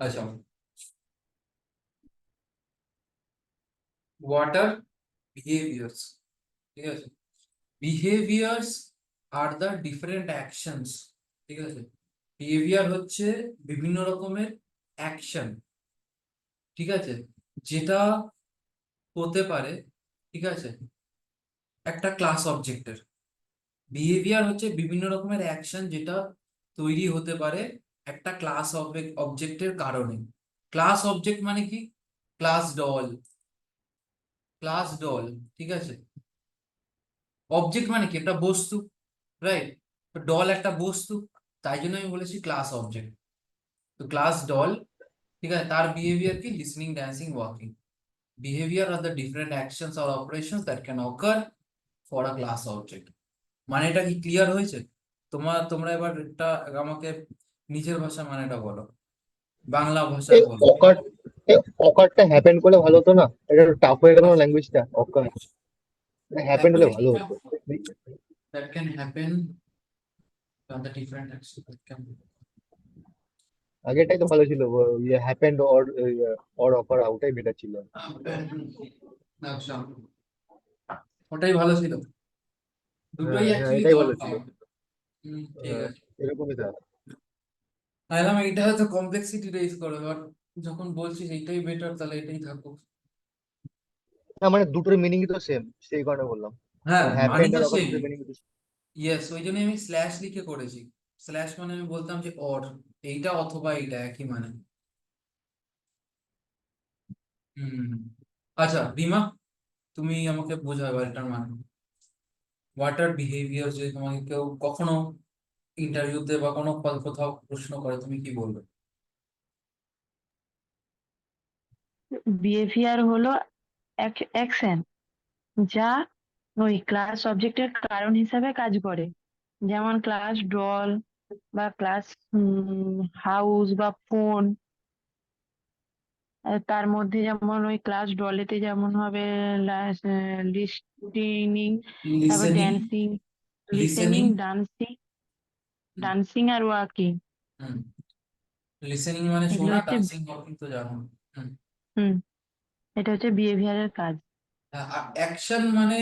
আচ্ছা, what are behaviors? ঠিক আছে, behaviors are the different actions. ঠিক আছে, বিহেভিয়ার হচ্ছে বিভিন্ন রকমের অ্যাকশন, ঠিক আছে, যেটা হতে পারে, ঠিক আছে, একটা ক্লাস অবজেক্টের। বিহেভিয়ার হচ্ছে বিভিন্ন রকমের অ্যাকশন যেটা তৈরি হতে পারে একটা ক্লাস অবজেক্টের কারণে। ক্লাস অবজেক্ট মানে কি? ক্লাস ডল, ক্লাস ডল, ঠিক আছে। অবজেক্ট মানে কি? একটা বস্তু, রাইট? তো ডল একটা বস্তু, তাই জন্য আমি বলেছি ক্লাস অবজেক্ট। তো ক্লাস ডল, ঠিক আছে, তার বিহেভিয়ার কি? Listening, dancing, walking. Behaviour are the different actions or operations that can ochre for a class object. মানে এটা কি ক্লিয়ার হয়েছে? তোমরা এবার এটা আমাকে নিজের ভাষা মানেটা বলো, বাংলা ভাষায় এই বলো। অকার অকারটা হ্যাপেন করলে ভালো হতো না? এটা টাফ হয়ে গেল না ল্যাঙ্গুয়েজটা? অকার হ্যাপেন হলে ভালো হতো। That can happen on the different actions that can আগেরটাই তো ভালো ছিল, ইয়ে হ্যাপেন্ড অর অকার, ওটাই বেটার ছিল। happen. আচ্ছা, ওটাই ভালো ছিল, হ্যাঁ দুটোই হ্যাঁ, অ্যাকচুয়ালি এটাই ভালো ছিল। দরকার। ঠিক হ্যাঁ, আছে, এরকমই তো। আইলাম এইটা হয়তো কমপ্লেক্সিটি রেজ করে, বাট যখন বলছিস এইটাই বেটার, তাহলে এটাই থাকুক। হ্যাঁ মানে দুটোর মিনিং তো সেম, সেই কারণে বললাম। হ্যাঁ, মানে হ্যাপেন্ড তো আর অকার সেই, দুটোর মিনিং তো ইয়েস, ওই জন্য আমি স্ল্যাশ লিখে করেছি। স্ল্যাশ মানে আমি বলতাম যে অর, এইটা অথবা এইটা একই মানে। হুম। আচ্ছা রিমা, তুমি আমাকে বোঝাও এবার এটার মানে। হোয়াট আর বিহেভিয়ার, যদি তোমাকে কেউ কখনো ইন্টারভিউতে বা কোনো কোথাও প্রশ্ন করে, তুমি কি বলবে? বিহেভিয়ার হলো অ্যাকশন যা ওই ক্লাস অবজেক্টের কারণ হিসাবে কাজ করে, যেমন ক্লাস ডল বা ক্লাস হাউস বা ফোন। তার মধ্যে যেমন ওই ক্লাস ডলেতে যেমন হবে লিস্টিনিং, তারপর listening, dancing, listening, listening, dancing, dancing are walking. Hmm, listening মানে এগুলো শোনা, হচ্ছে ডান্সিং ওয়াকিং তো জানো। হুম। হুম এটা হচ্ছে বিহেভিয়ারের কাজ। অ্যাকশন মানে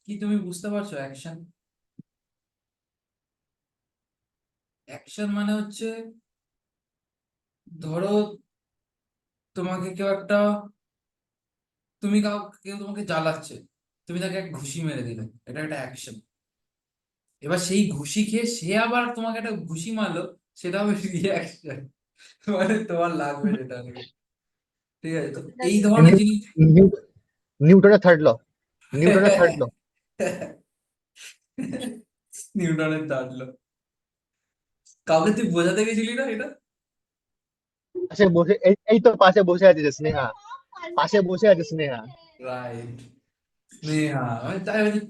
কি, তুমি বুঝতে পারছো অ্যাকশন? অ্যাকশন মানে হচ্ছে, ধরো তোমাকে কেউ একটা, কেউ তোমাকে জ্বালাচ্ছে, তুমি তাকে এক ঘুষি মেরে দিলে, এটা একটা অ্যাকশন। এবার সেই ঘুষি খেয়ে সে আবার তোমাকে একটা ঘুষি মারলো, সেটা হবে রিঅ্যাকশন। মানে তোমার লাগবে যেটা আর কি। ঠিক আছে, তো এই ধরনের জিনিস। নিউটনের থার্ড ল, নিউটনের থার্ড ল। নিউটনের দাঁড়লো, কাউকে তুই বোঝাতে গেছিলি না এটা? পাশে বসে, এই তো পাশে বসে আছে যে স্নেহা, পাশে বসে আছে স্নেহা। রাইট, স্নেহা, আমি তাই ভাবছি,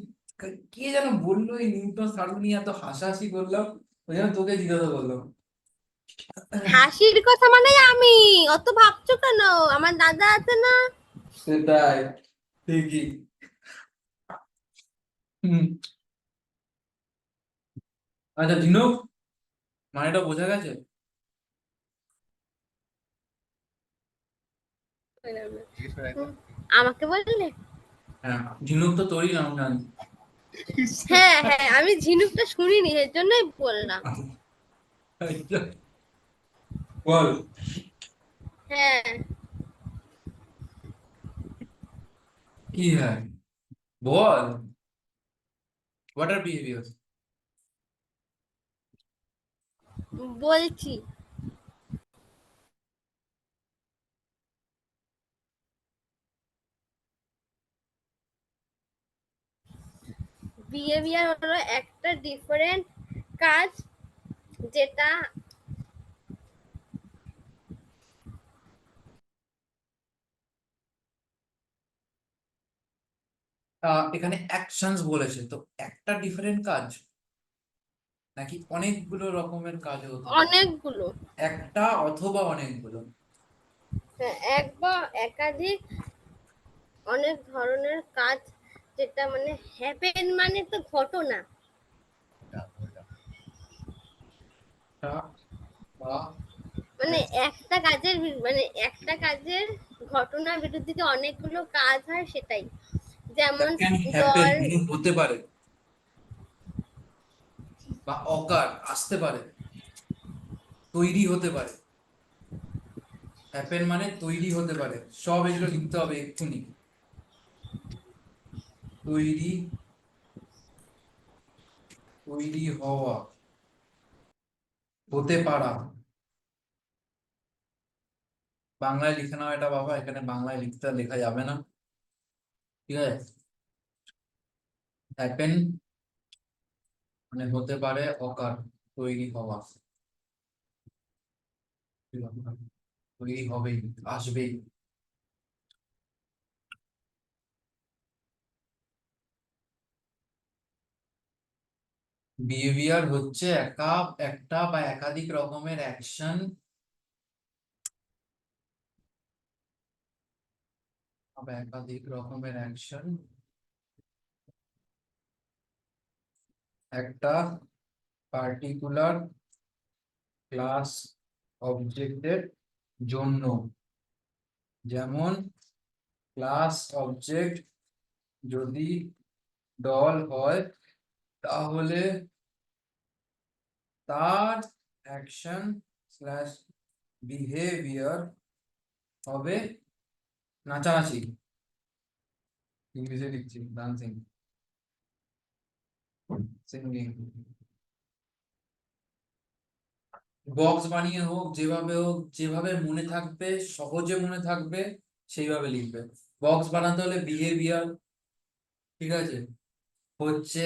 কে যেন বললো এই নিউটন সার্লো নিয়ে এত হাসাহাসি করলাম, ওই জন্য তোকে জিজ্ঞাসা করলাম। হাসির কথা মানে আমি, অত ভাবছো কেন? আমার দাদা আছে না। সেটাই, ঠিকই। হুম। আচ্ছা ঝিনুক, মানেটা বোঝা গেছে? আমাকে বললে? হ্যাঁ, ঝিনুক তো তোরই নাম জানি। হ্যাঁ হ্যাঁ, আমি ঝিনুকটা শুনিনি, এর জন্যই বললাম। বল। হ্যাঁ, কি হ্যাঁ, বল, হোয়াট আর বিহেভিয়ার? বলছি। বিহেভিয়ার হলো একটা ডিফারেন্ট কাজ যেটা এখানে অ্যাকশনস বলেছে, তো একটা ডিফারেন্ট কাজ নাকি অনেকগুলো রকমের কাজ হতে পারে? অনেকগুলো, একটা অথবা অনেকগুলো। হ্যাঁ, এক বা একাধিক, অনেক ধরনের কাজ, যেটা মানে হ্যাপেন মানে তো ঘটনা, একটা বা মানে এক- একটা কাজের ঘটনার বিরুদ্ধে অনেকগুলো কাজ হয় সেটাই, যেমন ক্যান হ্যাপেন ডল। মানে হতে পারে, বা অকার আসতে পারে, তৈরি হতে পারে। হ্যাপেন মানে তৈরি হতে পারে, সব এগুলো লিখতে হবে এক্ষুনি। তৈরি, তৈরি হওয়া, হতে পারা। বাংলায় লিখে নাও এটা বাবা, এখানে বাংলায় লেখা যাবে না, ঠিক আছে? হ্যাপেন মানে হতে পারে, অকার তৈরি হওয়া, তৈরি হবেই, আসবেই। বিহেভিয়ার হচ্ছে একটা বা একাধিক রকমের অ্যাকশন, বা একাধিক রকমের অ্যাকশন একটা পার্টিকুলার ক্লাস অবজেক্টের জন্য। যেমন ক্লাস অবজেক্ট যদি ডল হয়, তাহলে তার অ্যাকশন স্ল্যাশ বিহেভিয়ার হবে নাচানাচি। ইংলিশে লিখছি, ডান্সিং, সিঙ্গিং। বক্স বানিয়ে হোক, যেভাবে হোক, যেভাবে মনে থাকবে, সহজে মনে থাকবে, সেইভাবে লিখবে। বক্স বানাতে হলে বিহেভিয়ার, ঠিক আছে, হচ্ছে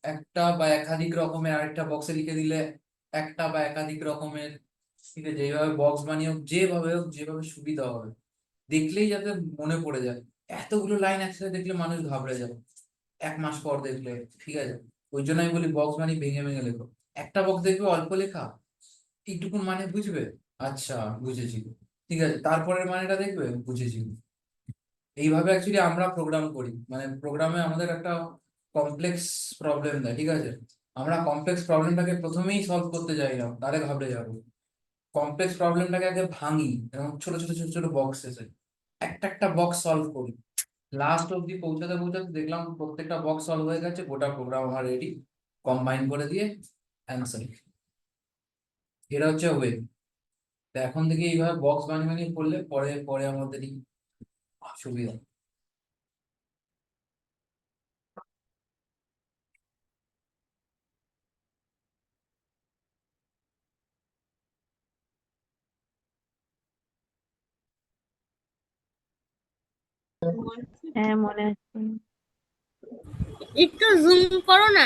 একটা বা একাধিক রকমের, আরেকটা বক্সে লিখে দিলে একটা বা একাধিক রকমের, ঠিক আছে? যেভাবে বক্স বানিয়ে হোক, যেভাবে সুবিধা হবে, দেখলেই যাতে মনে পড়ে যায়। এতগুলো লাইন একসাথে দেখলে মানুষ ঘাবড়ে যায় 1 মাস পর দেখলে, ঠিক আছে? ওই জন্য আমি বলি বক্স বানিয়ে ভেঙে ভেঙে লেখো। একটা বক্স দেখবে অল্প লেখা, এইটুকুন মানে বুঝবে, আচ্ছা বুঝেছি, ঠিক আছে, তারপরের মানেটা দেখবে, বুঝেছি। এইভাবে অ্যাকচুয়ালি আমরা প্রোগ্রাম করি, মানে প্রোগ্রামে আমাদের একটা কমপ্লেক্স প্রবলেম দেয়, ঠিক আছে? আমরা কমপ্লেক্স প্রবলেমটাকে প্রথমেই সলভ করতে যাই না, তাহলে ঘাবড়ে যাবো। কমপ্লেক্স প্রবলেমটাকে আগে ভাঙি, এবং ছোট ছোট ছোট ছোট বক্স এসে একটা একটা বক্স সলভ করি। লাস্ট অব্দি পৌঁছাতে পৌঁছাতে দেখলাম প্রত্যেকটা বক্স সলভ হয়ে গেছে, গোটা প্রোগ্রাম আমার রেডি, কম্বাইন করে দিয়ে অ্যান্সার। এটা হচ্ছে ওয়ে। তো এখন থেকে এইভাবে বক্স বানিয়ে বানিয়ে করলে পরে পরে আমাদেরই সুবিধা। হ্যাঁ, মনে আছে। একটু জুম করো না।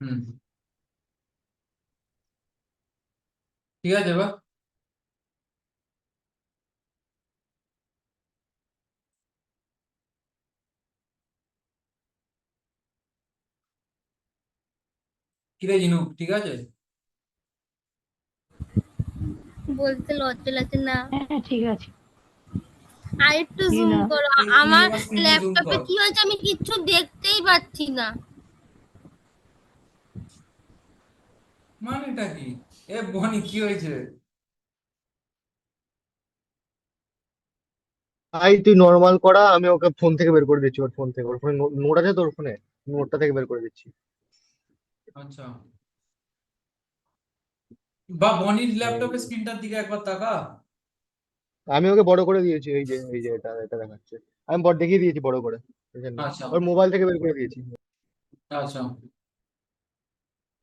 হুম, ঠিক আছে এবার। কিরে জিনু, ঠিক আছে? বলতে লজ্জা লাগছে না? হ্যাঁ, ঠিক আছে। আর একটু কি জুম না? করো। তুই আমার এবার স্ক্রিনে জুম ল্যাপটপে কর। কি হয়েছে আমি কিচ্ছু দেখতেই পাচ্ছি না। মানেটা কি? এ বনি, কি হয়েছে? ভাই তুই নর্মাল করা, আমি ওকে ফোন থেকে বের করে দিচ্ছি, ওর ফোন থেকে, ওর ফোনে নোট আছে, তোর ফোনে নোটটা থেকে বের করে দিচ্ছি। আচ্ছা, বা বনির ল্যাপটপের এই, স্ক্রিনটার দিকে একবার তাকা। আমি ওকে বড় করে দিয়েছি, এই যে এটা এটা দেখাচ্ছে। আমি বড় দেখিয়ে দিয়েছি বড় করে, বুঝলি? আচ্ছা ওর মোবাইল থেকে বের করে দিয়েছি। আচ্ছা,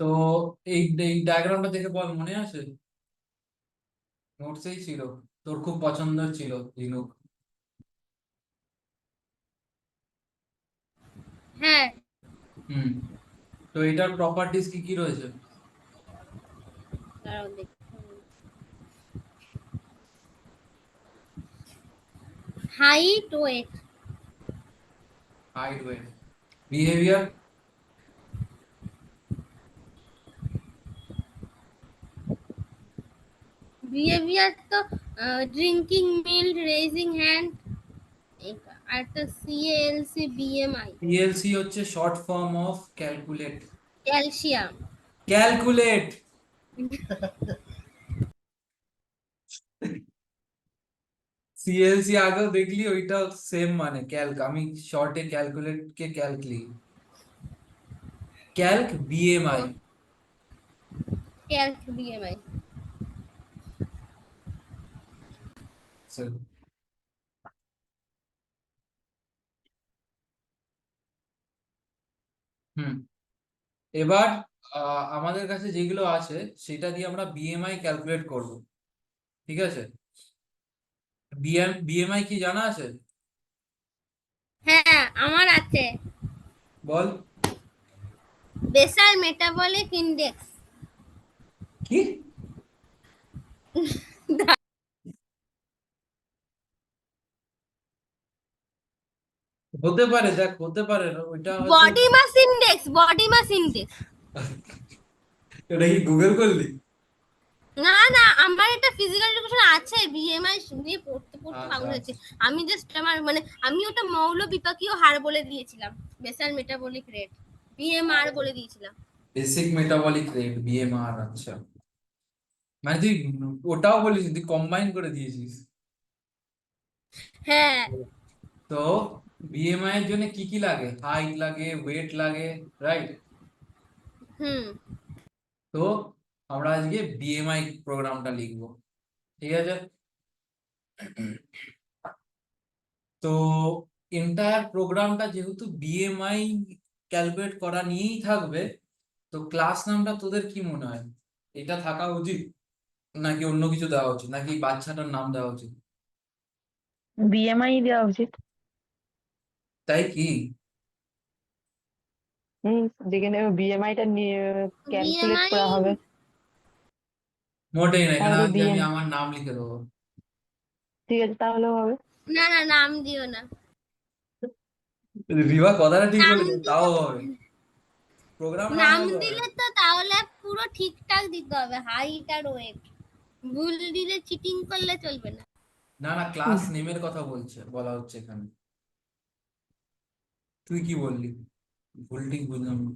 তো এই এই ডায়াগ্রামটা দেখে বল, মনে আছে? নোটসেই ছিল, তোর খুব পছন্দের ছিল ঝিনুক। হ্যাঁ, হুম, তো এটার প্রপার্টিজ কি কি রয়েছে? দাঁড়াও দেখি। Height, weight. Height, weight, behaviour. Behaviour তো ড্রিঙ্কিং মিল্ক, রেজিং হ্যান্ড, আর একটা সিএলসি বিএমআই পিএলসি হচ্ছে short form of calculate. Calcium. Calculate CLC আগেও দেখলি ওইটা সেম মানে ক্যালক, আমি শর্টে ক্যালকুলেট কে ক্যালক লিখি। Calc BMI. Calc BMI. হুম, এবার আমাদের কাছে যেগুলো আছে সেটা দিয়ে আমরা বিএমআই ক্যালকুলেট করব, ঠিক আছে? বিএমআই কি জানা আছে? হ্যাঁ আমার আছে, বল। Basal metabolic index. কি? হতে পারে, দেখ হতে পারে না, ওইটা হয়তো। Body mass index, body mass index. এটা কি গুগল করলি? না না, আমার এটা ফিজিক্যাল এডুকেশন আছে, বিএমআই নিয়ে পড়তে পড়তে আচ্ছা, পাগল হয়েছে। আমি জাস্ট আমার মানে আমি ওটা মৌল বিপাকীয় হার বলে দিয়েছিলাম, বেসাল মেটাবলিক রেট বিএমআর বলে দিয়েছিলাম। বেসিক মেটাবলিক রেট বিএমআর, আচ্ছা। মানে তুই ওটাও বলিস, তুই কম্বাইন করে দিয়েছিস। হ্যাঁ। তো বিএমআই এর জন্য কি কি লাগে? হাইট লাগে, ওয়েট লাগে, রাইট? হুম। তো আমরা আজকে বিএমআই প্রোগ্রামটা লিখবো, ঠিক আছে? তো এন্টায়ার প্রোগ্রামটা যেহেতু বিএমআই ক্যালকুলেট করা নিয়েই থাকবে, তো ক্লাস নামটা তোদের কি মনে হয়, এটা থাকা উচিত নাকি অন্য কিছু দেওয়া উচিত, নাকি বাচ্চাটার নাম দেওয়া উচিত? বিএমআই দেওয়া উচিত। তাই কি? দেখে নেবে বিএমআইটা নিয়ে ক্যালকুলেট বিএমআই করা হবে, মোটেই না, এখানে তাহলে আজকে আমি বিএম আমার নাম লিখে দেবো। ঠিক আছে তাহলেও হবে। না না, নাম দিও না। রিবা কথাটা ঠিক নাম বলেছে, তাও হবে। প্রোগ্রাম নাম নাম হলে হবে। দিলে তো তাহলে পুরো ঠিকঠাক দিতে হবে, হাইট আর ওয়েট। ভুল দিলে চিটিং করলে চলবে না। না না, ক্লাস নেমের কথা বলা হচ্ছে এখানে। তুই কি বললি? ভুল ঠিক বুঝলাম না।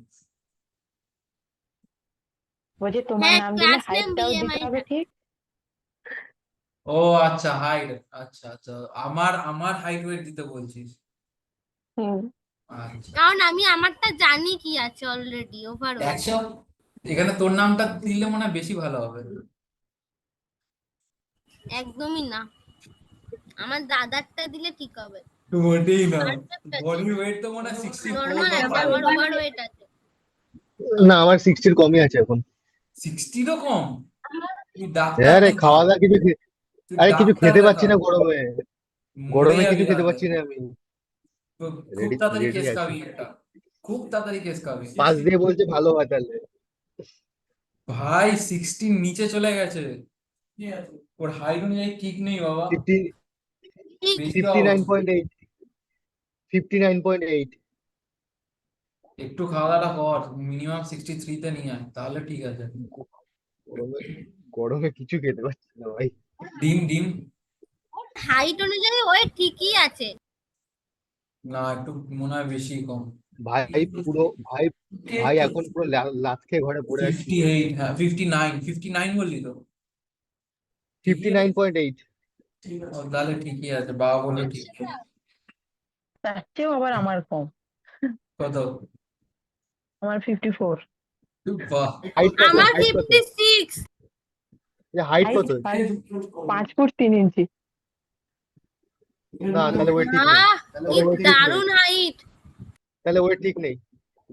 বলছি তোমার হ্যাঁ, নাম দিলে ক্লাস নেম হাইটটাও দিতে বিএমআই। হবে, ঠিক? ও আচ্ছা, হাইট, আচ্ছা আচ্ছা, আমার হাইট ওয়েট দিতে বলছিস? হুম। আচ্ছা, কারণ আমি আমারটা জানি কি আছে অলরেডি, ওভারঅল। 100। এখানে তোর নামটা দিলে মনে হয় বেশি ভালো হবে। একদমই না, আমার দাদারটা দিলে ঠিক হবে। মোটেই না, Perfect আছে। বডি ওয়েট তো মনে হয় 64 নর্মাল বা আছে, 5। আমার ওভারওয়েট আছে। না, আমার 60-র কমই আছে এখন। 60 কম? তুই ডাক্তার হ্যাঁ রে, নাকি? খাওয়া দাওয়া কিছু তুই আরে কিছু ডাক্তার খেতে পাচ্ছি দেখা, না গরমে। মরে গরমে যাবি কিছু খেতে তাহলে। পাচ্ছি না আমি। তো খুব রেডি তাড়াতাড়ি রেডি কেস আছি। খাবি একটা, খুব তাড়াতাড়ি কেস খাবি। পাশ দিয়ে বলছে ভালো হয় তাহলে। ভাই 60 নিচে চলে গেছে, ওর হাইট অনুযায়ী ঠিক নেই বাবা, 50 ঠিক। বেশি দেওয়া উচিত। 59.8 59.8। একটু খাওয়া দাওয়া কর, মিনিমাম 63-তে নিয়ে আয়, তাহলে ঠিক আছে। গরমে গরমে কিছু খেতে পাচ্ছি না ভাই। ডিম ডিম। হাইট অনুযায়ী ওয়েট ঠিকই আছে। না, একটু মনে হয় বেশি কম। ভাই পুরো ভাই ভাই এখন পুরো লাত খেয়ে ঘরে পড়ে আছি। 58, হ্যাঁ 59 বললি তো? 59.8। ও, তাহলে ঠিকই আছে, বাবা বললো ঠিক। তার চেয়েও আবার আমার কম, কত? আমার 54। বাহ। হাইট কত? আমার হাইট কত? 56। হাইট হাইট কত? 5 ফুট 3 ইঞ্চি। না, তাহলে ওয়েট ঠিক নেই। আহ, কি তাহলে ওয়েট ঠিক নেই। দারুণ হাইট। তাহলে ওয়েট ঠিক নেই।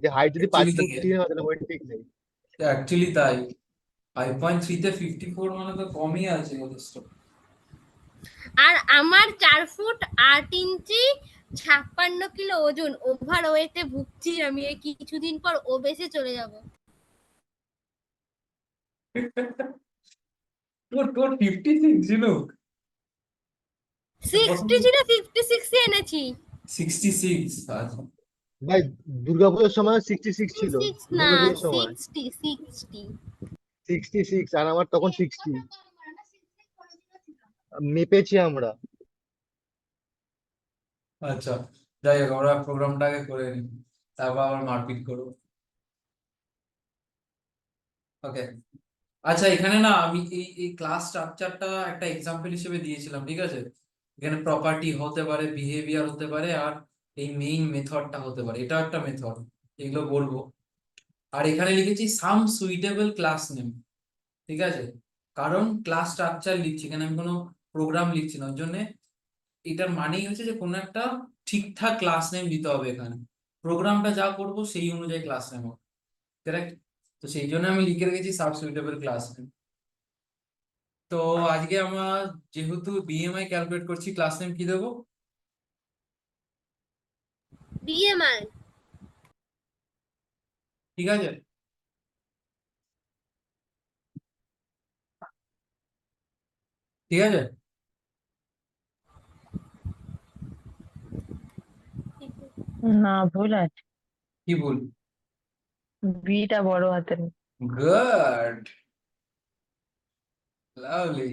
যে হাইট যদি 5 অ্যাকচুয়ালি ফুট 3 হয় তাহলে ওয়েট ঠিক নেই। অ্যাকচুয়ালি তাই, 5.3-তে 54 মানে তো কমই আছে যথেষ্ট। আর আমার 4 ফুট 8 ইঞ্চি, 56 কিলো ওজন, ওভার ওয়েটে ভুগছি আমি। এই কিছুদিন পর ওবেসে চলে যাব। তোর 56 ছিল? 60 ছিল, 56 এনেছি। 66, আচ্ছা। ভাই দুর্গাপুজোর সময় 66 ছিল। 56 না, দুর্গাপুজোর সময় 60। 66 আর আমার তখন 60 মেপেছি আমরা। আচ্ছা, যাই হোক, আমরা প্রোগ্রামটাকে করে নিই, তারপর আবার মারপিট করবো। ওকে। আচ্ছা, এখানে না আমি এই ক্লাস স্ট্রাকচারটা একটা এক্সাম্পল হিসেবে দিয়েছিলাম, ঠিক আছে? এখানে প্রপার্টি হতে পারে, বিহেভিয়ার হতে পারে, আর এই মেইন মেথডটা হতে পারে, এটা একটা মেথড, এগুলো বলবো। আর এখানে লিখেছি সাম সুইটেবল ক্লাস নেম, ঠিক আছে? কারণ ক্লাস স্ট্রাকচার লিখছি, এখানে আমি কোনো প্রোগ্রাম লিখছি না, ওই জন্য এটার মানেই হচ্ছে যে কোনো একটা ঠিকঠাক ক্লাস নেম দিতে হবে এখানে। প্রোগ্রামটা যা করবো সেই অনুযায়ী ক্লাস নেম হবে, কারেক্ট? তো সেই জন্য আমি লিখে রেখেছি সাব সুইটেবল ক্লাস নেম। তো আজকে আমরা যেহেতু বিএমআই ক্যালকুলেট করছি, ক্লাস নেম কি দেবো? বিএমআই। ঠিক আছে। ঠিক আছে। না, ভুল আছে। কি ভুল? বিটা বড় হাতের। Good, lovely.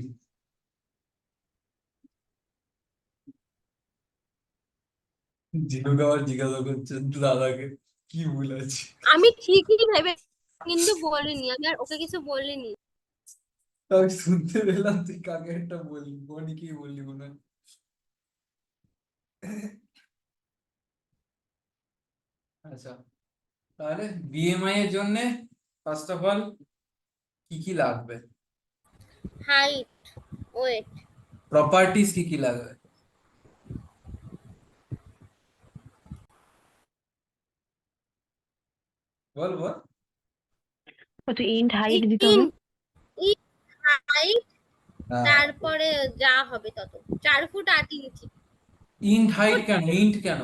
জিনুকে আবার জিজ্ঞাসা করছেন দাদাকে কি ভুল আছে। আমি ঠিকই ভেবে কিন্তু বলিনি, আমি আর ওকে কিছু বলিনি। আমি শুনতে পেলাম তুই কাকে একটা বললি, বনি কি বললি মনে হয়। আচ্ছা, তাহলে বিএমআই এর জন্য ফার্স্ট অফ অল কি কি লাগবে? হাইট, ওয়েট, প্রপার্টিজ কি কি লাগবে? বল বল। ও তো ইন্ট হাইট দিতে হবে। হাইট, হ্যাঁ, তারপরে যা হবে তত। 4 ফুট 8 ইঞ্চি। ইন্ট হাইট কেন? ইন্ট কেন?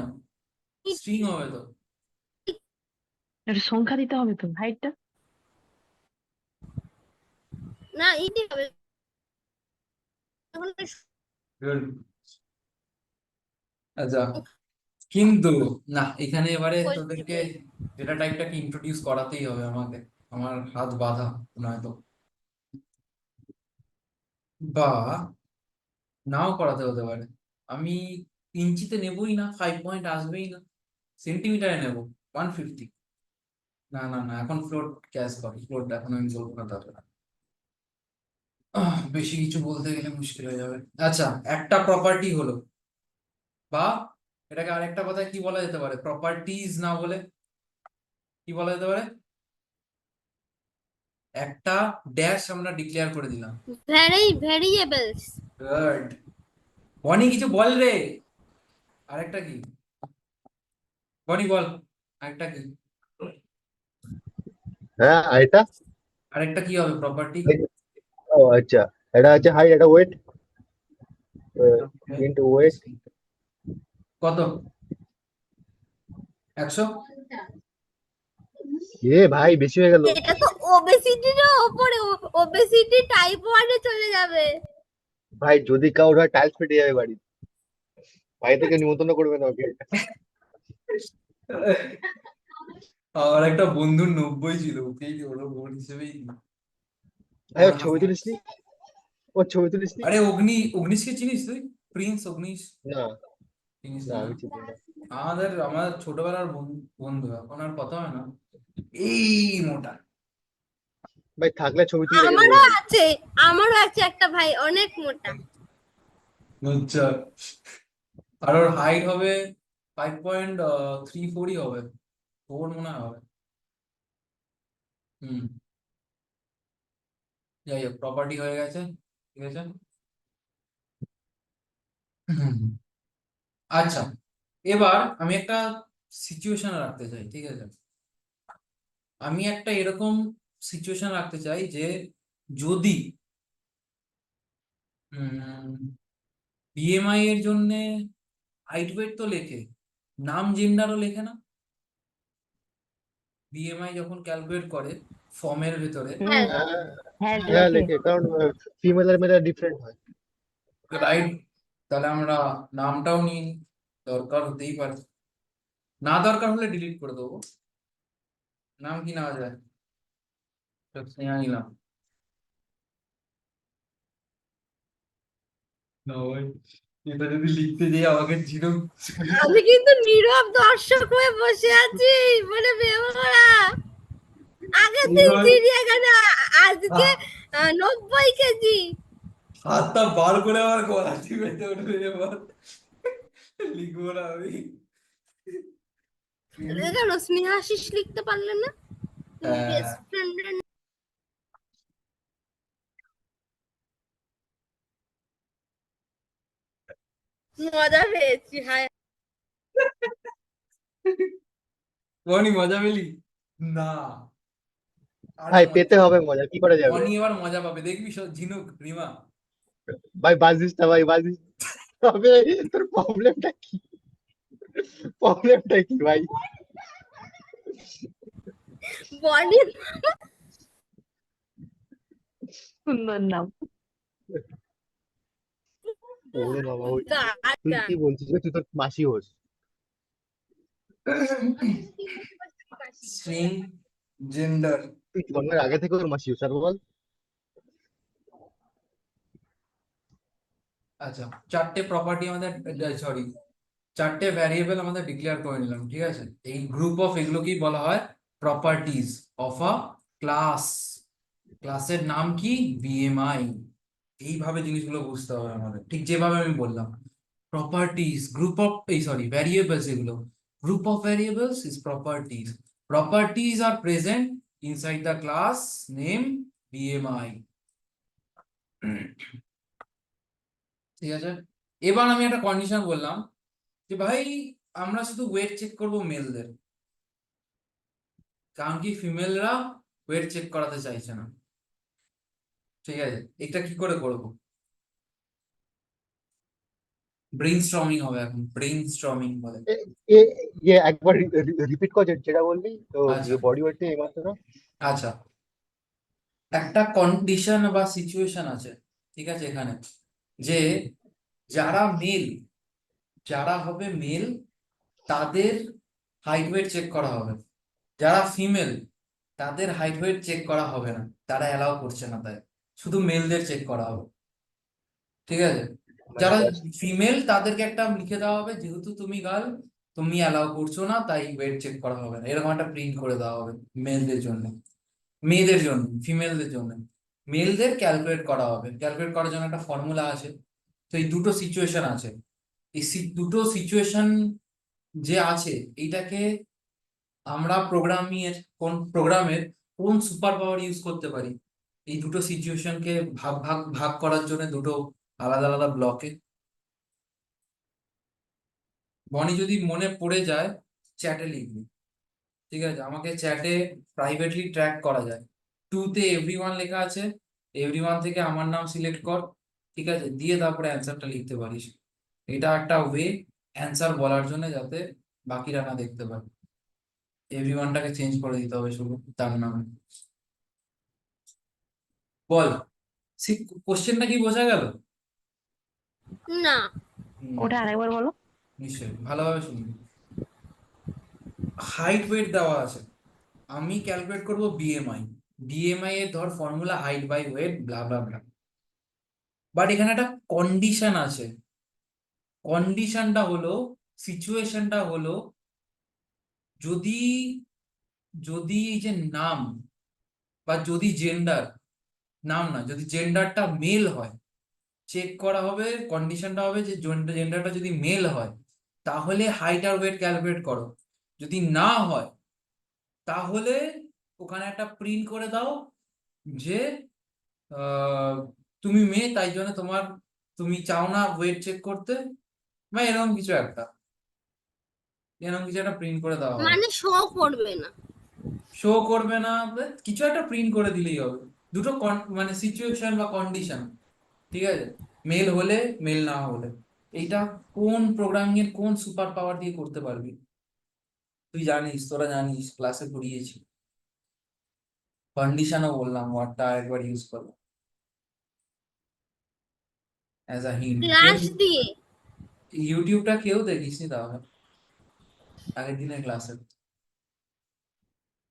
স্ট্রিং হবে তো। একটা সংখ্যা দিতে হবে তো হাইটটা। না, ইটি হবে। Good. আচ্ছা, কিন্তু না, এখানে এবারে তোদেরকে ডেটা টাইপটাকে ইন্ট্রোডিউস করাতেই হবে আমাকে, আমার হাত বাঁধা নয়তো, বা নাও করাতে হতে পারে। আমি ইঞ্চিতে নেবই না, 5 পয়েন্ট আসবেই না, সেন্টিমিটারে নেবো 150। না না না, এখন ফ্লোট ক্যাশ কর, ফ্লোট এখন আমি বলবো না তাহলে। বেশি কিছু বলতে গেলে মুশকিল হয়ে যাবে। আচ্ছা, একটা প্রপার্টি হলো, বা এটাকে আরেকটা কথায় কি বলা যেতে পারে, প্রপার্টিজ না বলে কি বলা যেতে পারে? একটা ড্যাশ আমরা ডিক্লেয়ার করে দিলাম। ভেরিয়েবলস। গুড। বনি কিছু বল রে। আরেকটা কি? বনি বল, আরেকটা কি? হ্যাঁ, আর এটা? আরেকটা কি হবে প্রপার্টি? ও আচ্ছা, এটা হচ্ছে হাইট, এটা ওয়েট, ইন্টু ওয়েট। কত? 100? এ ভাই বেশি হয়ে গেল। এটা তো ওবেসিটির ওপরে, ওবেসিটি টাইপ 1 চলে যাবে। ভাই যদি কারোর হয় টাইলস ফেটে যাবে বাড়ি, ভাই থেকে নিমন্ত্রণ করবে না ওকে। আমার একটা বন্ধুর 90 ছিল, ওকেই ওর বোন হিসেবেই দিই। ভাই ওর ছবি তুলিস নি? ওর ছবি তুলিস নি? আরে অগ্নিশকে চিনিস তুই? প্রিন্স অগ্নিশ, না, চিনিস না না? আমি চিনি না। আমার ছোটবেলার বন্ধু, এখন আর কথা হয় না, এই মোটা। ভাই থাকলে ছবি তুলে রেখে দেবো আমারও ভাই। আছে, আমারও আছে একটা ভাই অনেক মোটা। আচ্ছা, আর ওর হাইট হবে 5.34 হবে, ওর মনে হয় হবে। হুম, যাই হোক, প্রপার্টি হয়ে গেছে, ঠিক আছে। হুম। আচ্ছা, এবার আমি একটা সিচুয়েশন রাখতে চাই, ঠিক আছে? আমি একটা এরকম সিচুয়েশন রাখতে চাই যে যদি বিএমআই এর জন্য হাইট ওয়েট তো লেখে, নাম জেন্ডারও লেখে না বিএমআই যখন ক্যালকুলেট করে ফর্মের ভেতরে, হ্যাঁ, হ্যাঁ, হ্যাঁ হ্যাঁ লেখে। লেখে, কারণ ফিমেল আর মেয়েরা ডিফারেন্ট হয়। রাইট? তাহলে আমরা নামটাও নিই, দরকার হতেই পারে, না দরকার হলে ডিলিট করে দেবো। নাম কি নেওয়া যায়? স্নেহা নিলাম। না ভাই, এটা যদি লিখতে যাই আমাকে জিরো আমি কিন্তু নীরব দর্শক হয়ে বসে আছি মানে বেমরা আগের দিন এবার চিড়িয়াখানা আজকে 90 কেজি হাতটা বার করে আমার গলা টিপে উঠবে এবার লিখবো না আমি কেন স্নেহাশিস লিখতে পারলে না বেস্ট ফ্রেন্ডের মজা পেয়েছি হায় বনি মজা পেলি না আর ভাই মজা পেতে হবে মজা, কি করে যাবে? বনি এবার মজা পাবে দেখবি ঝিনুক রিমা ভাই বাজিস না, ভাই বাজিস না। তবে তোর প্রবলেমটা কি? প্রবলেমটা কি ভাই? বনি সুন্দর নাম। ওরে বাবা, তুই গাটা কি বলছিস রে? তুই তোর মাসি হোস। স্ট্রিং জেন্ডার তুই জন্মের আগে থেকে ওর মাসি হোস, আর বল। আচ্ছা চারটে প্রপার্টি আমাদের সরি চারটে ভ্যারিয়েবল আমাদের ডিক্লেয়ার করে নিলাম ঠিক আছে এই গ্রুপ অফ এগুলোকেই বলা হয় প্রপার্টিজ অফ আ ক্লাস ক্লাসের নাম কি বিএমআই এইভাবে জিনিসগুলো বুঝতে হবে আমাদের ঠিক যেভাবে আমি বললাম properties group of sorry variables এগুলো group of variables is properties are present inside the class name bmi ঠিক আছে এবার আমি একটা কন্ডিশন বললাম যে ভাই আমরা শুধু ওয়েট চেক করব মেলদের কারণ কি ফিমেলরা ওয়েট চেক করাতে চাইছে না ঠিক আছে এটা কি করে করবো ব্রেইনস্টর্মিং হবে এখন ব্রেইনস্টর্মিং বলে এ এ একবার রিপিট কর যেটা বললি তো। আচ্ছা বডি ওয়েট এই মাত্র। আচ্ছা একটা কন্ডিশন বা সিচুয়েশন আছে ঠিক আছে এখানে যে যারা মেল যারা হবে মেল তাদের হাইট ওয়েট চেক করা হবে যারা ফিমেল তাদের হাইট ওয়েট চেক করা হবে না তারা অ্যালাউ করছে না তাই শুধু মেলদের চেক করা হবে ঠিক আছে যারা ফিমেল তাদেরকে একটা লিখে দেওয়া হবে যেহেতু তুমি গার্ল তুমি অ্যালাউ করছো না তাই ওয়েট চেক করা হবে না এরকম একটা প্রিন্ট করে দেওয়া হবে মেলদের জন্য মেয়েদের জন্য ফিমেলদের জন্য মেলদের ক্যালকুলেট করা হবে ক্যালকুলেট করার জন্য একটা ফর্মুলা আছে তো এই দুটো সিচুয়েশন আছে এই দুটো সিচুয়েশন যে আছে এইটাকে আমরা প্রোগ্রামের কোন সুপার পাওয়ার ইউজ করতে পারি এই দুটো সিচুয়েশনকে ভাগ ভাগ ভাগ করার জন্য দুটো আলাদা আলাদা ব্লকে বনি যদি মনে পড়ে যায় চ্যাটে লিখবি ঠিক আছে আমাকে চ্যাটে প্রাইভেটলি ট্র্যাক করা যায় 2 তে এভরিওয়ান লেখা আছে এভরিওয়ান থেকে আমার নাম সিলেক্ট কর ঠিক আছে দিয়ে তারপরে অ্যান্সারটা লিখতে পারিস এটা একটা ওয়ে অ্যান্সার বলার জন্য যাতে বাকিরা না দেখতে পারে এভরিওয়ানটাকে চেঞ্জ করে দিতে হবে শুধু তার নামে বল কোশ্চেনটা কি বোঝা গেল না ওটা আরেকবার বলো। নিশ্চয়ই ভালোভাবে শুনবি হাইট ওয়েট দেওয়া আছে আমি ক্যালকুলেট করব বিএমআই এর ধর formula height by weight blah blah blah but এখানে একটা কন্ডিশন আছে কন্ডিশনটা হলো সিচুয়েশনটা হলো যদি যদি এই যে নাম বা যদি জেন্ডার নাম না যদি জেন্ডারটা মেল হয় চেক করা হবে কন্ডিশনটা হবে যে জেন্ডারটা যদি মেল হয় তাহলে হাইট আর ওয়েট ক্যালকুলেট করো যদি না হয় তাহলে ওখানে একটা প্রিন্ট করে দাও যে তুমি মেয়ে তাই জন্য তুমি চাও না ওয়েট চেক করতে বা এরকম কিছু একটা প্রিন্ট করে দেওয়া হবে মানে শো করবে না শো করবে না কিছু একটা প্রিন্ট করে দিলেই হবে দুটো মানে সিচুয়েশন বা কন্ডিশন ঠিক আছে মেল হলে মেল না হলে এইটা কোন প্রোগ্রামিং এর কোন সুপার পাওয়ার দিয়ে করতে পারবি তুই জানিস তোরা জানিস ক্লাসে পড়িয়েছি কন্ডিশনও বললাম ওয়ার্ডটা একবার ইউজ করলাম অ্যাজ আ হিন্ট ক্লাস দিয়ে ইউটিউবটা কেউ দেখিসনি তাহলে আগের দিনের ক্লাসে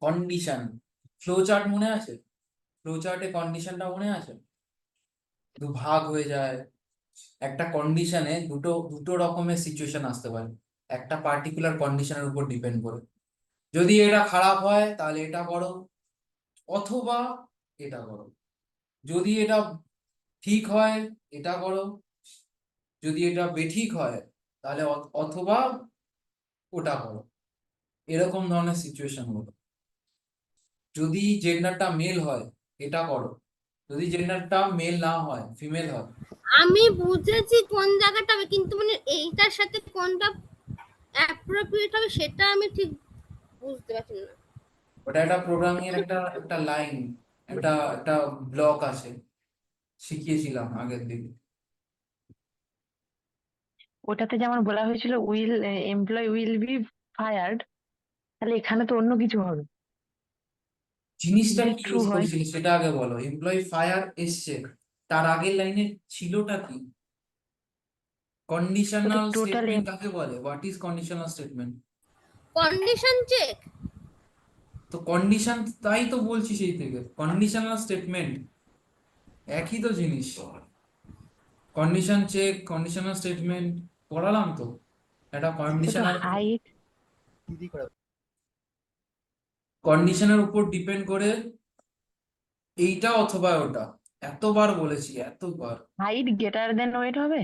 কন্ডিশন ফ্লো চার্ট মনে আছে ফ্লো চার্টে কন্ডিশনটা মনে আছে দুভাগ হয়ে যায় একটা কন্ডিশনে দুটো দুটো রকমের সিচুয়েশন আসতে পারে, একটা পার্টিকুলার কন্ডিশনের উপর ডিপেন্ড করে। যদি এটা খারাপ হয় তাহলে এটা করো, অথবা এটা করো। যদি এটা ঠিক হয় এটা করো, যদি এটা বেঠিক হয় তাহলে অথবা ওটা করো। এরকম ধরনের সিচুয়েশন হলো। যদি জেন্ডারটা মেল হয় এটা করো, যদি জেন্ডারটা মেল না হয়, ফিমেল হয়। আমি বুঝেছি কোন জায়গাটা হবে, কিন্তু মানে এইটার সাথে কোনটা অ্যাপ্রোপ্রিয়েট হবে সেটা আমি ঠিক বুঝতে পারছি না। ওটা একটা প্রোগ্রামিং এর একটা একটা লাইন, একটা একটা ব্লক আছে, শিখিয়েছিলাম আগের দিকে। ওটাতে যেমন বলা হয়েছিল এমপ্লয় উইল বি ফায়ার্ড, তাহলে এখানে তো অন্য কিছু হবে। জিনিসটা যদি কি ট্রু ইউজ হয়, করেছিল সেটা আগে বলো। এমপ্লয়ি ফায়ার এসছে, তার আগের লাইনে ছিলটা কি? তো তো কন্ডিশনাল টোটাল স্টেটমেন্ট কাকে বলে? What is conditional statement? Condition check. তো কন্ডিশন, তাই তো বলছি সেই থেকে, কন্ডিশনাল স্টেটমেন্ট একই তো জিনিস। কন্ডিশন চেক, কন্ডিশনাল স্টেটমেন্ট পড়ালাম তো। একটা তো কন্ডিশনাল, হাইট, দিদি করা কন্ডিশনের উপর ডিপেন্ড করে এইটা অথবা ওটা। এতবার বলেছি, এতবার। হাইট গ্রেটার দেন ওয়েট হবে।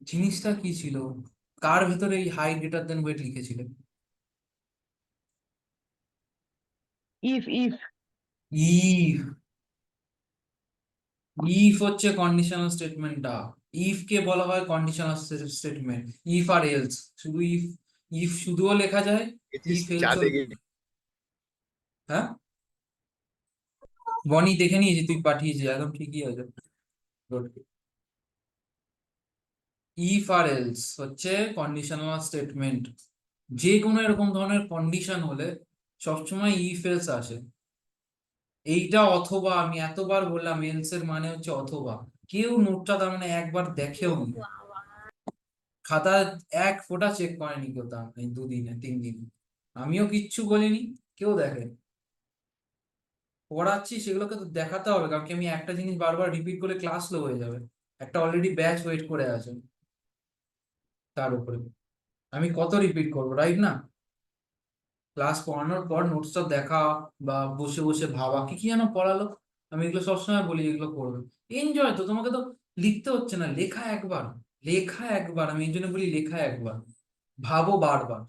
জিনিসটা কি ছিল? কার ভেতরে এই হাই গ্রেটার দেন ওয়েট লিখেছিল? ইফ ইফ, ইফ হচ্ছে কন্ডিশনাল স্টেটমেন্টটা। ইফ কে বলা হয় কন্ডিশনাল স্টেটমেন্ট। ইফ আর এলস, শুধু ইফ, ইফ শুধুও লেখা যায়, গেছিস ইফ এলসও। চাঁদে হ্যাঁ, বনি দেখে নিয়েছি, তুই পাঠিয়েছিস, একদম ঠিকই আছে। ইফ আর এলস হচ্ছে কন্ডিশনাল স্টেটমেন্ট। যে কোনো এরকম ধরনের কন্ডিশন হলে সবসময় ইফ এলস আসে। এইটা অথবা, আমি এতবার বললাম এলস এর মানে হচ্ছে অথবা। কেউ নোটটা তার মানে একবার দেখেও নি, খাতা এক ফোঁটা চেক করেনি কেউ, তার এই 2 দিনে 3 দিনে। আমিও কিচ্ছু বলিনি, কেউ দেখেনি। পড়াচ্ছি সেগুলোকে তো দেখাতে হবে, কারণ কি আমি একটা জিনিস বারবার রিপিট করলে ক্লাস স্লো হয়ে যাবে। একটা অলরেডি ব্যাচ ওয়েট করে আছে তার উপরে, আমি কত রিপিট করবো, রাইট না? ক্লাস পড়ানোর পর নোটসটা দেখা বা বসে বসে ভাবা কি কি যেন পড়ালো, আমি এগুলো সবসময় বলি এগুলো করবে। এনজয় তো, তোমাকে তো লিখতে হচ্ছে না, লেখা একবার, লেখা একবার, আমি এই জন্য বলি লেখা একবার, ভাবো বারবার।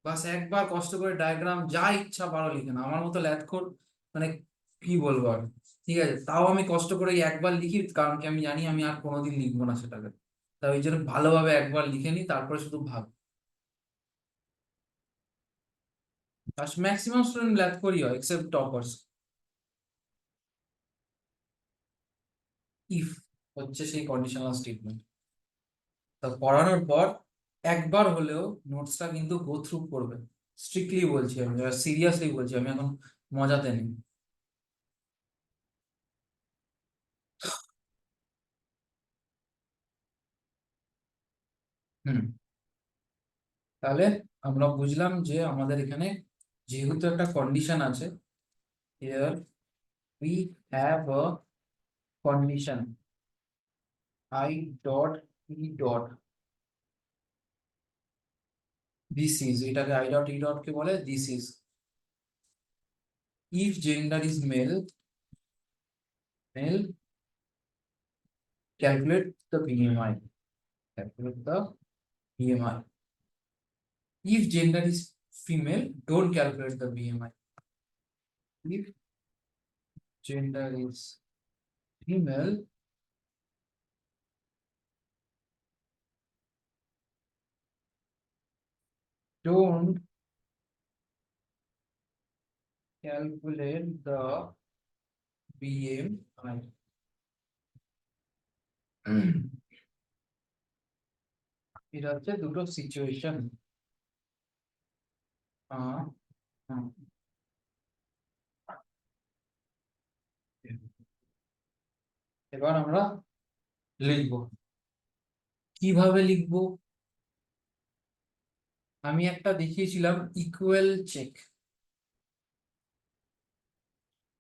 বাস একবার কষ্ট করে ডায়াগ্রাম যা ইচ্ছা পারো লিখে না, আমার মতো ল্যাথখোর মানে কি বলবো আর। ঠিক আছে, তাও আমি কষ্ট করে এই একবার লিখি, কারণ কি আমি জানি আমি আর কোনোদিন লিখবো না সেটাকে। তাই ওই জন্য ভালোভাবে একবার লিখে নিই, তারপরে শুধু ভাব। ম্যাক্সিমাম স্টুডেন্ট ল্যাথখোরই হয়, এক্সেপ্ট টপার্স। ইফ হচ্ছে সেই কন্ডিশনাল স্টেটমেন্ট। তা পড়ানোর পর একবার হলেও নোটসটা কিন্তু গো থ্রু করবে। স্ট্রিক্টলি বলছি আমি, সিরিয়াসলি বলছি, আমি এখন মজাতে নেই। হুম, তাহলে আমরা বুঝলাম যে আমাদের এখানে যেহেতু একটা কন্ডিশন আছে, here we have a condition i dot e dot this is, এটাকে আই ডট ই ডট কে বলে this is, if gender is male, male calculate the BMI, calculate the BMI. If gender is female, don't calculate the BMI. If gender is female, don't calculate the BMI. এটা হচ্ছে দুটো situation. এবার আমরা লিখবো, কিভাবে লিখবো? আমি একটা দেখিয়েছিলাম ইকুয়াল চেক।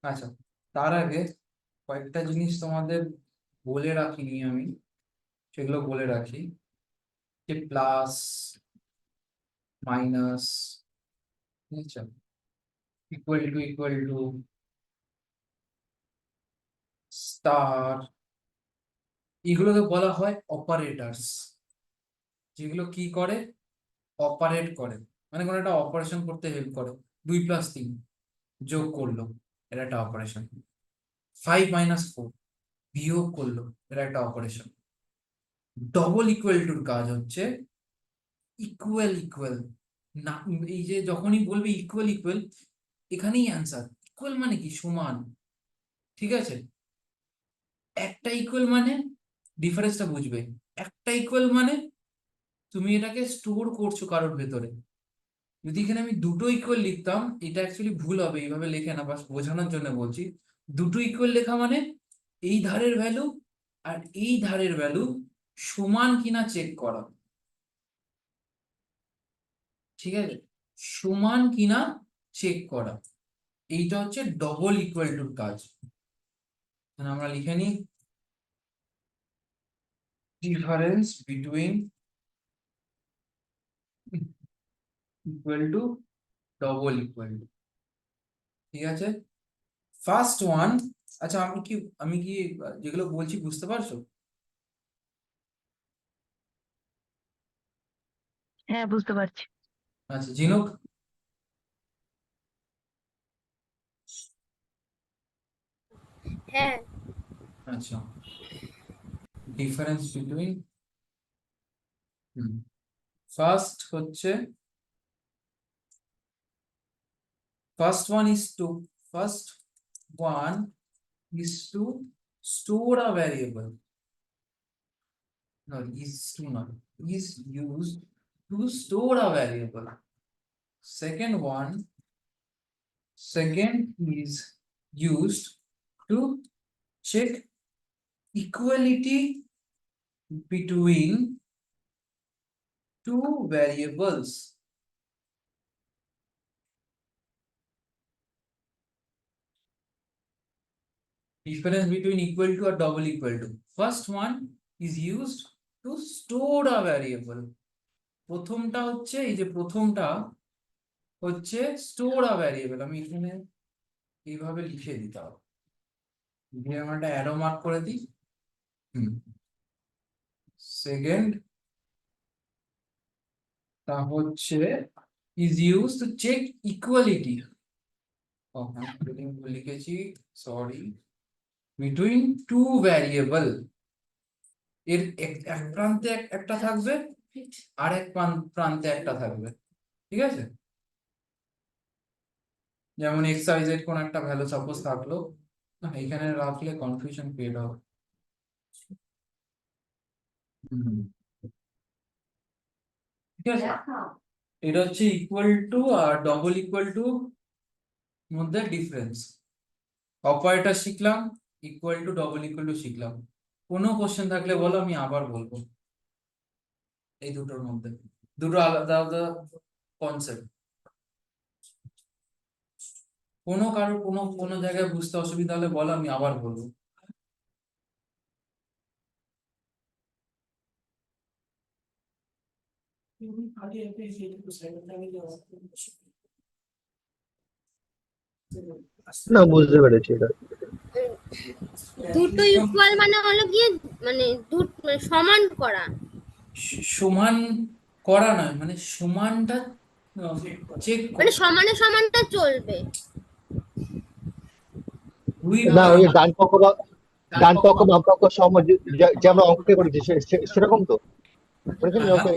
আচ্ছা, তার আগে কয়েকটা জিনিস তোমাদের বলে রাখিনি আমি, সেগুলো বলে রাখি, যে প্লাস মাইনাস, ঠিক আছে, ইকুয়াল টু স্টার, এগুলোকে বলা হয় অপারেটরস, যেগুলো কি করে, অপারেট করে, মানে কোনো একটা অপারেশন করতে হেল্প করে। 2+3 যোগ করলো, এটা একটা অপারেশন। 5 - 4 বিয়োগ করলো, এটা একটা অপারেশন। ডবল ইকুয়াল টুর কাজ হচ্ছে ইকুয়াল ইকুয়াল, না এই যে যখনই বলবে ইকুয়াল ইকুয়াল, এখানেই অ্যান্সার। ইকুয়াল মানে কি, সমান, ঠিক আছে। একটা ইকুয়াল মানে, ডিফারেন্সটা বুঝবে, একটা ইকুয়াল মানে তুমি এটাকে স্টোর করছো কারোর ভেতরে। যদি এখানে আমি দুটো ইকুয়াল লিখতাম, এটা অ্যাকচুয়ালি ভুল হবে, এইভাবে লেখে না, বাস বোঝানোর জন্য বলছি। দুটো ইকুয়াল লেখা মানে এই ধারের ভ্যালু আর এই ধারের ভ্যালু সমান কিনা চেক করা, ঠিক আছে, সমান কিনা চেক করা, এইটা হচ্ছে ডবল ইকুয়াল টুর কাজ। মানে আমরা লিখে নিই, difference between equal to, double equal two, ঠিক আছে। ফার্স্ট ওয়ান, আচ্ছা আমি কি যেগুলো বলছি বুঝতে পারছো? হ্যাঁ, বুঝতে পারছি। আচ্ছা ঝিনুক, হ্যাঁ, আচ্ছা, ডিফারেন্স বিটুইন, ফার্স্ট হচ্ছে, first one is to, first one is to store a variable. No, is to not. Is used to store a variable. Second is used to check equality between two variables. Difference between equal to or double equal to. First one is used to store a variable. প্রথমটা হচ্ছে, এই যে প্রথমটা হচ্ছে store আ variable, আমি এখানে এইভাবে লিখে দিতে হবে, দিয়ে আমরা একটা অ্যারো মার্ক করে দিই। সেকেন্ড তা হচ্ছে is use to check equality, লিখেছি, সরি, বিটুইন টু ভ্যারিয়েবল। এর এক প্রান্তে একটা থাকবে, আর এক প্রান্তে একটা থাকবে, ঠিক আছে। যেমন এক্স ওয়াই জেড কোন একটা ভ্যালু সাপোজ থাকলো, এখানে রাখলে কনফিউশন ক্রিয়েট হবে। ঠিক আছে, এটা হচ্ছে ইকুয়াল টু আর ডবল ইকুয়াল টু মধ্যে ডিফারেন্স। অপারেটর শিখলাম, equal to double equal to শিখলাম। কোনো কোশ্চেন থাকলে বলো, আমি আবার বলবো। এই দুটোর মধ্যে দুটো আলাদা আলাদা কনসেপ্ট, কারোর কোনো জায়গায় বুঝতে অসুবিধা হলে বলো, আমি আবার বলবো। না, বুঝতে পেরেছি এটা। দুটো ইকুয়াল মানে হলো গিয়ে মানে সমান করা। সমান করা নয়, মানে সমানটা চেক মানে সমানে সমানটা চলবে। না, ওই ডান পক্ষ বাম পক্ষ সম, যে আমরা অঙ্কে করেছি সেরকম তো করেছেন না? ওকে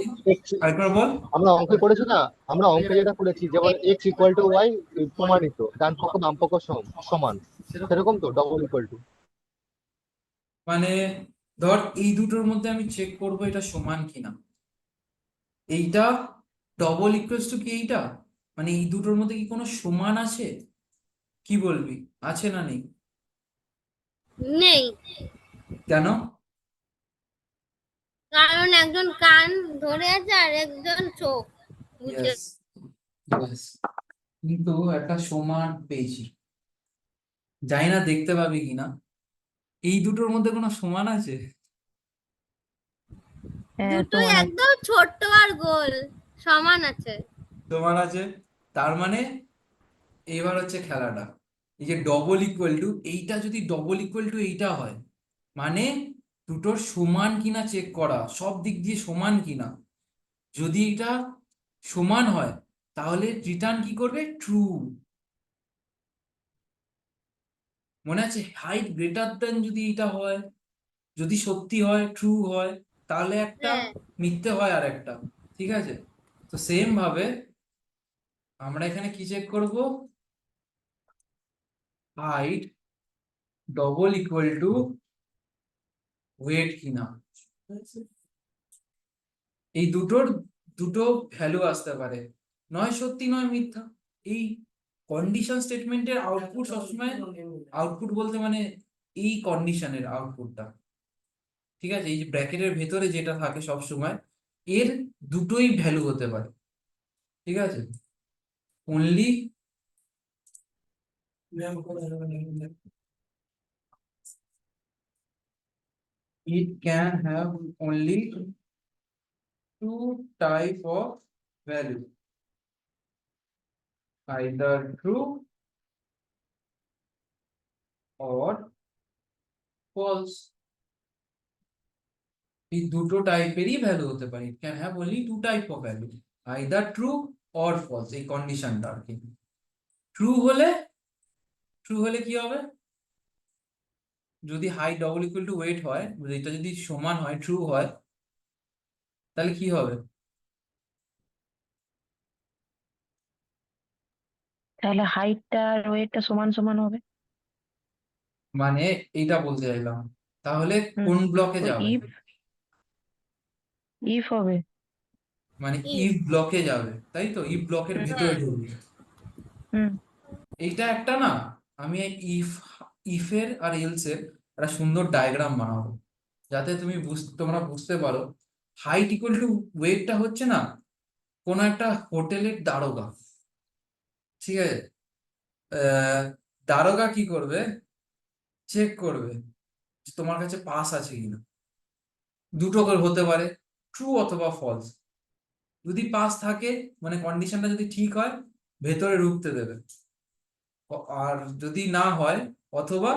আরেকবার বল। আমরা অঙ্কে করেছি না, আমরা অঙ্কে যেটা করেছি, যেমন এক্স ইকুয়াল টু ওয়াই প্রমাণিত, ডান পক্ষ বাম পক্ষ সমান, সেরকম তো ডবল ইকুয়াল টু। মানে ধর এই দুটোর মধ্যে আমি চেক করব এটা সমান কিনা, এইটা ডবল ইকুয়ালস টু কি, এইটা মানে এই দুটোর মধ্যে কি কোনো সমান আছে, কি বলবি, আছে না নেই? নেই, কেন? কারণ একজন কান ধরে আছে আর একজন চোখ বুঝে। Yes, yes. কিন্তু একটা সমান পেয়েছি, জানি না দেখতে পাবি কিনা, এই দুটোর মধ্যে কোনো সমান আছে? হ্যাঁ, দুটোই সমান আছে। একদম ছোট্ট আর গোল সমান আছে। সমান আছে, তার মানে এবার হচ্ছে খেলাটা, এই যে ডবল ইকুয়াল টু, এইটা যদি ডবল ইকুয়াল টু এইটা হয়, মানে দুটোর সমান কিনা চেক করা, সব দিক দিয়ে সমান কিনা। যদি এটা সমান হয় তাহলে রিটার্ন কি করবে? ট্রু। মনে আছে, হাইট গ্রেটার দেন যদি এটা হয়, যদি সত্যি হয় ট্রু হয়, তাহলে একটা, হ্যাঁ, মিথ্যে হয় আর একটা। ঠিক আছে, তো সেম ভাবে আমরা এখানে কি চেক করব? Height double equal to weight কিনা। এই দুটোর দুটো ভ্যালু আসতে পারে, নয় সত্যি নয় মিথ্যা। এই কন্ডিশন স্টেটমেন্টের আউটপুট সবসময়, আউটপুট বলতে মানে এই কন্ডিশনের আউটপুটটা, ঠিক আছে, এই যে ব্র্যাকেটের ভেতরে যেটা থাকে সব সময়, এর দুটোই ভ্যালু হতে পারে। ঠিক আছে, only it can have only two type of value, either true or false. এই দুটো টাইপেরই ভ্যালু হতে পারে, it can have only two type of value, either true or false, এই কন্ডিশনটা আর কি। ট্রু হলে, ট্রু হলে কি হবে? যদি height double equal to weight হয়, এটা যদি সমান হয়, ট্রু হয়, তাহলে কি হবে? তাহলে হাইটটা আর ওয়েটটা সমান সমান হবে। মানে এইটা বলতে চাইলাম, তাহলে হুম, কোন ব্লকে তো যাবে? ইফ হবে। মানে if, ইফ ব্লকে যাবে, তাই তো, ইফ ব্লকের হুম ভেতরে ঢুকবে। হুম এইটা একটা না, আমি ইফ, ইফের আর এলস এর একটা সুন্দর ডায়াগ্রাম বানাবো, যাতে তুমি তোমরা বুঝতে পারো। হাইট ইকুয়াল টু ওয়েটটা হচ্ছে না কোনো একটা হোটেলের দারোগা, ঠিক আছে, দারোগা কি করবে? চেক করবে যে তোমার কাছে পাস আছে কিনা, দুটো করে হতে পারে, ট্রু অথবা ফলস। যদি পাস থাকে, মানে কন্ডিশনটা যদি ঠিক হয়, ভেতরে ঢুকতে দেবে, আর যদি না হয়, অথবা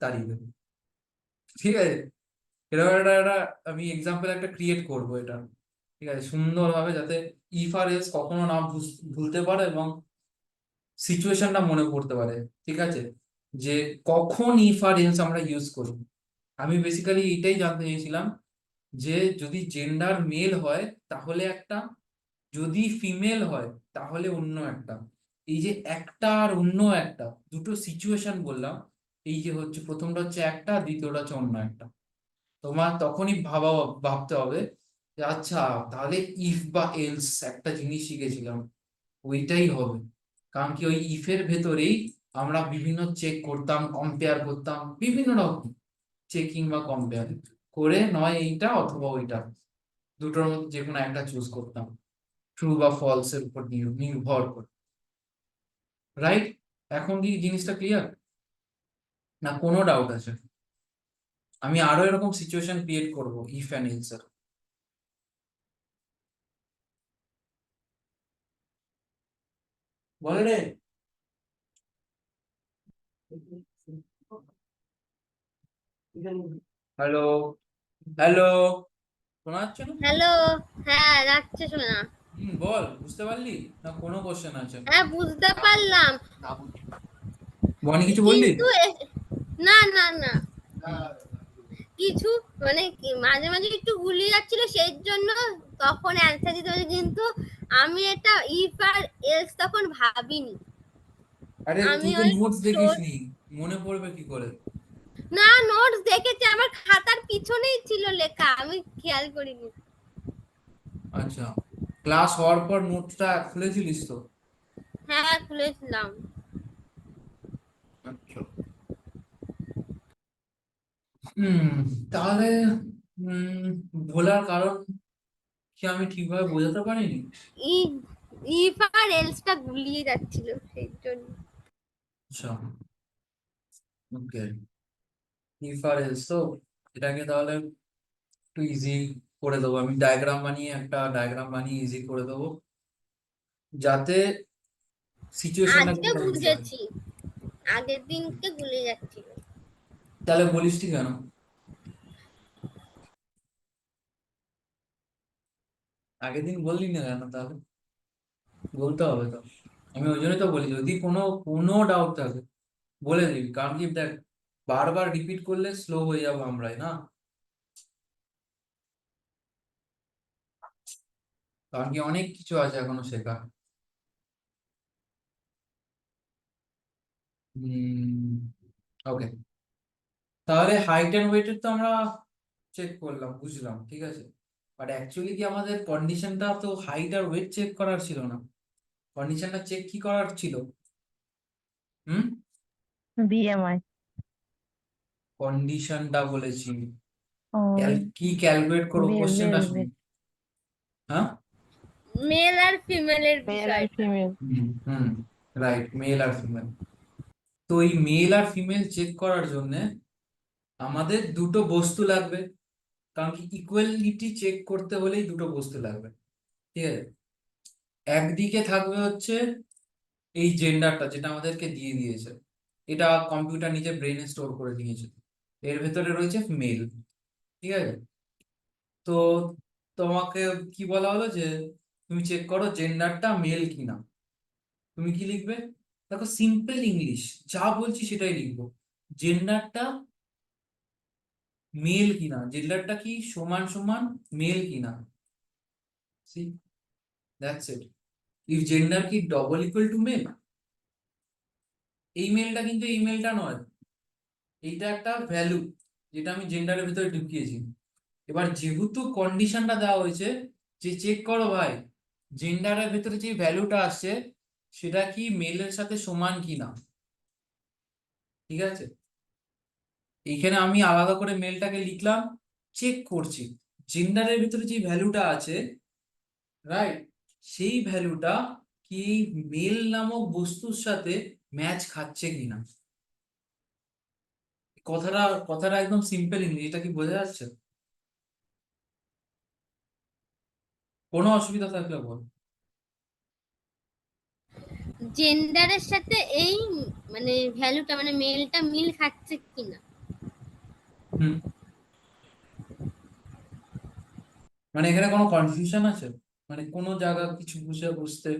তাড়িয়ে দেবে। ঠিক আছে, এরকম একটা আমি এক্সাম্পল একটা ক্রিয়েট করব এটা, ঠিক আছে, সুন্দরভাবে, যাতে ইফ আর এলস কখনো না ভুলতে পারে এবং সিচুয়েশনটা মনে পড়তে পারে। ঠিক আছে, যে কখন ইফ আর এলস আমরা ইউজ করি। আমি বেসিক্যালি এটাই জানতে চেয়েছিলাম, যে যদি জেন্ডার মেল হয় তাহলে একটা, যদি ফিমেল হয় তাহলে অন্য একটা। এই যে একটা আর অন্য একটা, দুটো সিচুয়েশন বললাম, এই যে হচ্ছে প্রথমটা হচ্ছে একটা, দ্বিতীয়টা হচ্ছে অন্য একটা। তোমার তখনই ভাবতে হবে যে আচ্ছা, তাহলে ইফ বা এলস একটা জিনিস শিখেছিলাম, ওইটাই হবে। কারণ কি, ওই ইফের ভেতরেই আমরা বিভিন্ন চেক করতাম, কম্পেয়ার করতাম, বিভিন্ন রকম চেকিং বা কম্পেয়ার করে, নয় এইটা অথবা ওইটা, দুটোর মধ্যে যে কোনো একটা চুজ করতাম, ট্রু বা ফলস এর উপর নির্ভর করে। রাইট? এখন কি জিনিসটা ক্লিয়ার, না কোনো ডাউট আছে? আমি আরো এরকম সিচুয়েশন ক্রিয়েট করব ইফ অ্যান্ড এলস এর। বলে রে, হ্যালো, হ্যালো, শোনা যাচ্ছে না? হ্যালো, হ্যাঁ যাচ্ছে শোনা। বল, বুঝতে পারলি না কোনো কোশ্চেন আছে? হ্যাঁ বুঝতে পারলাম, বনি কিছু বললি? কিন্তু না না না, কিছু মানে মাঝে মাঝে একটু গুলিয়ে যাচ্ছিল সেই জন্য তখন অ্যান্সার দিতে হয়েছে, কিন্তু আমি এটা ইফ আর এলস তখন ভাবিনি। আরে আমি তুই তো ওই নোটস দেখিস স্টোর, নি, মনে পড়বে কি করে? না নোটস দেখেছি, আমার খাতার পিছনেই ছিল লেখা, আমি খেয়াল করিনি। আচ্ছা, ক্লাস হওয়ার পর নোটসটা খুলেছিলিস তো? হ্যাঁ খুলেছিলাম। আচ্ছা, হুম, তাহলে হুম, ভোলার কারণ কি আমি ঠিকভাবে বোঝাতে পারিনি? ইফ, ইফ আর এলসটা গুলিয়ে যাচ্ছিল সেই জন্য। আচ্ছা, ওকে, ইফ আর এলস, তো এটাকে তাহলে একটু ইজি করে দেবো, আমি একটা ডায়াগ্রাম বানিয়ে ইজি করে দেবো, যাতে সিচুয়েশনটা আজকে খুব ইজি হয়। বুঝেছি, আগের দিনকে ভুলে যাচ্ছি। তাহলে বলিস ঠিক কেন? আগের দিন বললি না কেন তাহলে? বলতে হবে তো, আমি ওই জন্যই তো বলি যদি কোনো কোনো ডাউট থাকে বলে দিবি, কারণ কি দেখ, বারবার রিপিট করলে স্লো হয়ে যাবো আমরাই না, কারণ কি অনেক কিছু আছে এখনো শেখা। ওকে, তাহলে হাইট এন্ড ওয়েটের তো আমরা চেক করলাম, বুঝলাম, ঠিক আছে। বাট অ্যাকচুয়ালি কি আমাদের কন্ডিশনটা তো হাইট আর ওয়েট চেক করার ছিল না, কন্ডিশনটা চেক কি করার ছিল? হুম, বিএমআই। কন্ডিশনটা বলেছি, ও, কি ক্যালকুলেট করবো কোশ্চেনটা শুনি। হ্যাঁ, মেল আর ফিমেলের মেল আর বিষয়টা। ফিমেল। হুম হুম, রাইট, মেল আর ফিমেল। তো এই মেল আর ফিমেল চেক করার জন্য আমাদের দুটো বস্তু লাগবে, কারণ কি ইকুয়ালিটি চেক করতে হলেই দুটো বস্তু লাগবে, ঠিক আছে। একদিকে থাকবে হচ্ছে এই জেন্ডারটা যেটা আমাদেরকে দিয়ে দিয়েছে, এটা কম্পিউটার নিজে ব্রেনে স্টোর করে দিয়েছে, এর ভেতরে রয়েছে মেল, ঠিক আছে। তো তোমাকে কি বলা হলো যে তুমি চেক করো জেন্ডারটা মেল কিনা, তুমি কি লিখবে? দেখো সিম্পল ইংলিশ, যা বলছি সেটাই লিখবো, জেন্ডারটা মেল কিনা, জেন্ডারটা কি সমান সমান মেল কিনা, see, that's it. If gender কি ডবল ইকুয়াল টু মেল, এই মেলটা কিন্তু এই মেলটা নয়, এইটা একটা ভ্যালু যেটা আমি জেন্ডারের ভিতরে ঢুকিয়েছি। এবার যেহেতু কন্ডিশনটা দেওয়া হয়েছে যে চেক করো ভাই জেন্ডারের ভিতরে যে ভ্যালুটা আসছে সেটা কি মেলের সাথে সমান কিনা, ঠিক আছে। এইখানে আমি আলাদা করে মেলটাকে লিখলাম, চেক করছি জেন্ডারের ভিতরে যে ভ্যালুটা আছে, রাইট, সেই ভ্যালুটা কি মেল নামক বস্তুর সাথে ম্যাচ খাচ্ছে কিনা। কথাটা কথাটা একদম সিম্পল ইংলিশ, এটা কি বোঝা যাচ্ছে? কোনো অসুবিধা থাকলে বল। জেন্ডারের সাথে এই মানে ভ্যালুটা মানে মেলটা মিল খাচ্ছে কিনা। হুম, মানে এখানে কোনো কনফিউশন আছে, মানে কোনো জায়গা কিছু বুঝতে,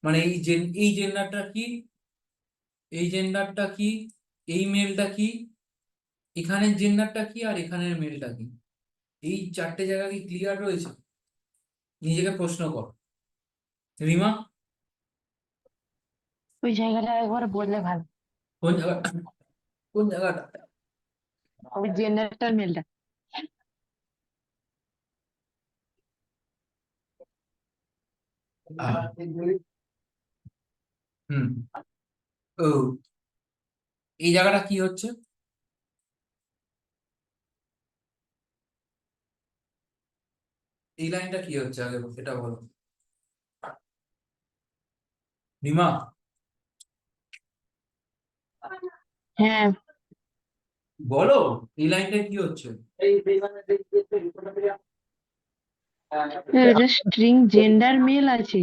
মানে এই জেন্ডারটা কি, এই জেন্ডারটা কি, এই মেলটা কি, এখানের জেন্ডারটা কি, আর এখানের মেলটা কি, এই চারটে জায়গা কি ক্লিয়ার রয়েছে? নিজেকে প্রশ্ন কর, রিমা। ওই জায়গাটা একবার বললে ভালো। কোন জায়গা, কোন জায়গাটা? ওই জেন্ডারটার মেলটা। আহ, হুম, ও, এই জায়গাটা কি হচ্ছে? এই লাইনটা কি হচ্ছে আগে এটা বলো, রিমা। হ্যাঁ, বলো এই লাইনটা কি হচ্ছে? এটা স্ট্রিং জেন্ডার মেল আছে।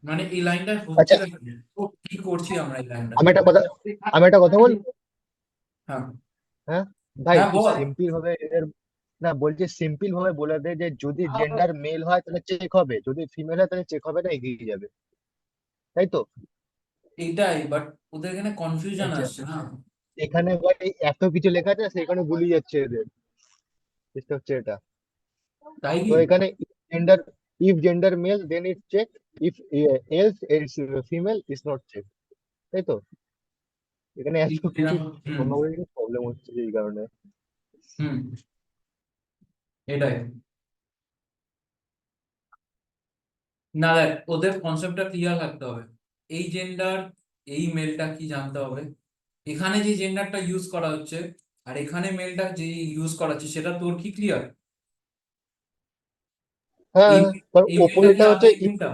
মানে এই লাইনটা আচ্ছা, হচ্ছেটা কি? ও, কি করছি আমরা এই লাইনটা? আমি একটা কথা আমি একটা কথা বলবো। হ্যাঁ, হ্যাঁ ভাই, হ্যাঁ তুই বল। সিম্পল ভাবে না, বলছি সিম্পল ভাবে বলে দে যে যদি জেন্ডার মেল হয় তাহলে চেক হবে, যদি ফিমেল হয় তাহলে চেক হবে না, এগিয়ে যাবে, তাই তো? এইটাই, বাট ওদের এখানে কনফিউশন আচ্ছা, আসছে না, এখানে ভাই এত কিছু লেখা আছে সেখানে গুলিয়ে যাচ্ছে এদের, চেষ্টা হচ্ছে এটা। তাই তো কি? এখানে gender, if gender male then it check, if else it's female is not check, তাই তো? এখানে এত কিছু হুম প্রবলেম হচ্ছে এই কারণে। হুম, এটাই, না দেখ ওদের কনসেপ্টটা ক্লিয়ার থাকতে হবে, এই জেন্ডার এই মেলটা কি জানতে হবে, এখানে যে জেন্ডারটা ইউজ করা হচ্ছে আর এখানে মেলটা যে ইউজ করা হচ্ছে সেটা তোর কি ক্লিয়ার? এই হ্যাঁ, কারণ এই মেলটা কি ওপরেরটা হচ্ছে আগে এই মেলটা?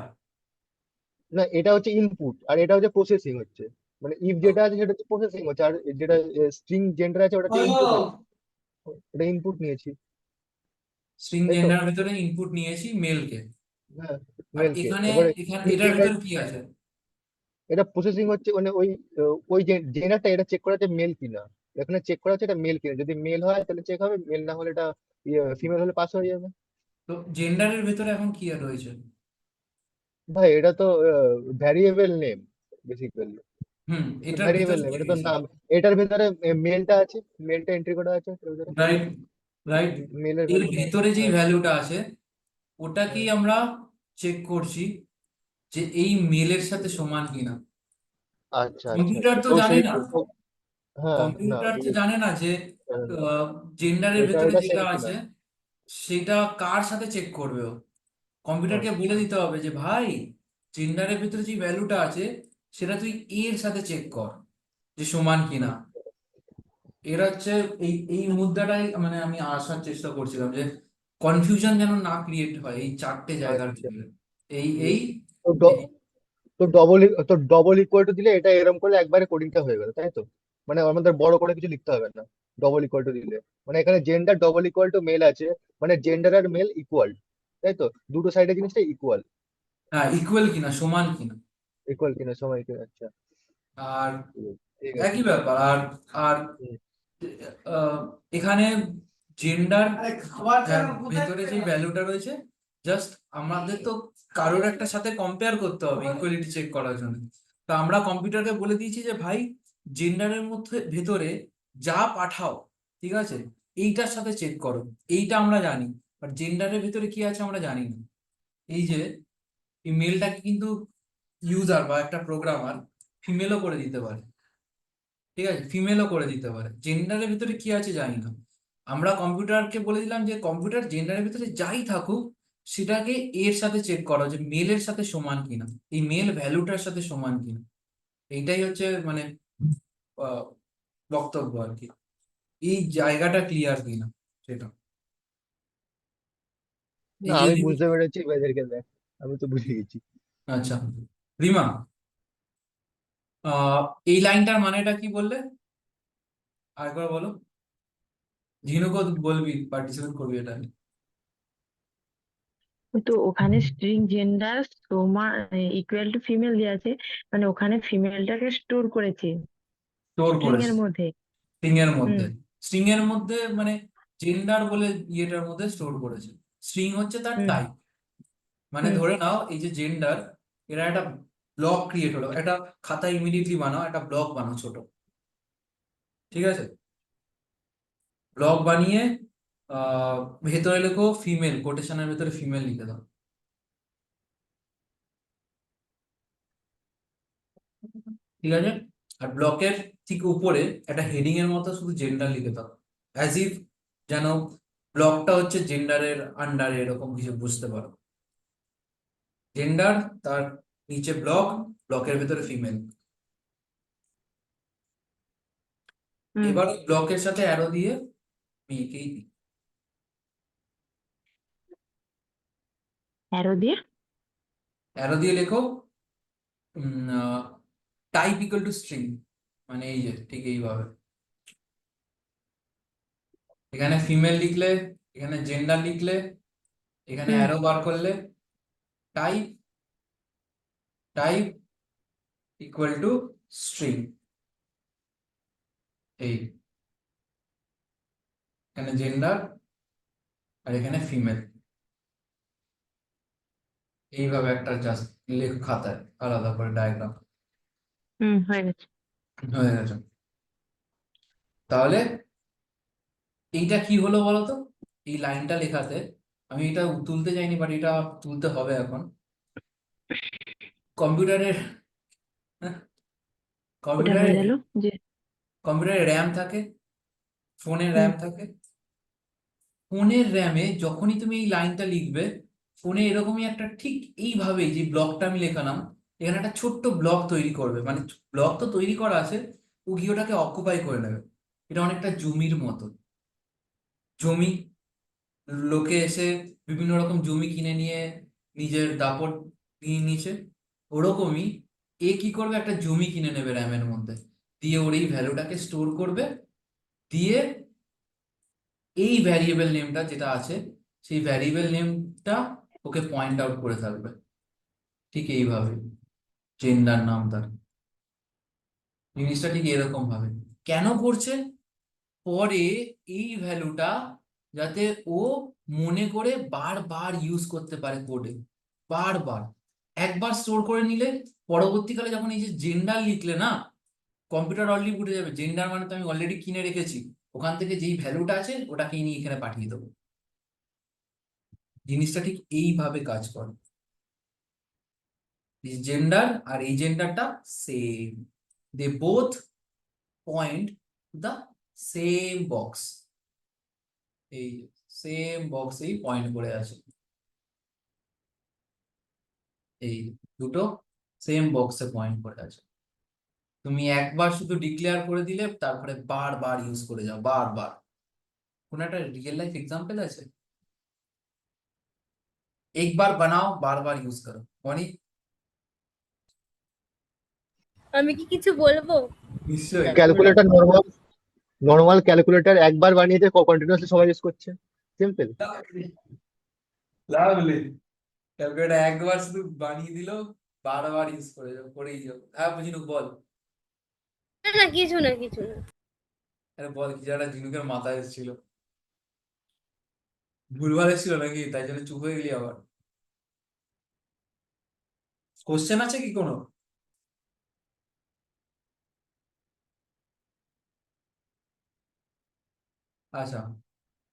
না, এটা হচ্ছে ইনপুট আর এটা হচ্ছে প্রসেসিং হচ্ছে। মানে ইফ যেটা আছে সেটা হচ্ছে প্রসেসিং হচ্ছে, আর যেটা স্ট্রিং জেন্ডার আছে ওটা হচ্ছে ইনপুট হচ্ছে, এটা ইনপুট নিয়েছি, স্ট্রিং তাই তো? জেন্ডার ভিতরে ইনপুট নিয়েছি মেলকে। হ্যাঁ, আর মেলকে এখানে এবারে এখানে এই এটার জেন্ডার, ভিতরে কি আছে? এটা প্রসেসিং হচ্ছে মানে ওই জেন্ডারটা এটা চেক করা হচ্ছে মেল কিনা, এখানে চেক করা হচ্ছে এটা মেল কিনা, যদি মেল হয় তাহলে চেক হবে, মেল না হলে এটা ফিমেল হলে পাস হয়ে যাবে। তো জেন্ডারের ভিতরে এখন কি আর রয়েছে? ভাই এটা তো ভ্যারিয়েবল নেম, বেসিক্যালি এটার ভ্যারিয়েবল ভিতরে নেম, কি এটা তো রয়েছে? নাম। এটার ভিতরে মেলটা আছে, মেলটা এন্ট্রি করা আছে এটার ভিতরে, রাইট, রাইট। মেলের এর ভ্যালুটা আছে, ভেতরে যে হ্যাঁ। ভ্যালুটা আছে হ্যাঁ, ওটাকেই আমরা চেক করছি যে এই মেলের সাথে সমান কিনা। আচ্ছা আচ্ছা কম্পিউটার আচ্ছা, তো তো জানে সেই না, হ্যাঁ না কম্পিউটার তো বুঝেছি। জানে না যে হ্যাঁ, জেন্ডারের এটা ভেতরে এটা যেটা সেম কিনা। আছে সেটা কার সাথে চেক করবে ও। কম্পিউটারকে বলে আচ্ছা দিতে হবে যে ভাই জেন্ডারের ভিতরে যে ভ্যালুটা আছে সেটা তুই এর সাথে চেক কর যে সমান কিনা। এর হচ্ছে এই এই মুদ্রাটাই মানে আমি আসার চেষ্টা করছিলাম যে কনফিউশন যেন না ক্রিয়েট হয় এই চারটে জায়গার আচ্ছা ভিতরে। এই এই বুঝেছি। তো এই ডবল ইকুয়াল টু দিলে এটা এরকম করলে একবারে কোডিংটা হয়ে গেল, তাই তো? মানে আমাদের বড় করে কিছু লিখতে হবে না, ডবল ইকুয়াল টু দিলে। মানে এখানে gender double equal to male আছে, মানে জেন্ডার আর মেল ইকুয়াল, তাই তো? দুটো সাইডে জিনিসটা ইকুয়াল, হ্যাঁ ইকুয়াল কিনা সমান কিনা। ইকুয়াল কিনা সময় কিনা, আচ্ছা আর ঠিক আছে। একই ব্যাপার। আর আর হুম, আহ, এখানে জেন্ডার ভেতরে যে ভ্যালুটা রয়েছে জাস্ট আমাদের তো কারোর একটা সাথে কম্পেয়ার করতে হবে ইকুয়ালিটি চেক করার জন্য। তো আমরা কম্পিউটারকে বলে দিয়েছি যে ভাই জেন্ডারের মধ্যে ভেতরে যা পাঠাও, ঠিক আছে, এইটার সাথে চেক করো। এইটা আমরা জানি, বাট জেন্ডারের ভেতরে কি আছে আমরা জানি না। এই যে এই মেলটাকে কিন্তু ইউজার বা একটা প্রোগ্রামার ফিমেলও করে দিতে পারে, ঠিক আছে, ফিমেলও করে দিতে পারে। জেন্ডারের ভিতরে কি আছে জানি না। আমরা কম্পিউটারকে বলে দিলাম যে কম্পিউটার জেন্ডারের ভিতরে যাই থাকুক সেটাকে এর সাথে চেক করো যে মেলের সাথে সমান কিনা, এই মেল ভ্যালুটার সাথে সমান কিনা। এইটাই হচ্ছে মানে আহ, বক্তব্য আর কি, এই জায়গাটা ক্লিয়ার কিনা সেটা। না এই যে আমি বুঝতে পেরেছি এদেরকে দেখ, আমি তো বুঝে গেছি। আচ্ছা রিমা, আহ এই লাইনটার মানেটা কি বললে আরেকবার বলো। ঝিনুকও বলবি, পার্টিসিপেট করবি এটা। তো ওখানে স্ট্রিং জেন্ডার সমান ইকুয়াল টু ফিমেল দেওয়া আছে, মানে ওখানে ফিমেলটাকে স্টোর করেছে স্টোর স্ট্রিং করেছে এর মধ্যে। স্ট্রিং এর হুম মধ্যে, স্ট্রিং এর মধ্যে মানে জেন্ডার বলে ইয়েটার মধ্যে স্টোর করেছে। স্ট্রিং হচ্ছে তার হুম টাইপ। মানে হুম ধরে নাও এই যে জেন্ডার, এরা একটা ব্লক ক্রিয়েট হলো, একটা খাতা ইমিডিয়েটলি বানাও, একটা ব্লক বানাও ছোট, ঠিক আছে, ব্লক বানিয়ে আহ ভেতরে লেখো ফিমেল, কোটেশনের ভেতরে ফিমেল লিখে দাও, ঠিক আছে। আর ব্লকের ঠিক উপরে একটা হেডিং এর মতো শুধু জেন্ডার লিখে দাও, অ্যাজ ইফ যেন ব্লকটা হচ্ছে জেন্ডারের আন্ডারে, এরকম কিছু বুঝতে পারো। জেন্ডার, তার নিচে ব্লক, ব্লকের ভেতরে ফিমেল। হুম এবার ব্লকের সাথে অ্যারো দিয়ে মেয়েকেই দিই। অ্যারো দিয়ে। অ্যারো দিয়ে লেখো টাইপ ইকুয়াল টু স্ট্রিং, মানে এই যে ঠিক এইভাবে এখানে ফিমেল লিখলে, এখানে জেন্ডার লিখলে, এখানে হুম অ্যারো বার করলে type, type equal to string, এই এখানে জেন্ডার আর এখানে ফিমেল, এইভাবে একটা জাস্ট লেখ খাতায় আলাদা করে ডায়াগ্রাম হয়ে গেছে। হয়ে গেছে। তাহলে এইটা কি হলো বলতো, এই লাইনটা লেখাতে আমি এটা তুলতে চাইনি বাট এটা তুলতে হবে এখন। কম্পিউটারের ওটা কম্পিউটারে হয়ে গেল যে। কম্পিউটারে র্যাম থাকে, ফোনের হুম র্যাম থাকে। ফোনের র্যামে যখনই তুমি এই লাইনটা লিখবে, ফোনে এরকমই একটা ঠিক এইভাবেই যে ব্লকটা আমি লেখালাম, এখানে একটা ছোট্ট ব্লক তৈরি করবে, মানে ব্লক তো তৈরি করা আছে, ও গিয়ে ওটাকে অকুপাই করে নেবে। এটা অনেকটা জমির মতো। জমি, লোকে এসে বিভিন্ন রকম জমি কিনে নিয়ে নিজের দাপট নিয়ে নিয়েছে, ওরকমই এ কি করবে, একটা জমি কিনে নেবে র্যামের মধ্যে, দিয়ে ওর এই ভ্যালুটাকে স্টোর করবে, দিয়ে এই ভ্যারিয়েবল নেমটা যেটা আছে সেই ভ্যারিয়েবল নেমটা ওকে পয়েন্ট আউট করে থাকবে, ঠিক এইভাবে, জেন্ডার নাম তার। জিনিসটা ঠিক এরকম ভাবে কেন করছে, পরে এই ভ্যালুটা যাতে ও মনে করে বারবার ইউজ করতে পারে কোডে, বারবার। একবার স্টোর করে নিলে পরবর্তীকালে যখন এই যে জেন্ডার লিখলে না, কম্পিউটার অলরেডি বুঝে যাবে জেন্ডার মানে তো আমি অলরেডি কিনে রেখেছি, ওখান থেকে যেই ভ্যালুটা আছে ওটাকে নিয়ে এখানে পাঠিয়ে দেবো। জিনিসটা ঠিক এইভাবে কাজ করে। জেন্ডার আর এই জেন্ডারটা same, they both point the same box, এই সেম বক্সেই পয়েন্ট করে আছে, এই দুটো সেম বক্সে পয়েন্ট করে আছে। তুমি একবার শুধু ডিক্লেয়ার করে দিলে তারপরে বারবার ইউজ করে যাও, বারবার। কোন একটা রিয়েল লাইফ এক্সাম্পল আছে? একবার বানাও বার বার ইউজ করো, মনি। আমি কি কিছু বলবো? নিশ্চয়ই। ক্যালকুলেটর নর্মাল ক্যালকুলেটর একবার বানিয়েছে কন্টিনিউয়াসলি সবাই ইউজ করছে, সিম্পল। লাভলি। ক্যালকুলেটর একবার শুধু বানিয়ে দিল, বারবার ইউজ করে যাও, করেই যাও। হ্যাঁ বুঝিনু বল। না না কিছু না কিছু না। আরে বল, কি যেটা ঝিনুকের মাথায় এসেছিল, ভুলভাল এসেছিল নাকি, তাই জন্য চুপ হয়ে গেলি আবার? কোশ্চেন আছে কি কোনো? আচ্ছা,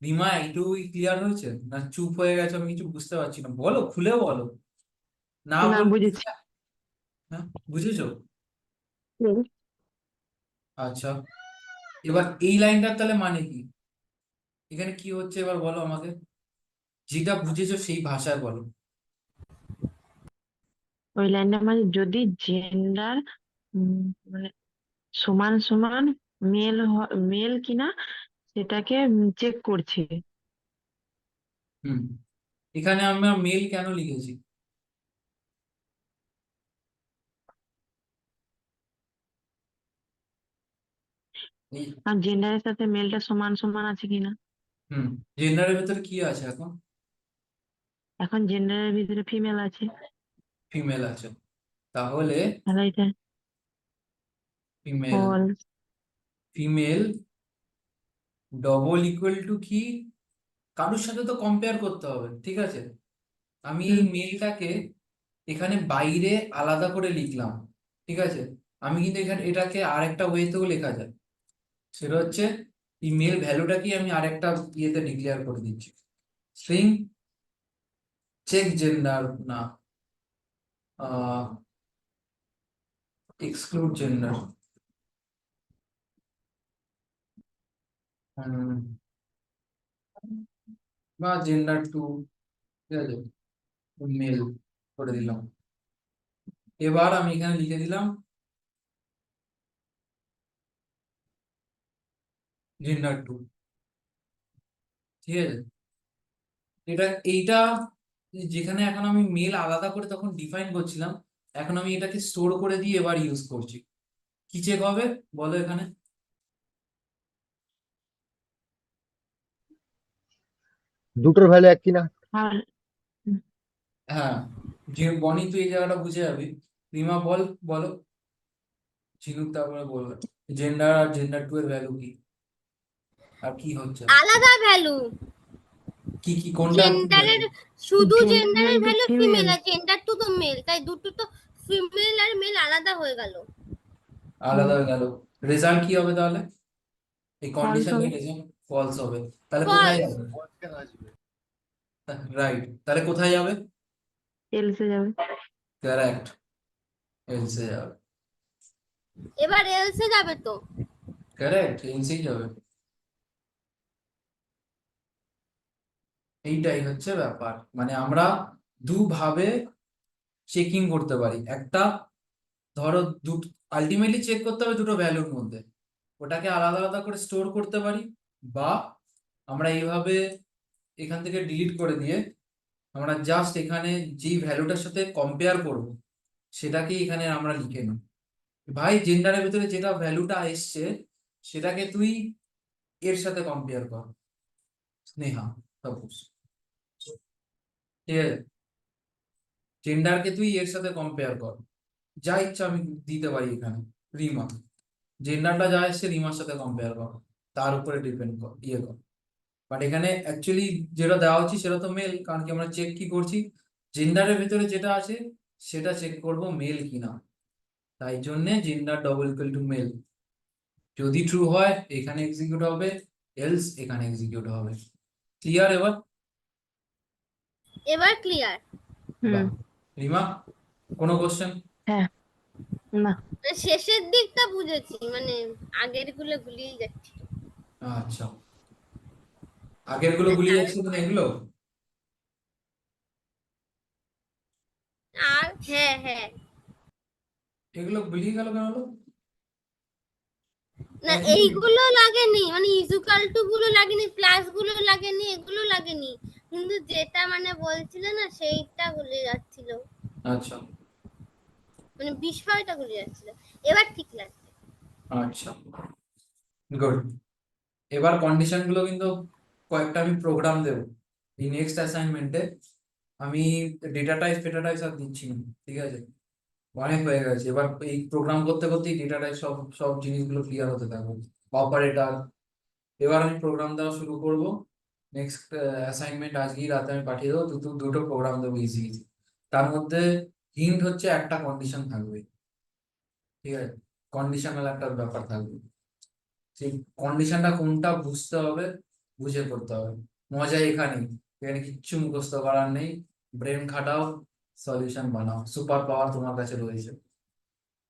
রিমা এইটুকুই ক্লিয়ার হয়েছে না চুপ হয়ে গেছে, আমি কিছু বুঝতে পারছি না, বলো খুলে বলো। না না, বল। বুঝেছি। হ্যাঁ বুঝেছো? হুম। আচ্ছা, এবার এই লাইনটার তাহলে মানে কি, এখানে কি হচ্ছে এবার বলো আমাকে, যেটা বুঝেছো সেই ভাষায় বলো। ওই লাইনটা মানে যদি জেন্ডার মানে সমান সমান মেল কিনা সেটাকে চেক করছে। হুম, এখানে আমরা মেল কেন লিখেছি? এই আর জেন্ডারের সাথে মেলটা সমান সমান আছে কিনা। হুম, জেন্ডারের ভেতরে কি আছে এখন? এখন জেন্ডারের ভিতরে ফিমেল আছে, ফিমেল আছে, তাহলে তাহলে এটা female, false. Female double equal to কি, কারোর সাথে তো কম্পেয়ার করতে হবে, ঠিক আছে? আমি এই মেলটাকে এখানে বাইরে আলাদা করে লিখলাম, ঠিক আছে? আমি কিন্তু এখানে এটাকে আরেকটা ওয়েতেও লেখা যায়, সেটা হচ্ছে এই মেল ভ্যালুটাকে আমি আরেকটা ইয়েতে ডিক্লেয়ার করে দিচ্ছি, স্ট্রিং চেক জেন্ডার, না এক্সক্লুড জেন্ডার, বা জেন্ডার টু, ঠিক আছে, মেল করে দিলাম। এবার আমি এখানে লিখে দিলাম জেন্ডার টু, ঠিক আছে? এইটা যেখানে এখন আমি মেল আলাদা করে তখন ডিফাইন করছিলাম, এখন আমি এটাকে স্টোর করে দিয়ে এবার ইউজ করছি। কি চেক হবে বলো এখানে? দুটোর ভ্যালু এক কিনা। আর হ্যাঁ, যে বনি তুই এই জায়গাটা বুঝে যাবি। রিমা বল, বলো। ঝিনুক তারপরে বলবে জেন্ডার আর জেন্ডার টু এর ভ্যালু কি, আর কি হচ্ছে, আলাদা ভ্যালু। কি কি কোনটা কি value? জেন্ডারের শুধু জেন্ডারের জেন্ডার ভ্যালু ফিমেল। ফিমেল আর জেন্ডার টু তো মেল, তাই দুটো তো ফিমেল আর মেল আলাদা হয়ে গেল। আলাদা হয়ে গেল, রেজাল্ট কি হবে তাহলে? এই ফলস কন্ডিশন হবে। ফলস হবে, তাহলে কোথায় ফলস। যাবে? রাইট, তাহলে কোথায় যাবে? এলসে যাবে। কারেক্ট, এলসে যাবে। এবার এলসে যাবে তো। কারেক্ট, এলসেই যাবে। এইটাই হচ্ছে ব্যাপার, মানে আমরা দুভাবে চেকিং করতে পারি, একটা ধরো দুটো আলটিমেটলি চেক করতে হবে দুটো ভ্যালুর মধ্যে, ওটাকে আলাদা আলাদা করে স্টোর করতে পারি, বা আমরা এইভাবে এখান থেকে ডিলিট করে দিয়ে আমরা জাস্ট এখানে যেই ভ্যালুটার সাথে কম্পেয়ার করব সেটাকে এখানে আমরা লিখে নিই। ভাই জেন্ডারের ভিতরে যেটা ভ্যালুটা এসছে সেটাকে তুই এর সাথে কম্পেয়ার কর, স্নেহা সাপোজ, ঠিক আছে? জেন্ডারকে তুই এর সাথে কম্পেয়ার কর, যা ইচ্ছা আমি দিতে পারি এখানে। রিমা, জেন্ডারটা যা এসছে রিমার সাথে কম্পেয়ার কর, তার উপরে ডিপেন্ড কর, কর। বাট এখানে অ্যাকচুয়ালি যেটা দেওয়া উচিত সেটা তো মেল, কারণ কি আমরা চেক কি করছি, জেন্ডারের ভেতরে যেটা আছে সেটা চেক করব মেল কিনা, তাই জন্য gender double equal to mail. যদি ট্রু হয় এখানে এক্সিকিউট হবে, এলস এখানে এক্সিকিউট হবে। ক্লিয়ার এবার? এবার ক্লিয়ার। বাহ। হুম। রিমা, কোনো কোশ্চেন? হ্যাঁ। না। শেষের দিকটা বুঝেছি, মানে আগের গুলো গুলিয়ে যাচ্ছি। আচ্ছা, আগের গুলো গুলিয়ে যাচ্ছে না এগুলো? আর হ্যাঁ হ্যাঁ, এগুলো গুলিয়ে গেল কেন হলো? না একই জিনিস। এইগুলো লাগেনি, মানে ইজুকাল টু গুলো লাগেনি, প্লাস গুলো লাগেনি, এগুলো লাগেনি, কিন্তু যেটা মানে বলছিল না সেইটা গুলিয়ে যাচ্ছিল, আচ্ছা মানে বিষয়টা গুলিয়ে যাচ্ছিল। এবার ঠিক লাগছে। আচ্ছা, গুড। এবার কন্ডিশন গুলো কিন্তু কয়েকটা আমি প্রোগ্রাম দেব এই নেক্সট অ্যাসাইনমেন্টে। আমি ডেটা টাইপ ফেটা টাইপ আর দিচ্ছি না, ঠিক আছে? অনেক হয়ে গেছে, এবার এই প্রোগ্রাম করতে করতেই ডেটা টাইপ সব সব জিনিসগুলো ক্লিয়ার হতে থাকবে। অপারেটর, এবার আমি প্রোগ্রাম দেওয়া শুরু করব। নেক্সট অ্যাসাইনমেন্ট আজকেই রাতে আমি পাঠিয়ে দেবো, দুটো প্রোগ্রাম দেবো ইজি ইজি। তার মধ্যে হিন্ট হচ্ছে একটা কন্ডিশন থাকবে, ঠিক আছে? কন্ডিশনাল একটা ব্যাপার থাকবে, সেই কন্ডিশনটা কোনটা বুঝতে হবে, বুঝে করতে হবে। মজা এখানেই, এখানে কিচ্ছু মুখস্থ করার নেই, ব্রেন খাটাও, সলিউশন বানাও। সুপার পাওয়ার তোমার কাছে রয়েছে,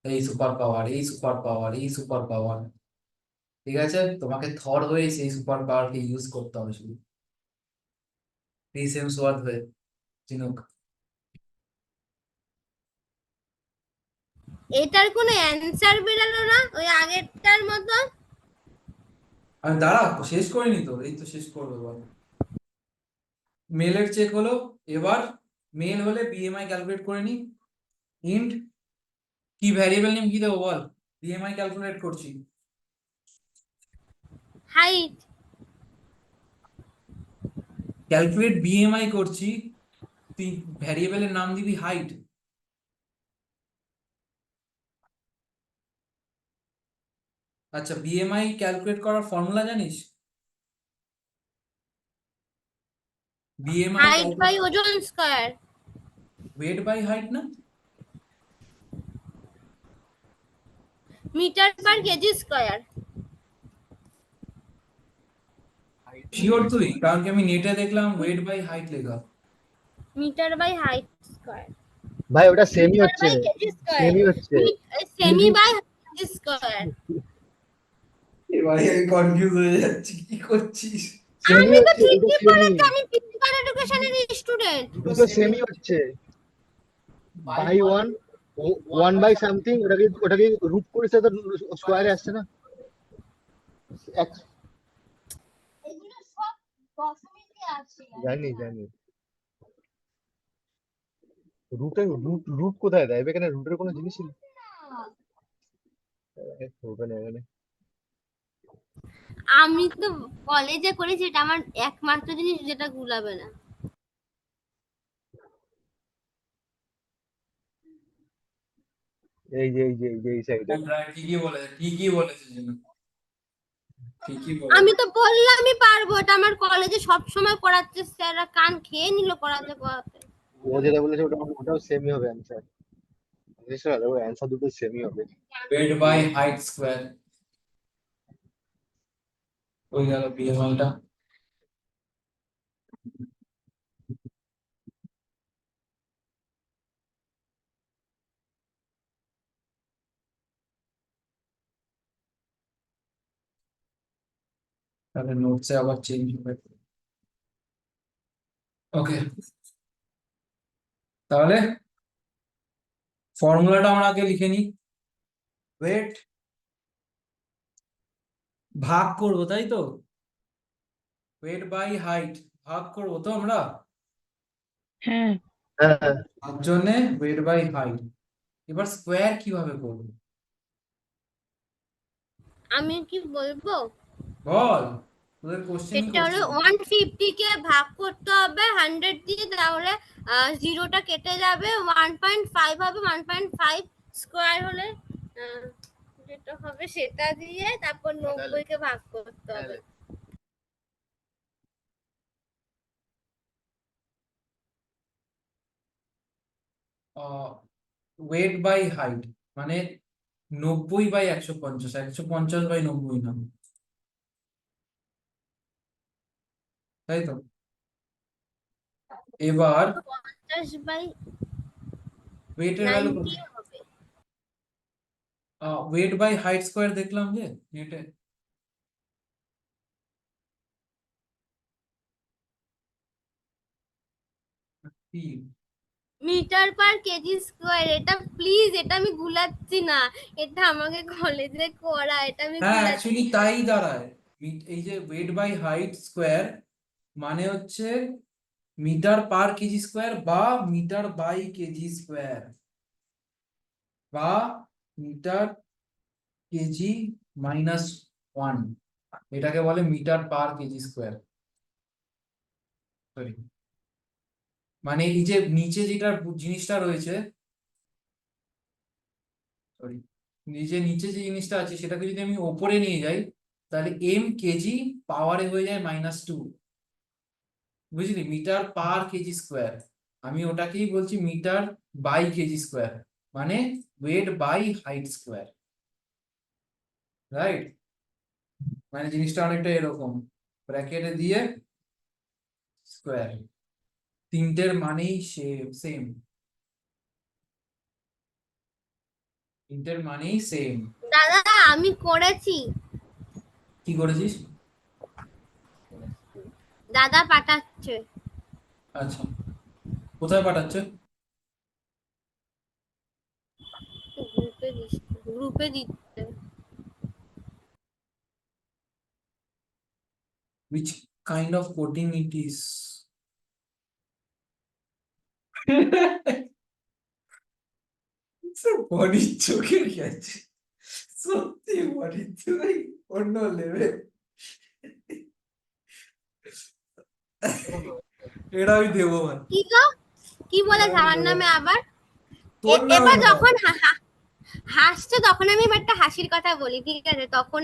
এই সুপার পাওয়ার, এই সুপার পাওয়ার, এই সুপার পাওয়ার, ঠিক আছে? তোমাকে থর হয়ে সেই সুপার পাওয়ারকে ইউজ করতে হবে শুধু, ক্রিস হেমসওয়ার্থ হয়ে, চিনুক। এটার কোনো অ্যানসার বেরালো না ওই আগেরটার মতো? আমি দাঁড়া, শেষ করিনি তো, এই তো শেষ করবো এবার। মেলের চেক হলো, এবার মেল হলে বিএমআই ক্যালকুলেট করে নি। ইন্ট কি ভ্যারিয়েবল নেম কি দেবো বল? বিএমআই ক্যালকুলেট করছি, হাইট। ক্যালকুলেট বিএমআই করছি, তুই ভ্যারিয়েবলের নাম দিবি হাইট। আচ্ছা, বিএমআই ক্যালকুলেট করার ফর্মুলা জানিস? বিএমআই হাইট বাই ওজন স্কয়ার। ওয়েট বাই হাইট না? Metre per kg square. Sure তুই? কারণ কি আমি নেটে দেখলাম ওয়েট বাই হাইট লেখা। Metre by height square. ভাই ওটা সেমি মিটার হচ্ছে, বাই কেজি স্কয়ার। সেমি হচ্ছে। Semi by kg square. এবারে আমি কনফিউজ হয়ে যাচ্ছি, কি করছিস? সেমি আমি তো হচ্ছে, দুটো ঠিকই সেমি, পড়েছি, আমি ফিজিক্যাল এডুকেশনের স্টুডেন্ট। দুটো সেমি হচ্ছে। By one, one by something, ওটাকে রুট করে তো স্কোয়ারে আসছে না। এগুলো সব দশমিকে আছে। জানি জানি, রুট কোথায় দেয় এখানে? রুটের কোনো জিনিসই নেই এখানে। আমি তো কলেজে করেছি, এটা আমার একমাত্র জিনিস যেটা গুলাবে না। এই সাইডে। ঠিকই বলেছে, ঠিকই বলেছে জিনু, ঠিকই বলেছে। আমি তো বললামই পারবো, এটা আমার কলেজে সব সময় করাচ্ছে, স্যাররা কান খেয়ে নিল করাতে করাতে। ও যেটা বলেছে ওটাও সেমি হবে অ্যান্সার। অ্যান্সার দুটো সেমি হবে। ওয়েট বাই হাইট স্কোয়ার, হয়ে গেল বিএমআইটা। তাহলে নোটসে আবার চেঞ্জ হবে। ওকে, তাহলে ফর্মুলাটা আমরা আগে লিখে নিই। ওয়েট ভাগ করবো, তাই তো? ওয়েট বাই হাইট ভাগ করবো তো আমরা, হ্যাঁ। হ্যাঁ তার জন্য ওয়েট বাই হাইট। এবার স্কোয়ার কিভাবে করবো আমি কি বলবো, বল, তোদের কোশ্চেনই সেটা হলো করছি। 150 কে ভাগ করতে হবে 100 দিয়ে, তাহলে জিরোটা কেটে যাবে, 1.5 হবে, 1.5 স্কোয়ার হলে আহ, যেটা হবে সেটা দিয়ে তারপর 90 কে ভাগ করতে হবে। ওয়েট বাই হাইট মানে 90/150, 150/90 না, তাই তো? এবার 50/90 ওয়েটের ভ্যালু হবে। ওয়েট বাই হাইট স্কোয়ার দেখলাম যে নেটে। কি? মিটার পার কেজি স্কোয়ার, এটা প্লিজ, এটা আমি গুলাচ্ছি না, এটা আমাকে কলেজে করা, এটা আমি হ্যাঁ গুলাচ্ছি অ্যাকচুয়ালি না। তাই দাঁড়ায়। এই যে ওয়েট বাই হাইট স্কোয়ার মানে হচ্ছে মিটার পার কেজি স্কোয়ার বা মিটার বাই কেজি স্কোয়ার বা মিটার কেজি -1, এটাকে বলে metre per kg square. Sorry, মানে এই যে নিচে যেটা জিনিসটা রয়েছে, সরি, নিচে যে জিনিসটা আছে সেটাকে যদি আমি ওপরে নিয়ে যাই তাহলে এম কেজি পাওয়ারে হয়ে যায় -2, বুঝলি, মিটার পার কেজি স্কোয়ার। আমি ওটাকেই বলছি মিটার বাই কেজি স্কোয়ার, মানে weight by height square, right? মানে জিনিসটা অনেকটা এরকম, ব্র্যাকেটে দিয়ে স্কোয়ার, তিনটের মানেই সেম, তিনটের মানেই সেম। দাদা আমি করেছি, কি করেছিস? দাদা পাঠাচ্ছে আচ্ছা, কোথায় পাঠাচ্ছে? গ্রুপে দিচ্ছে। Which kind of coating it is? বডির চোখে গেছে, সত্যি বডির চোখে অন্য লেভেল। এটা আমি দেবো ভাই, কি গো, কি বলে এটা আমি আমার দেবো নামে আবার? তোর নামে এবার নয়। যখন হাসছে তখন আমি একটা হাসির কথা বলি, ঠিক আছে? তখন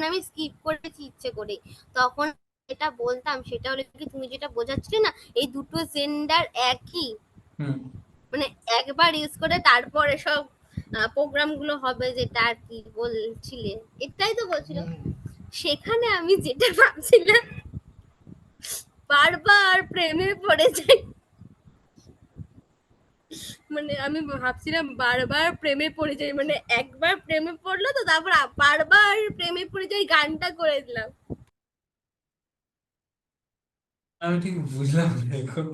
আমি স্কিপ করেছি ইচ্ছে করে। তখন যেটা বলতাম সেটা হলো কি, তুমি যেটা বোঝাচ্ছিলে না, এই দুটো জেন্ডার একই, হুম, মানে একবার ইউজ করে তারপরে সব প্রোগ্রাম গুলো হবে, যেটা আর কি বলছিলে, এটাই তো বলছিলাম। সেখানে আমি যেটা ভাবছিলাম, বারবার প্রেমে পড়ে যাই, মানে আমি ভাবছিলাম বারবার প্রেমে পড়ে যাই, মানে একবার প্রেমে পড়লো তো তারপর বারবার প্রেমে পড়ে যাই, গানটা করে দিলাম। আমি ঠিক বুঝলাম না এখন।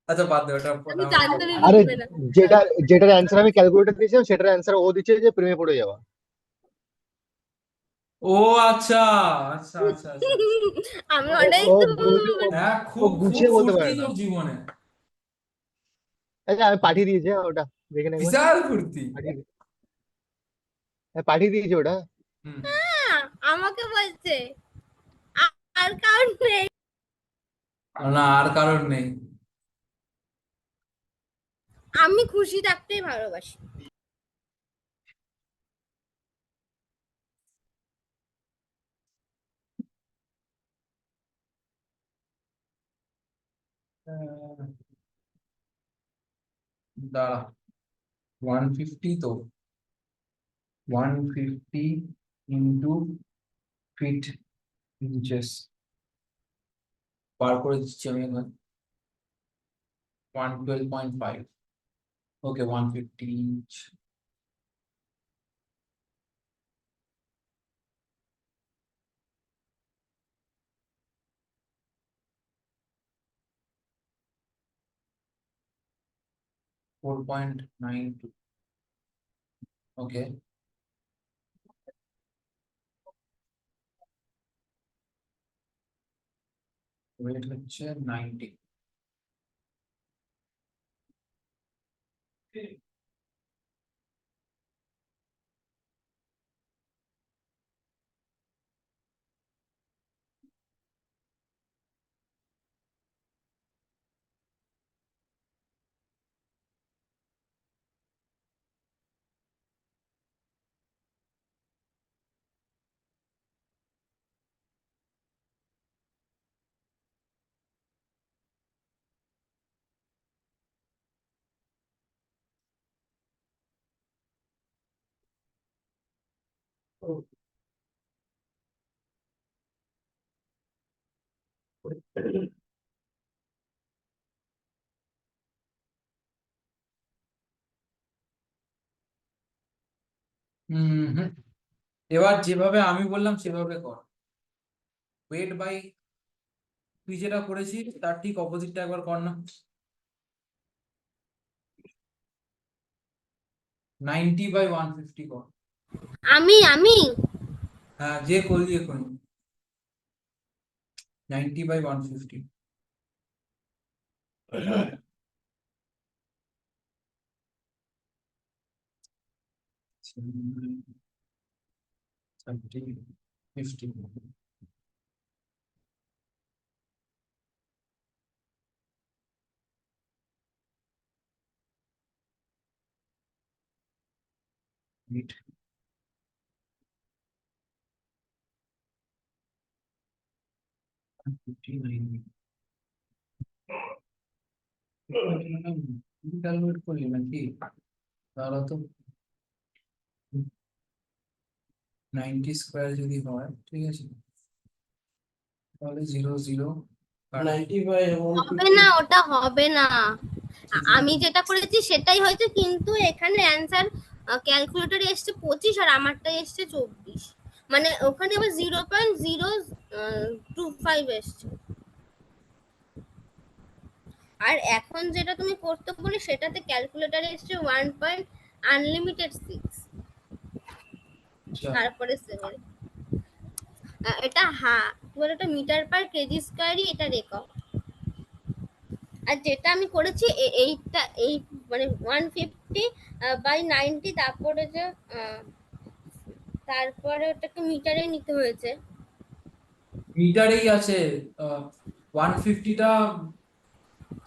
আচ্ছা বাদ দে ওটা, আমি আমার জানতামই আরে বুঝবে না। যেটার অ্যান্সার আমি ক্যালকুলেটর দিয়েছিলাম সেটার অ্যান্সার ও দিচ্ছে যে প্রেমে পড়ে যাওয়া। ও আচ্ছা, আচ্ছা আচ্ছা আচ্ছা আচ্ছা। আমি ও অনেক ও দূর। হ্যাঁ ও খুব খুব গুছিয়ে বলতে ফুর্তি পারে না। তোর জীবনে, আচ্ছা আমি পাঠিয়ে দিয়েছি, হ্যাঁ, ওটা দেখে নে একবার। বিশাল ফুর্তি। পাঠিয়ে পাঠিয়ে দিয়েছি ওটা। হুম, হ্যাঁ, আমাকে বলছে আর কারণ নেই। না আর কারণ নেই। আমি খুশি থাকতেই ভালোবাসি। দাঁড়া, 150 তো, 150 ইন্টু ফিট ইঞ্চেস বার করে দিচ্ছি আমি এখন, 112.5, ওকে 150 ইঞ্চ, $4.92, ওকে। ওয়েট হচ্ছে 90, হুম। এবার যেভাবে আমি বললাম সেভাবে কর। ওয়েট বাই, তুই যেটা করেছিস তার ঠিক অপোজিটটা একবার কর না। 90/150 কর। আমি হ্যাঁ, যে করলি এখন 90/150। Something 50. Eight. ক্যালকুলেট করলি নাকি? তাহলে তো 90 স্কোয়ার যদি হয়, ঠিক আছে, তাহলে 0 0 হবে না, ওটা হবে না। আমি যেটা করেছি সেটাই হয়েছে, কিন্তু এখানে অ্যান্সার ক্যালকুলেটরে এসছে 25 আর আমারটাই এসছে 24। মানে ওখানে আবার 0.025 এসছে। আর এখন যেটা তুমি করতে বলি সেটাতে ক্যালকুলেটরে এসছে 1.unlimited 6, তারপরে 7। এটা কি বলে, এটা মিটার পার কেজি স্কয়ারই এটা রেকর্ড। আর যেটা আমি করেছি এইটা, এই মানে 150/90, তারপরে যে তারপরে ওটাকে মিটারে নিতে হয়েছে। মিটারেই আছে। 150টা,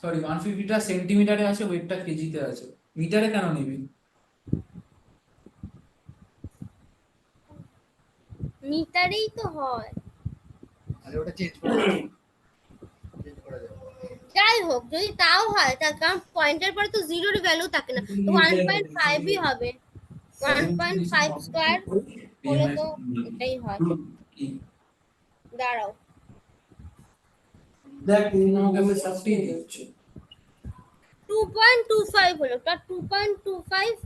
সরি 150টা সেন্টিমিটারে আছে, ওয়েটটা কেজিতে আছে। মিটারে কেন নিবি? মিটারেই তো হয়। আরে ওটা চেঞ্জ করা যাবে, চেঞ্জ করা যাবে। যাই হোক, যদি তাও হয়, তার কারণ পয়েন্টের পরে তো জিরোর ভ্যালু থাকে না, তো 1.5ই হবে। 1.5 স্কয়ার হলে তো এটাই হয়। দাঁড়াও, দেখ তুমি আমাকে 40 দিচ্ছ। 2.25 হলো, ওটা 2.25।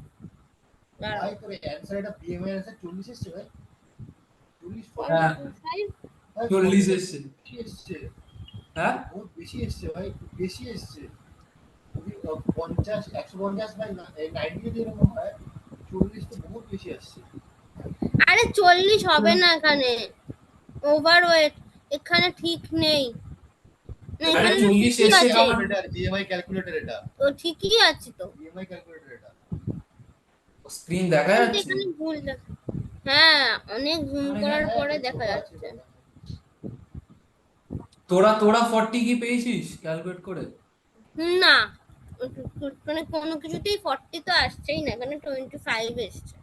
দাঁড়াও, ভাই তোর অ্যান্সার, এটা বিএমআই অ্যান্সার 40 এসছে ভাই। 40 হ্যাঁ, 2.25। 40 এসছে। বেশি এসছে, হ্যাঁ, বহুত বেশি এসছে ভাই, বেশি এসছে। 50 150 ভাই, 90 যদি এরকম হয়, 40 তো বহুত বেশি আসছে। আরে 40 হবে না, এখানে ওভারওয়েট এখানে ঠিক নেই। না, আরে এখানে তো 40 ঠিকই এসছে আছে, আমার। এটা বিএমআই ক্যালকুলেটর, এটা তো ঠিকই আছে তো। বিএমআই ক্যালকুলেটর এটা। স্ক্রিন দেখা কিন্তু যাচ্ছে। এখানে ভুল হ্যাঁ, অনেক জুম করার হ্যাঁ, পরে এটা দেখা ছোট আছে যাচ্ছে। এটা। তোরা তোরা 40 কি পেয়েছিস ক্যালকুলেট করে? না, মানে কোনো কিছুতেই 40 তো আসছেই না, এখানে 25 এসছে।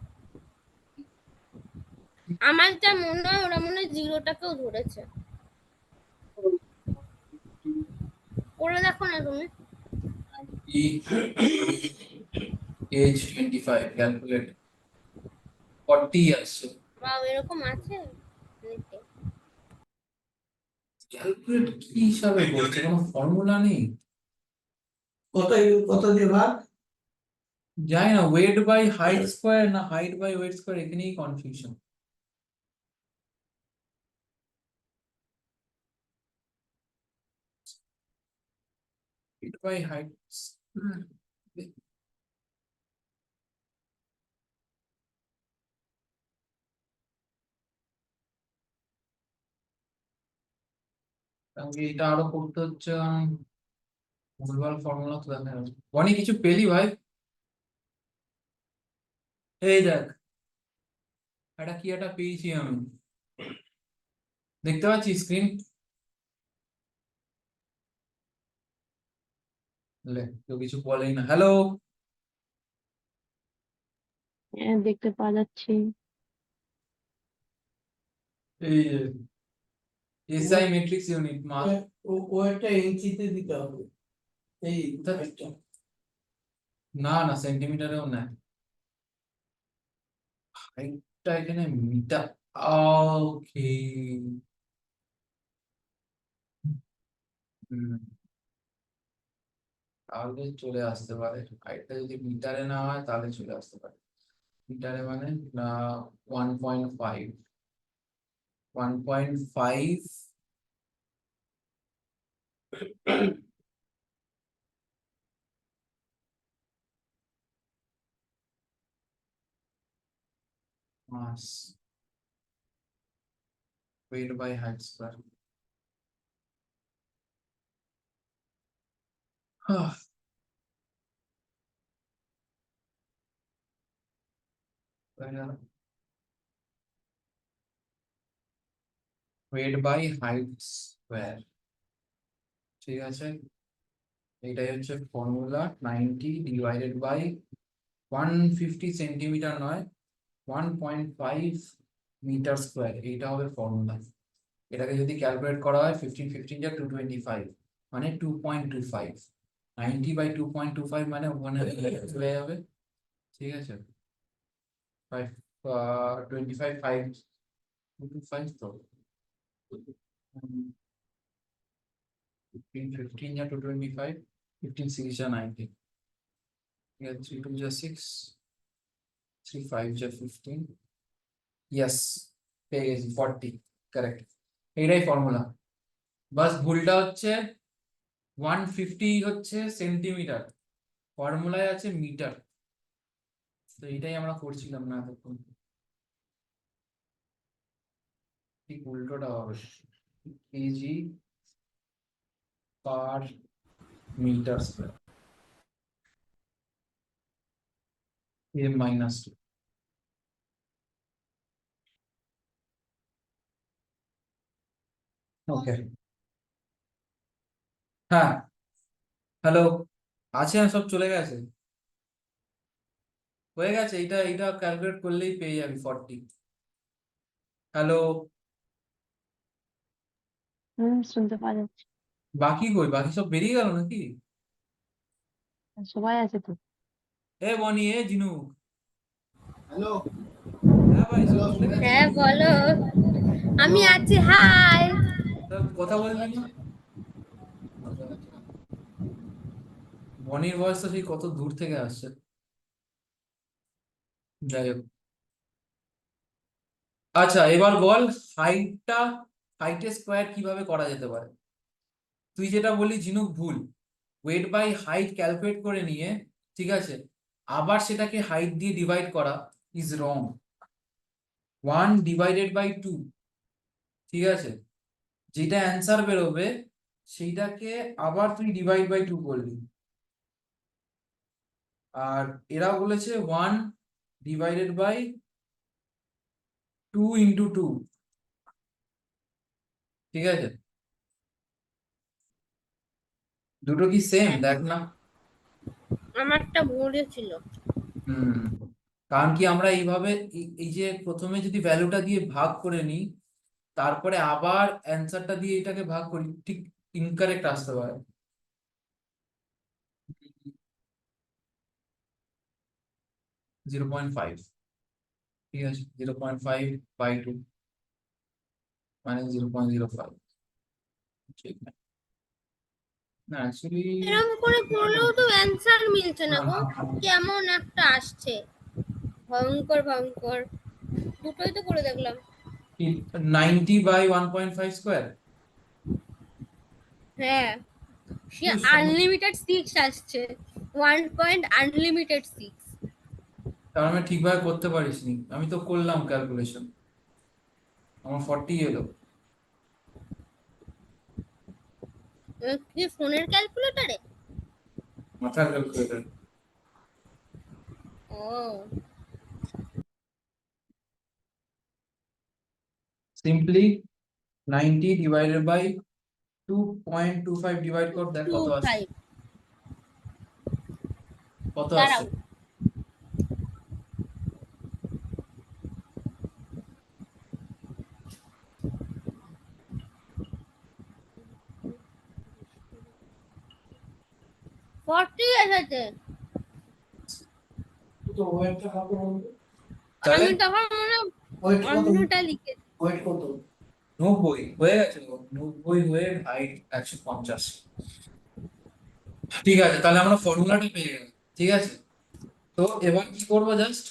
আমার যা মনে হয় ওরা মনে হয় জিরোটাকেও ধরেছে। করে দেখো না তুমি। এজ 25 ক্যালকুলেট 40 আসছে। বা এরকম আছে অনেকে। ক্যালকুলেট কি হিসাবে করছে, কোনো ফর্মুলা নেই? কত দিয়ে ভাগ? জানি না, ওয়েট বাই হাইট স্কোয়ার না হাইট বাই ওয়েট স্কোয়ার, এখানেই কনফিউশন। Weight by height. এটা আরো করতে হচ্ছে, ভুলভাল ফর্মুলা তো দেখা যাচ্ছে। অনেক কিছু পেলি ভাই? এই দেখ, এটা কি একটা পেয়েছি আমি, দেখতে পাচ্ছিস স্ক্রিন? কেউ কিছু বলেই না। হ্যালো, হ্যাঁ, দেখতে পাওয়া যাচ্ছে। এই এসআই ম্যাট্রিক্স ইউনিট মাস। ওটা ইঞ্চিতে দিতে হবে এই তা- না না, সেন্টিমিটারেও না, হাইটটা এখানে মিটার। ওকে, তাহলে চলে আসতে পারে। হাইটটা যদি মিটারে না হয় তাহলে চলে আসতে পারে। মিটারে মানে না, 1.5, 1.5 mass weight by height square. weight by height square, ঠিক আছে। এটাই হচ্ছে ফর্মুলা। 90 ডিভাইডেড বাই 150 সেন্টিমিটার নয়, 1.5 মিটার স্কোয়ার, এইটা হবে ফর্মুলা। এটাকে যদি ক্যালকুলেট করা হয় 15 15 যা 225, মানে 2.25। 90 বাই 2.25 মানে ওখানে চলে যাবে, ঠিক আছে। 5 25 5 225 তো 15 15 যা 225, 15 6 যা 90, ঠিক আছে। 3 2 যা 6, 3 5 যা 15, ইয়েস পেয়ে গেছি 40, কারেক্ট। এইটাই ফর্মুলা। বাস ভুলটা হচ্ছে 150 হচ্ছে সেন্টিমিটার, ফর্মুলায় আছে মিটার, তো এটাই আমরা করছিলাম না এতক্ষণ, ঠিক উল্টোটা হবে, kg per metre square, m-2। Okay, হ্যাঁ, হ্যালো, আছে না, সব চলে গেছে, হয়ে গেছে। এইটা এইটা ক্যালকুলেট করলেই পেয়ে যাবি 40। হ্যালো, শুনতে পাওয়া যাচ্ছে। বাকি কই, বাকি সব বেরিয়ে গেল নাকি? সবাই আছে তো। এ বনি, এ জিনু, হ্যালো হ্যাঁ ভাই, সব চলে গেছে? হ্যাঁ বলো, আমি আছি, হাই। তা কথা বলবি না? বনির ভয়েস তো সেই কত দূর থেকে আসছে। যাই হোক, আচ্ছা এবার বল, হাইটটা, হাইটের স্কোয়ার কিভাবে করা যেতে পারে? তুই যেটা বললি ঝিনুক ভুল, ওয়েট বাই হাইট ক্যালকুলেট করে নিয়ে, ঠিক আছে, আবার সেটাকে হাইট দিয়ে ডিভাইড করা ইজ রং। 1 ডিভাইডেড বাই 2, ঠিক আছে, যেটা অ্যান্সার বেরোবে সেইটাকে আবার তুই ডিভাইড বাই 2 করলি। আর এরা বলেছে 1 ডিভাইডেড বাই 2 ইন্টু 2, ঠিক আছে। দুটো কি সেম দেখ না? আমারটা ভুলে ছিল। হুম, কারণ কি আমরা এইভাবে এই যে প্রথমে যদি ভ্যালুটা দিয়ে ভাগ করে নিই, তারপরে আবার অ্যান্সারটা দিয়ে এটাকে ভাগ করি, ঠিক ইনকারেক্ট আসতে পারে। 0.5, ঠিক আছে, 0.5 বাই 2 মানে 0.05, ঠিক না? না অ্যাকচুয়ালি, এরকম করে করলেও তো অ্যান্সার মিলছে না গো, কেমন একটা আসছে, ভয়ঙ্কর ভয়ঙ্কর। দুটোই তো করে দেখলাম। 90 বাই 1.5 স্কোয়ার। হ্যাঁ, সে তুই সম- আনলিমিটেড 6 আসছে, 1 পয়েন্ট আনলিমিটেড 6। তার মানে ঠিকভাবে করতে পারিসনি, আমি তো করলাম ক্যালকুলেশন, আমার 40 এলো। কি ফোনের ক্যালকুলেটরে? মাথার ক্যালকুলেটর। ও, সিম্পলি 90 ডিভাইডেড বাই 2.25 ডিভাইড কর, দেখ কত আসে, 25 কত দাঁড়াও আসে। 40 এসেছে তো ওয়েটটা কত বলতো? তাহলে আমি তখন মনে হয় ওয়েট কত? অন্যটা লিখেছি ওয়েট কত? 90 হয়ে গেছে গো, 90 হয়ে হাইট 150। ঠিক আছে, তাহলে আমরা ফর্মুলাটা পেয়ে গেলাম। ঠিক আছে, তো এবার কি করবো, জাস্ট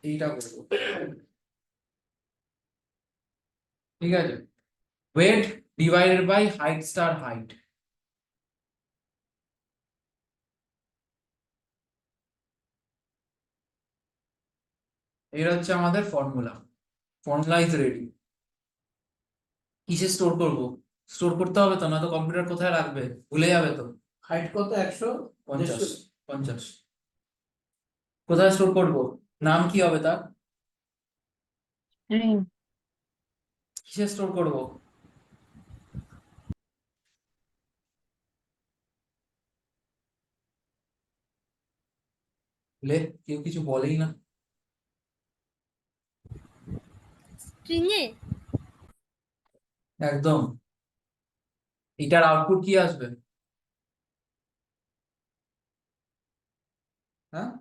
এইটা করবো। ঠিক আছে, weight divided by height star height. এটা হচ্ছে আমাদের ফর্মুলা। Formula is ready. কিসে স্টোর করব? স্টোর করতে হবে তো, না তো কম্পিউটার কোথায় রাখবে, ভুলে যাবে তো। হাইট কত? 100? 50 50 কোথায় স্টোর করব? নাম কি হবে তার? string কিসে স্টোর করব? লে, কেউ কিছু বলেই না। স্ট্রিং এ একদম। এটার আউটপুট কি আসবে? হ্যাঁ,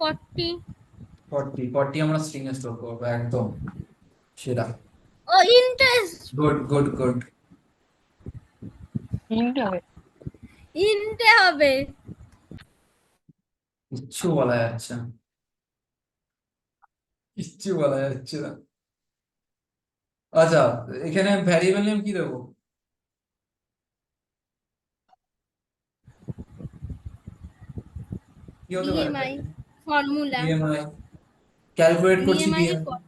40 40 40 আমরা স্ট্রিং এ স্টোর করবো, একদম সেটা। Oh interest good good good. int হবে ইন্টে হবে কিচ্ছু বলা যাচ্ছে না, কিচ্ছু বলা যাচ্ছে না। আচ্ছা, এখানে ভ্যারিয়েবল নেম কি দেবো? কি হতে পারে? BMI formula BMI. ক্যালকুলেট করছি বিএমআই এর বিএমআই,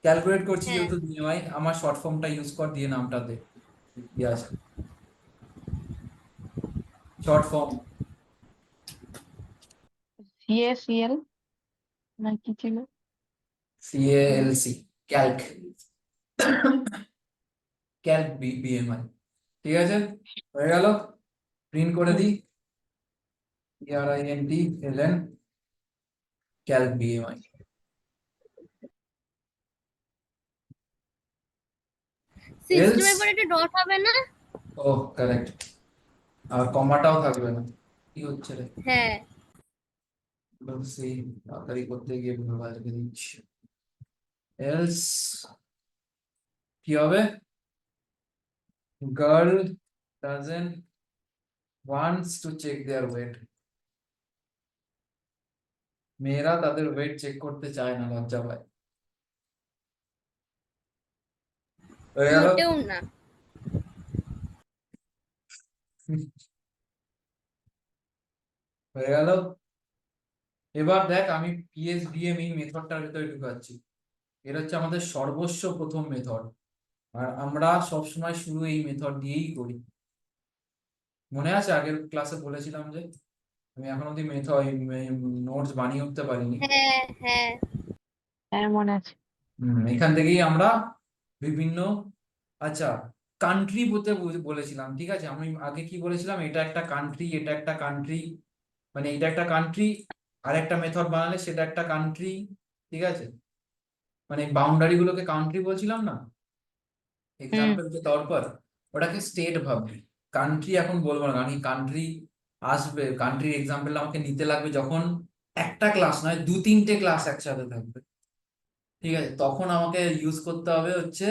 ক্যালকুলেট করছি হ্যাঁ যেহেতু বিএমআই, আমার শর্ট ফর্মটা ইউজ কর, দিয়ে নামটা দে কি আছে শর্ট ফর্ম। CACL না কি ছিল সিএএলসি, ক্যালক, ক্যালক বিএমআই। ঠিক আছে, হয়ে গেল। প্রিন্ট করে দিই, PRINT ক্যালক বিএমআই। সিস্টেমের এলস, পরে একটা ডট হবে না ও কারেক্ট, আর কমাটাও থাকবে না। কি হচ্ছে রে, হ্যাঁ সেই তাড়াতাড়ি করতে গিয়ে ভুলভাল লিখে দিচ্ছি। এলস কি হবে? Girl doesn't wants to check their weight, মেয়েরা তাদের ওয়েট চেক করতে চায় না, লজ্জা পায়। হয়ে গেল। মোটেও না হয়ে গেল। এবার দেখ, আমি পিএসবিএম এই মেথডটার ভিতরে ঢুকাচ্ছি। এটা হচ্ছে আমাদের সর্বস্ব প্রথম মেথড, আর আমরা সবসময় শুরু এই মেথড দিয়েই করি। মনে আছে আগের ক্লাসে বলেছিলাম যে আমি এখন অব্দি মেথড নোটস বানিয়ে উঠতে পারিনি। হ্যাঁ হ্যাঁ হ্যাঁ মনে আছে এখান থেকেই আমরা বিভিন্ন, আচ্ছা, কান্ট্রি বলেছিলাম। ঠিক আছে, আমি আগে কি বলেছিলাম, এটা একটা কান্ট্রি, এটা একটা কান্ট্রি, মানে এটা একটা কান্ট্রি, আর একটা মেথড বানালে সেটা একটা কান্ট্রি। ঠিক আছে, মানে বাউন্ডারি গুলোকে কান্ট্রি বলছিলাম না, হুম এক্সাম্পল যে দেওয়ার পর ওটাকে স্টেট ভাববি। কান্ট্রি এখন বলবো না, কারণ কান্ট্রি আসবে, কান্ট্রির এক্সাম্পল আমাকে নিতে লাগবে যখন একটা ক্লাস নয় 2-3টে ক্লাস একসাথে থাকবে। ঠিক আছে, তখন আমাকে ইউজ করতে হবে হচ্ছে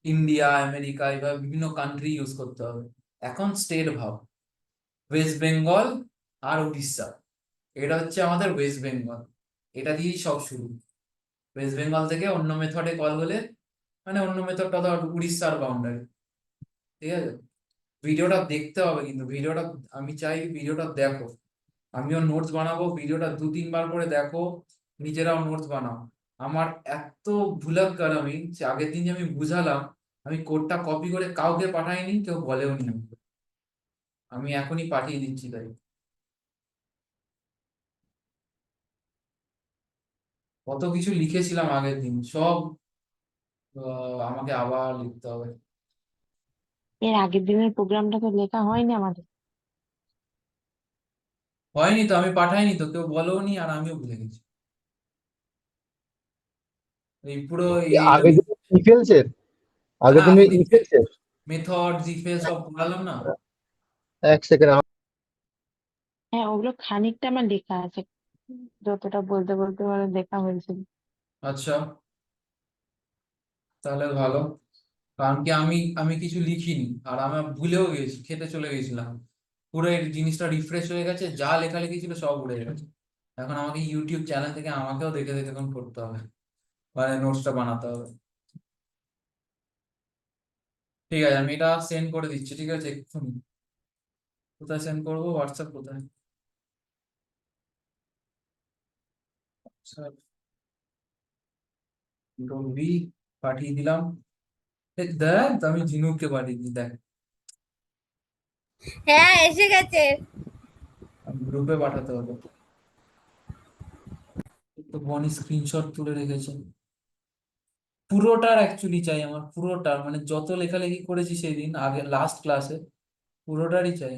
ইন্ডিয়া, আমেরিকা, এভাবে বিভিন্ন কান্ট্রি ইউজ করতে হবে। এখন স্টেট ভাব, ওয়েস্ট বেঙ্গল আর উড়িষ্যা, এটা হচ্ছে আমাদের ওয়েস্ট বেঙ্গল, এটা দিয়েই সব শুরু। ওয়েস্ট বেঙ্গল থেকে অন্য মেথডে কল হলে, মানে অন্য মেথডটা ধর উড়িষ্যার বাউন্ডারি। ঠিক আছে, ভিডিওটা দেখতে হবে কিন্তু, ভিডিওটা আমি চাই ভিডিওটা দেখো, আমিও নোটস বানাবো, ভিডিওটা 2-3 বার করে দেখো, নিজেরাও নোটস বানাও। আমার এত ভুলাক্কার আমি, যে আগের দিন যে আমি বুঝালাম, আমি কোডটা কপি করে কাউকে পাঠাইনি, কেউ বলেও নি আমাকে। আমি এখনই পাঠিয়ে দিচ্ছি তাই। কত কিছু লিখেছিলাম আগের দিন, সব আমাকে আবার লিখতে হবে। এর আগের দিনের প্রোগ্রামটা তো লেখা হয়নি আমাদের। হয়নি তো, আমি পাঠাইনি তো, কেউ বলোনি, আর আমিও ভুলে গেছি। এই পুরো এইটা আগের দিন ইফেলস এর আগের হ্যাঁ, দিনে আগের দিন ইফেলস এর মেথড জিফেল সব পড়ালাম না। এক সেকেন্ড হ্যাঁ, ওগুলো খানিকটা আমার লেখা আছে, যতটা বলতে বলতে বলে লেখা হয়েছিল। আচ্ছা, তাহলে ভালো। কারণ কি আমি আমি কিছু লিখিনি, আর আমি ভুলেও গেছি, খেতে চলে গেছিলাম। পুরো এই জিনিসটা রিফ্রেশ হয়ে গেছে, যা লেখালেখি ছিল সব উড়ে গেছে। এখন আমাকে ইউটিউব চ্যানেল থেকে আমাকেও দেখে দেখে এখন করতে হবে, মানে নোটসটা বানাতে হবে। ঠিক আছে, আমি এটা সেন্ড করে দিচ্ছি, ঠিক আছে এক্ষুনি। কোথায় সেন্ড করবো, হোয়াটসঅ্যাপ কোথায়? WhatsApp, রবি, পাঠিয়ে দিলাম। দেখ, আমি ঝিনুককে পাঠিয়ে দিই, দেখ। হ্যাঁ, এসে গেছে। গ্রুপে পাঠাতে হবে। তো বনি স্ক্রিনশট তুলে রেখেছে। পুরোটার অ্যাকচুয়ালি চাই আমার, পুরোটার, মানে যত লেখালেখি করেছি সেই দিন আগে লাস্ট ক্লাসে, পুরোটারই চাই।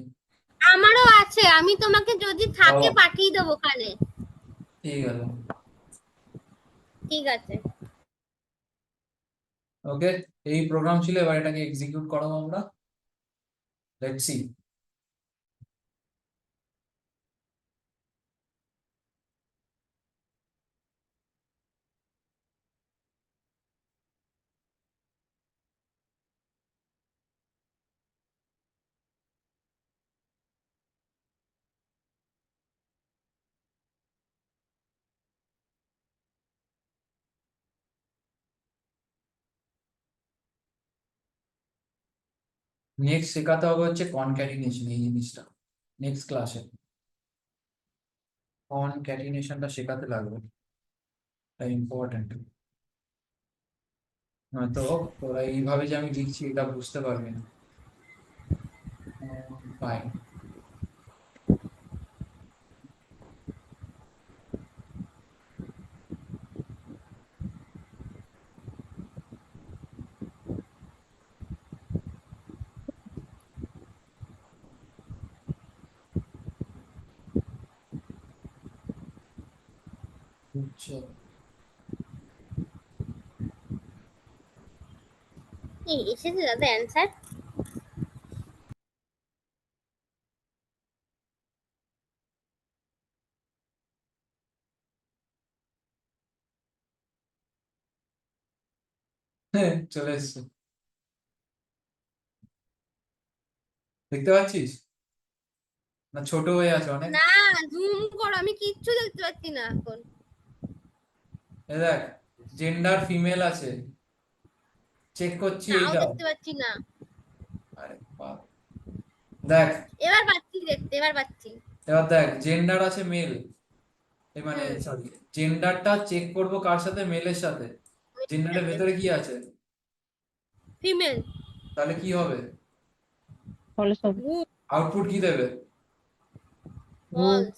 আমারও আছে, আমি তোমাকে যদি থাকে ও, পাঠিয়ে দেবো ওখানে। ঠিক আছে। ঠিক আছে। ওকে, এই প্রোগ্রাম ছিল, এবার এটাকে এক্সিকিউট করাবো আমরা। Let's see. নেক্সট শেখাতে হবে হচ্ছে কনক্যাটিনেশন, এই জিনিসটা নেক্সট ক্লাসে কনক্যাটিনেশনটা শেখাতে লাগবে, এটা ইম্পর্টেন্ট। নয়তো তোরা এইভাবে যে আমি লিখছি এটা বুঝতে পারবি না। ফাইন। আচ্ছা, এই এসেছে দাদা অ্যান্সার। হ্যাঁ চলে এসছে, দেখতে পাচ্ছিস না? ছোট হয়ে আছে অনেক। না, জুম করো, আমি কিচ্ছু দেখতে পাচ্ছি না এখন। এ দেখ, জেন্ডার ফিমেল আছে, চেক করছি তাও এইটা। দেখতে পাচ্ছি না। আরে বাপ, দেখ, এবার পাচ্ছি দেখতে, এবার পাচ্ছি। এবার দেখ জেন্ডার আছে মেল, মানে হুম। সরি, জেন্ডারটা চেক করব কার সাথে, মেলের সাথে। জেন্ডারের ভেতরে কি আছে? ফিমেল। তাহলে কি হবে? ফলে সব গুড। আউটপুট কি দেবে? ফলস।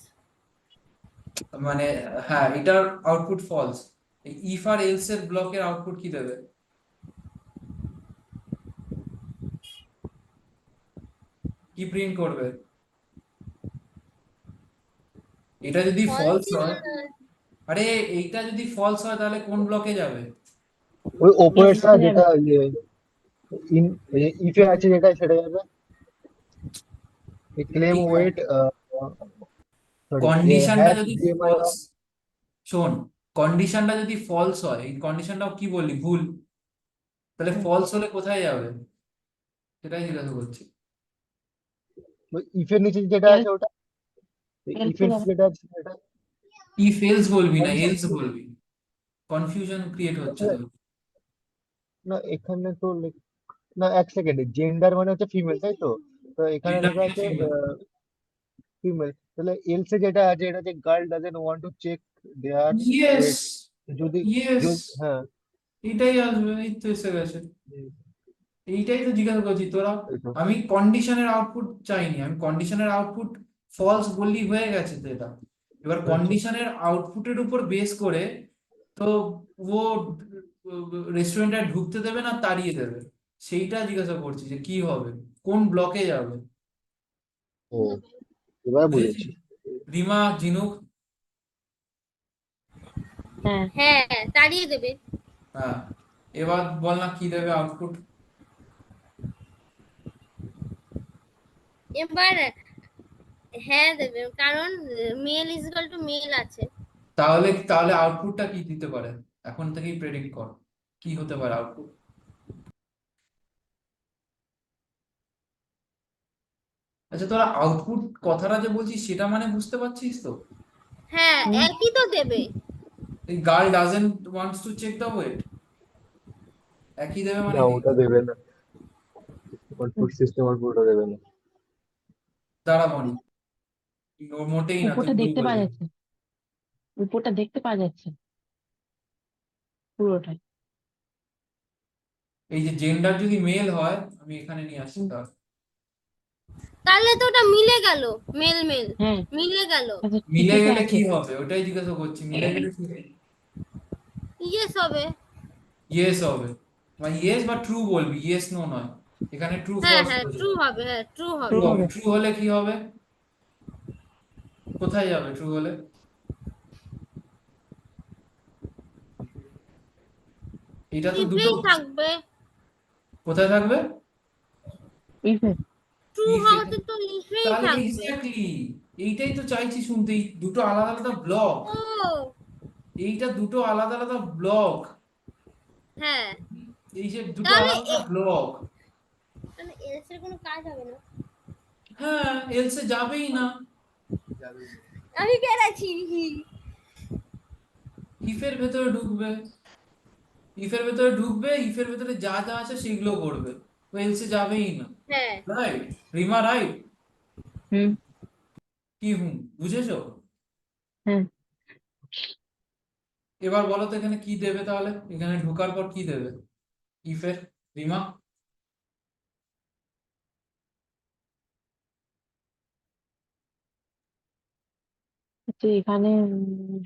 মানে হ্যাঁ, এটার আউটপুট ফলস। ইফ আর এলস এর ব্লকের আউটপুট কি দেবে? কি প্রিন্ট করবে? এটা যদি ফলস ফলসই হয়, মনে হয়। আরে এইটা যদি ফলস হয় তাহলে কোন ব্লকে যাবে? ওই ওপরেরটা এসে যাবে। যেটা ইফে আছে যেটা সেটা যাবে ক্লেম ঠিক ওয়েট সরি কন্ডিশনটা হ্যাশ যদি ডিএমআই ফলস, শোন, কন্ডিশনটা যদি ফলস হয়, এই কন্ডিশনটাও কি বললি, ভুল, তাহলে ফলস হলে কোথায় যাবে সেটাই জিজ্ঞাসা করছি। ইফের নিচে যেটা এলস আছে ওটা এলসে ইফের নিচে যাবে। যেটা আছে সেটা ইফ এলস বলবি না, কন্ডিশন এলস বলবি, কনফিউশন ক্রিয়েট হচ্ছে তো। না এখানে তো না এক সেকেন্ড জেন্ডার মানে হচ্ছে ফিমেল তাই তো তো এখানে জেন্ডার লেখা মানে আছে ফিমেল। ফিমেল তাহলে এলসে যেটা আছে এটা যে girl doesn't want to check there yes, weight যদি ইয়েস, হ্যাঁ এটাই আসবে, এই তো এসে গেছে। হুম, এইটাই তো জিজ্ঞাসা করছি তোরা। এই তো। আমি কন্ডিশনের আউটপুট চাইনি, আমি কন্ডিশনের আউটপুট ফলস বললি হয়ে গেছে তো এটা। এবার আচ্ছা কন্ডিশনের আউটপুটের উপর বেস করে তো ও রেস্টুরেন্টে ঢুকতে দেবে না তাড়িয়ে দেবে, সেইটা জিজ্ঞাসা করছি যে কি হবে, কোন ব্লকে যাবে। ও, এবার বুঝেছি? বুঝেছি। রিমা, ঝিনুক। হ্যাঁ, হ্যাঁ তাড়িয়ে দেবে। হ্যাঁ, এবার বল না কি দেবে আউটপুট। এবার হ্যাঁ দেবে, কারণ male is equal to male আছে। তাহলে তাহলে আউটপুটটা কি দিতে পারে, এখন থেকেই প্রেডিক্ট কর কি হতে পারে আউটপুট। আচ্ছা, তোরা আউটপুট কথাটা যে বলছিস সেটা মানে বুঝতে পারছিস তো? হ্যাঁ হুম, একই তো দেবে। এই girl doesn't wants to check the weight, একই দেবে মানে না, কি? ওটা দেবে না, ফুড সিস্টেম আর পুরোটা দেবে না। দাঁড়া বনি, মোটেই না, তুই উপরটা ভুল দেখতে পাওয়া বললি। যাচ্ছে, উপরটা দেখতে পাওয়া যাচ্ছে পুরোটাই। এই যে জেন্ডার যদি মেল হয়, আমি এখানে নিয়ে আসছি হুম, তাহলে। তাহলে তো ওটা মিলে গেল, মেল মেল হ্যাঁ, মিলে গেল। আচ্ছা মিলে ঠিকই তো গেলে আছে। কি হবে ওটাই জিজ্ঞাসা করছি, মিলে গেলে কি হবে? ইয়েস হবে। ইয়েস হবে, মানে ইয়েস বা ট্রু বলবি, ইয়েস নো নয়, এখানে ট্রু হ্যাঁ ফলস হ্যাঁ বলবি। ট্রু হবে, হ্যাঁ ট্রু ট্রু ট্রু হবে। হবে, হবে। ট্রু হলে কি হবে, কোথায় যাবে ট্রু হলে? এটা তো দুটো, ইফেই থাকবে। কোথায় থাকবে? ইফে ট্রু ইফ, হওয়াতে তো ইফেই তাহলে থাকবে। এক্স্যাক্টলি এইটাই তো চাইছি শুনতে, এই দুটো আলাদা আলাদা ব্লক, ও এইটা দুটো আলাদা আলাদা ব্লক, হ্যাঁ, এই যে দুটো তাহলে আলাদা ব্লক। তাহলে এলস এর কোনো কাজ হবে না। হ্যাঁ, এলসে যাবেই না, আমি পেরেছি। ইফের ভেতরে ঢুকবে, ইফের ভেতরে ঢুকবে, ইফের ভেতরে যা যা আছে সেগুলো করবে, ও এলসে যাবেই না। হ্যাঁ রাইট, রিমা রাইট? হুম, কি হুম, বুঝেছো? হ্যাঁ, এবার বলো তো এখানে কি দেবে, তাহলে এখানে ঢোকার পর কি দেবে ইফের, রিমা? তো এখানে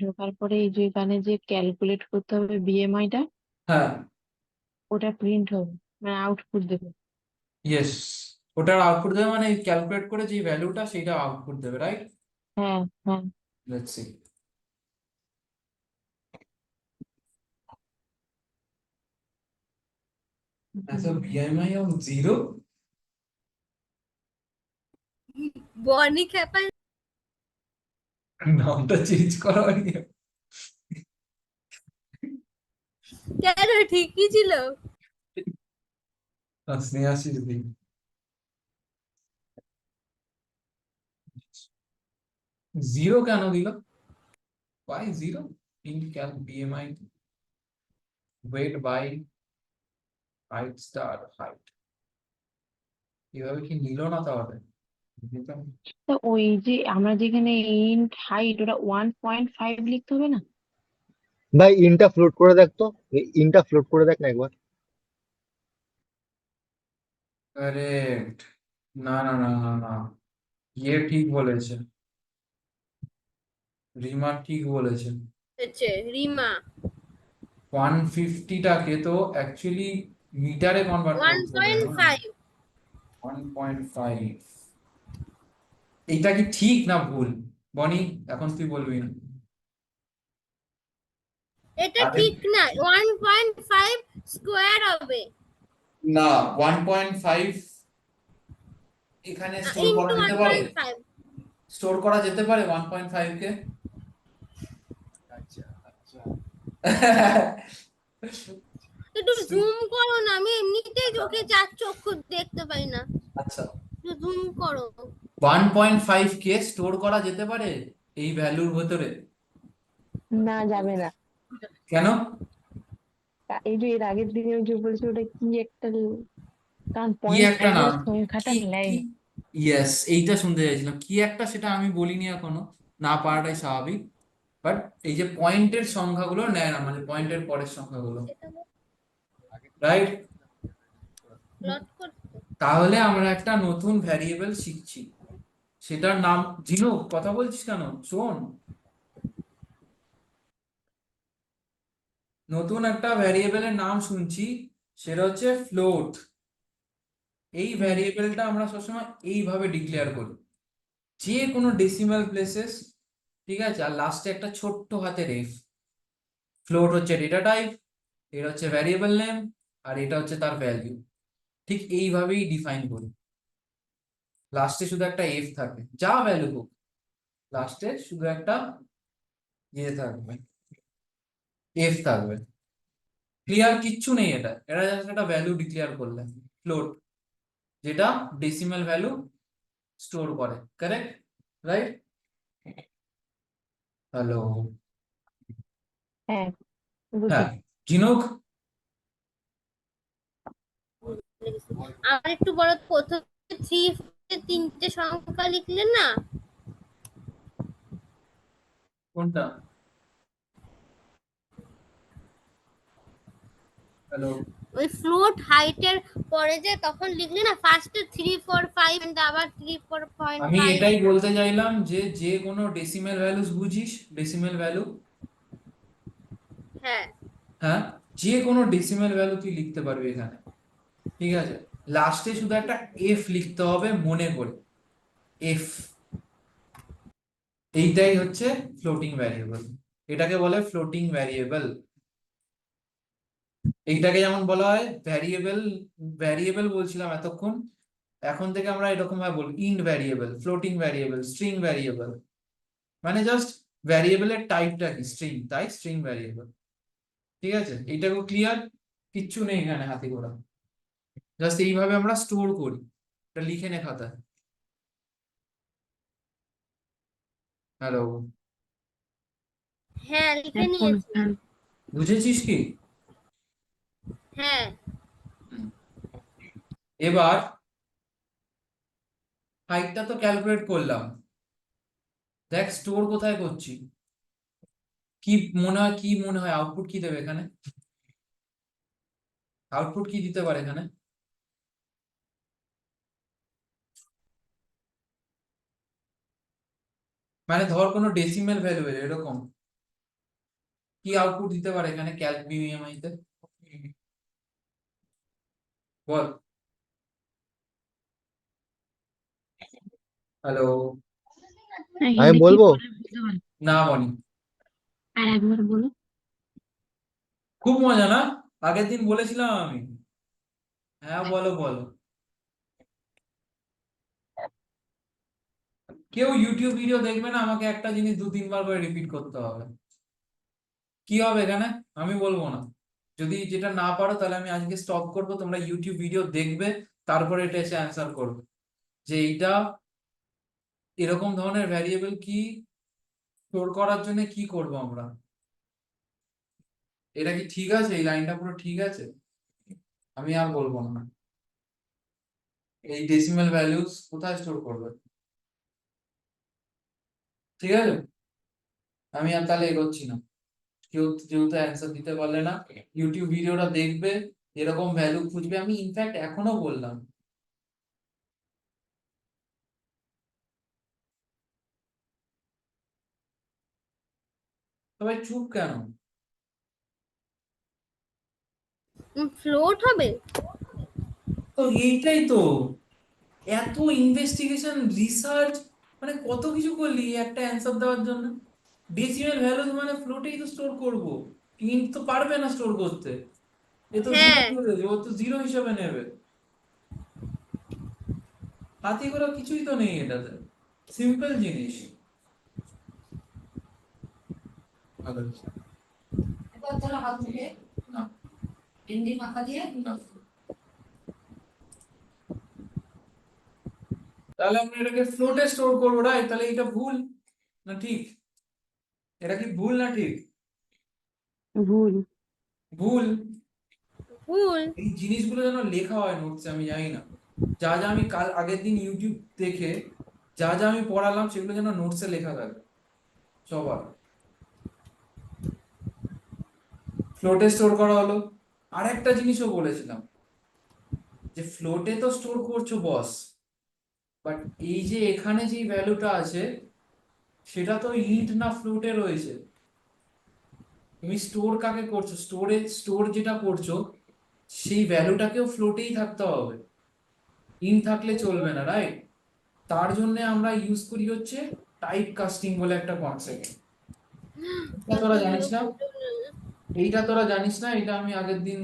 ঢোকার পরে এই যে এখানে যে ক্যালকুলেট করতে হবে বিএমআইটা, হ্যাঁ, ওটা প্রিন্ট হবে, মানে আউটপুট দেবে। ইয়েস, ওটার আউটপুট দেবে, মানে ক্যালকুলেট করে যে ভ্যালুটা সেটা আউটপুট দেবে, রাইট? হ্যাঁ, হ্যাঁ, লেটস সি। ऐसा बीएमआई ऑफ जीरो, বনি খেপা। নামটা চেঞ্জ করা হয়নি? কেন, ঠিকই ছিল। স্নেহাশিস দিন, জিরো কেন দিল, by zero in cal BMI weight by height star height, এভাবে কি নিল না তাহলে? নিতাম। তো ওই যে আমরা যেখানে ইন্ট হাইট, ওটা 1.5 লিখতে হবে না? ভাই ইনটা ফ্লোট করে দেখ তো, ইনটা ফ্লোট করে দেখ না একবার। কারেক্ট, না না না না না, ইয়ে ঠিক বলেছে, রিমা ঠিক বলেছে। হচ্ছে রিমা। 150টাকে তো অ্যাকচুয়ালি মিটারে কনভার্ট ওয়ান করতে হবে পয়েন্ট না? ফাইভ 1.5, এইটা কি ঠিক না ভুল বনি, এখন তুই বলবি না। এটা আরে ঠিক না, 1.5 স্কোয়ার হবে। না, 1.5 এখানে স্টোর করা ইন্টু ওয়ান যেতে পারে, পয়েন্ট ফাইভ স্টোর করা যেতে পারে 1.5 কে। একটু জুম করো না, আমি এমনিতেই চোখে চার চক্ষু দেখতে পাই না। আচ্ছা, একটু জুম করো। 1.5 কে স্টোর করা যেতে পারে এই ভ্যালুর ভেতরে? না, যাবে না। কেন? এই যে এর আগের দিনে যে বলেছে ওটা কি একটা, কারণ কি পয়েন্ট একটা ফাইভ এর নাম, সংখ্যাটা কি মেলায় কি, না। ইয়েস, এইটা শুনতে চাইছিলাম, কি একটা, সেটা আমি বলিনি এখনো, না পারাটাই স্বাভাবিক, বাট এই যে পয়েন্টের সংখ্যাগুলো নেয় না, মানে পয়েন্টের পরের সংখ্যাগুলো, এটা রাইট? প্লট করতে। তাহলে আমরা একটা নতুন ভ্যারিয়েবল শিখছি, সেটার নাম, জিনু কথা বলছিস কেন, শোন, নতুন একটা ভ্যারিয়েবলের নাম শুনছি, সেটা হচ্ছে ফ্লোট। এই ভ্যারিয়েবলটা আমরা সবসময় এইভাবে ডিক্লেয়ার করি, যে কোনো ডেসিমাল প্লেসেস, ঠিক আছে, আর লাস্টে একটা ছোট্ট হাতের এফ। ফ্লোট হচ্ছে ডেটা টাইপ, এটা হচ্ছে ভ্যারিয়েবল নেম, আর এটা হচ্ছে তার ভ্যালু। ঠিক এইভাবেই ডিফাইন করি। লাস্টে শুধু একটা এফ থাকবে, যা ভ্যালু হোক, লাস্টে শুধু একটা ইয়ে থাকবে, এফ থাকবে। ক্লিয়ার? কিচ্ছু নেই, এটা জাস্ট একটা ভ্যালু ডিক্লেয়ার করলেন, ফ্লোট, যেটা ডেসিমাল ভ্যালু স্টোর করে। কারেক্ট? রাইট? হ্যালো? হ্যাঁ হ্যাঁ, বুঝেছি। ঝিনুক, আর একটু বড়, প্রথমে 3 তিনটে সংখ্যা লিখলেন না, কোনটা? হ্যালো? ওই ফ্লোট হাইটের পরে যে তখন লিখলে না, ফার্স্টে 3 4 5 এন্ড আবার 3 4 আমি 5। এটাই বলতে চাইলাম যে যে কোনো ডেসিমাল ভ্যালুস বুঝিস, ডেসিমাল ভ্যালু, হ্যাঁ হ্যাঁ, যে কোনো ডেসিমাল ভ্যালু তুই লিখতে পারবি এখানে, ঠিক আছে? লাস্টে শুধু একটা এফ লিখতে হবে মনে করে, এফ। এইটাই হচ্ছে ফ্লোটিং ভ্যারিয়েবল, এটাকে বলে ফ্লোটিং ভ্যারিয়েবল। এইটাকে যেমন বলা হয় ভ্যারিয়েবল, ভ্যারিয়েবল বলছিলাম এতক্ষণ, এখন থেকে আমরা এরকম ভাবে বলবো int variable, floating variable, string variable. মানে জাস্ট ভ্যারিয়েবলের টাইপটা কি স্ট্রিং, তাই স্ট্রিং ভ্যারিয়েবল। ঠিক আছে? এইটাকেও ক্লিয়ার? কিচ্ছু নেই এখানে হাতে গোড়া, জাস্ট এইভাবে আমরা স্টোর করি। এটা লিখে নে খাতায়। হ্যালো? হ্যাঁ লিখে এখন নিয়েছি। হ্যাঁ, বুঝেছিস কি? হ্যাঁ এবার হাইটটা তো ক্যালকুলেট করলাম, দেখ স্টোর কোথায় করছি। কি মনে হয়, কি মনে হয় আউটপুট কি দেবে এখানে? আউটপুট কি দিতে পারে এখানে? মানে ধর কোনো ডেসিমাল ভ্যালু এলো এরকম, কি আউটপুট দিতে পারে এখানে ক্যালক বিএমআই তে? বল। হ্যালো? আমি হিন্দি কি বলবো, বলে বুঝতে পারি? না বনি? আর একবার বলো। খুব মজা না? আগের দিন বলেছিলাম আমি। হ্যাঁ বলো বলো। কেউ ইউটিউব ভিডিও দেখবে না, আমাকে একটা জিনিস 2-3 বার করে রিপিট করতে হবে। কি হবে এখানে? আমি বলবো না। যদি যেটা না পারো তাহলে আমি আজকে স্টপ করবো, তোমরা ইউটিউব ভিডিও দেখবে, তারপরে এটা এসে অ্যান্সার করবে যে এইটা এরকম ধরনের ভ্যারিয়েবল কি স্টোর করার জন্য কি করব আমরা। এটা কি ঠিক আছে? এই লাইনটা পুরো ঠিক আছে? আমি আর বলবো না। এই ডেসিমাল ভ্যালুস কোথায় স্টোর করবে? ঠিক আছে? আমি আর তাহলে এগোচ্ছি না। কেউ যেহেতু অ্যান্সার দিতে পারলে না, ইউটিউব ভিডিওটা দেখবে, এরকম ভ্যালু খুঁজবে। আমি ইনফ্যাক্ট এখনো বললাম, সবাই চুপ কেন? ফ্লোট হবে। তো এইটাই তো, এত ইনভেস্টিগেশন, রিসার্চ, মানে কত কিছু করলি একটা অ্যান্সার দেওয়ার জন্য। ডেসিমাল ভ্যালুস মানে ফ্লোটেই তো স্টোর করবো, ইন্ট তো পারবে না স্টোর করতে। এ তো জিরো, হ্যাঁ ও তো জিরো হিসাবে নেবে। হাতি ঘোড়া কিছুই তো নেই এটাতে, সিম্পল জিনিস। না, না। তাহলে আমরা এটাকে ফ্লোটে স্টোর করবো, রাইট? তাহলে এটা ভুল না ঠিক? এটা কি ভুল না ঠিক? ভুল। ভুল। ভুল। এই জিনিসগুলো যেন লেখা হয় নোটসে, আমি জানি না। যা যা আমি কাল আগের দিন ইউটিউব দেখে যা যা আমি পড়ালাম, সেগুলো যেন নোটসে লেখা থাকে সবার। ফ্লোটে স্টোর করা হলো। আর একটা জিনিসও বলেছিলাম, যে ফ্লোটে তো স্টোর করছো বস, বাট এই যে এখানে যে ভ্যালুটা আছে, সেটা তো ইন্ট না ফ্লোটে রয়েছে। তুমি স্টোর কাকে করছো, স্টোর যেটা করছো সেই ভ্যালুটাকেও ফ্লোটেই থাকতে হবে, ইন থাকলে চলবে না, রাইট? তার জন্য আমরা ইউজ করি হচ্ছে টাইপ কাস্টিং বলে একটা কনসেপ্ট। তোরা জানিস না? তোরা জানিস না, এটা আমি আগের দিন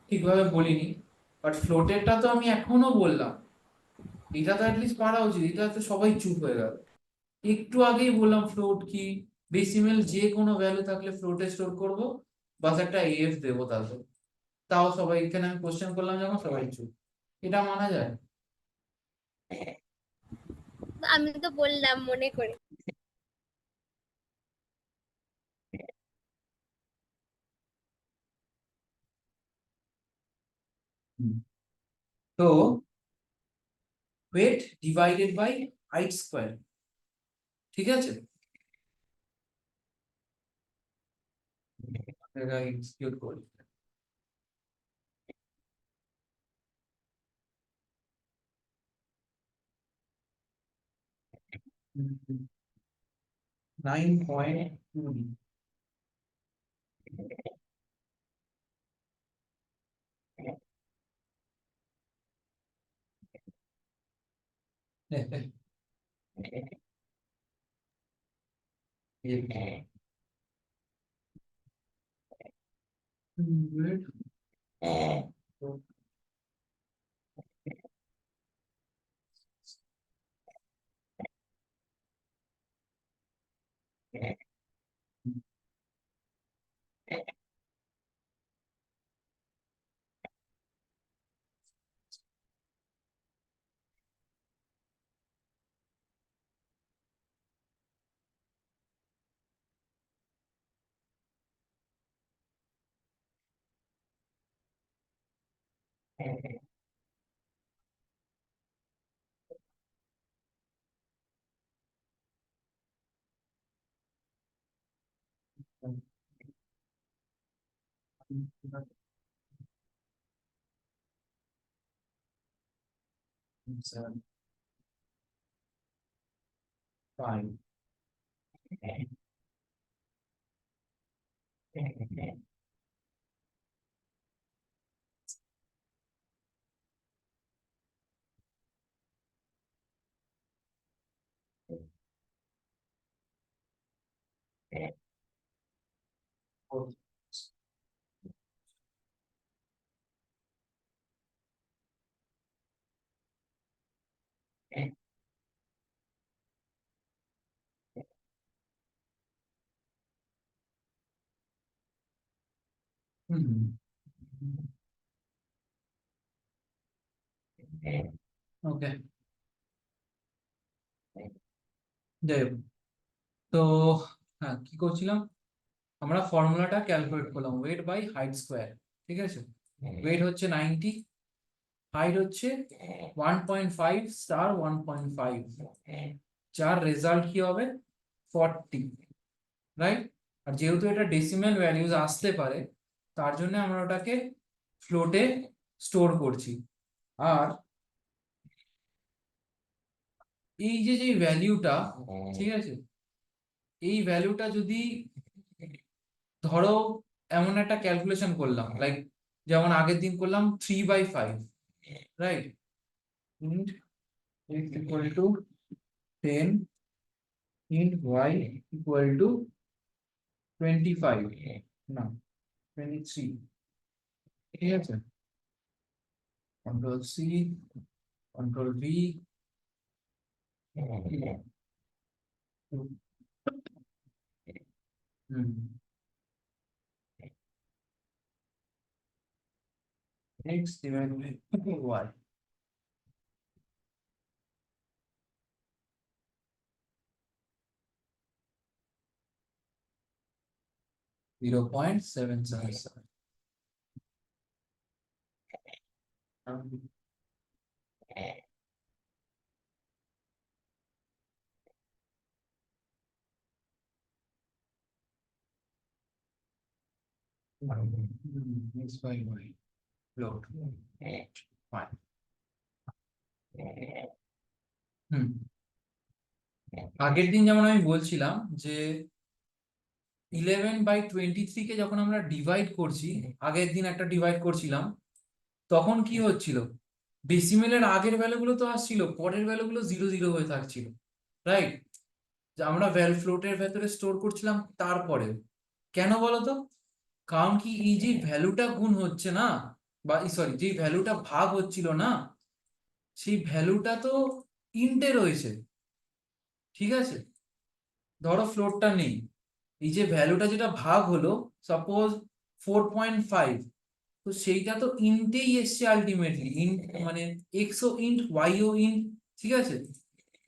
ঠিকভাবে বলিনি, বাট ফ্লোটেরটা তো আমি এখনো বললাম, এটা তো অ্যাটলিস্ট পারা উচিত, এটা তো সবাই চুপ হয়ে গেল। একটু আগেই বললাম ফ্লোট কি, ডেসিমেল যে কোনো ভ্যালু থাকলে ফ্লোটে স্টোর করব, বাস একটা এফ দেবো তাতে, তাও সবাই, এখানে আমি কোশ্চেন করলাম যখন সবাই চুপ। এটা মানা যায়? আমি তো বললাম মনে করে। তো weight divided by height square, ঠিক আছে? এটা এক্সিকিউট করি। হুম, 9.2 5. ওকে, যাই হোক। তো হ্যাঁ, কি করছিলাম, আমরা ফর্মুলাটা ক্যালকুলেট করলাম, ওয়েট বাই হাইট স্কোয়ার, ঠিক আছে? ওয়েট হচ্ছে 90, হাইট হচ্ছে 1.5 স্টার 1.5, যার রেজাল্ট কি হবে 40, রাইট? আর যেহেতু এটা ডেসিমেল ভ্যালুজ আসতে পারে, তার জন্য আমরা ওটাকে ফ্লোটে স্টোর করছি। আর এই যে ভ্যালুটা, ঠিক আছে, এই ভ্যালুটা যদি ধরো এমন একটা ক্যালকুলেশন করলাম, লাইক যেমন আগের দিন করলাম 3/5, right? int x equal to 10, int y equal to 25, না 23, ঠিক আছে? Control C, control V, x divided by y, 0.777. X by y float. Fine. আগের দিন যেমন আমি বলছিলাম যে 11/23 কে যখন আমরা ডিভাইড করছি, আগের দিন একটা ডিভাইড করছিলাম, তখন কি হচ্ছিল, ডেসিমেলের আগের ভ্যালুগুলো তো আসছিল, পরের ভ্যালুগুলো 0 0 হয়ে থাকছিল, রাইট? আমরা ফ্লোটের ভেতরে স্টোর করছিলাম তারপরে। কেন বলতো? কারণ কি, এই যে ভ্যালুটা গুণ হচ্ছে না, বা সরি, যে ভ্যালুটা ভাগ হচ্ছিল না, সেই ভ্যালুটা তো ইন্টে রয়েছে, ঠিক আছে? ধরো ফ্লোটটা নেই, এই যে ভ্যালুটা যেটা ভাগ হলো, সাপোজ 4.5, তো সেইটা তো ইন্টেই এসছে আলটিমেটলি, ইন্ট মানে এক্স ও ইন্ট, ওয়াই ও ইন্ট, ঠিক আছে?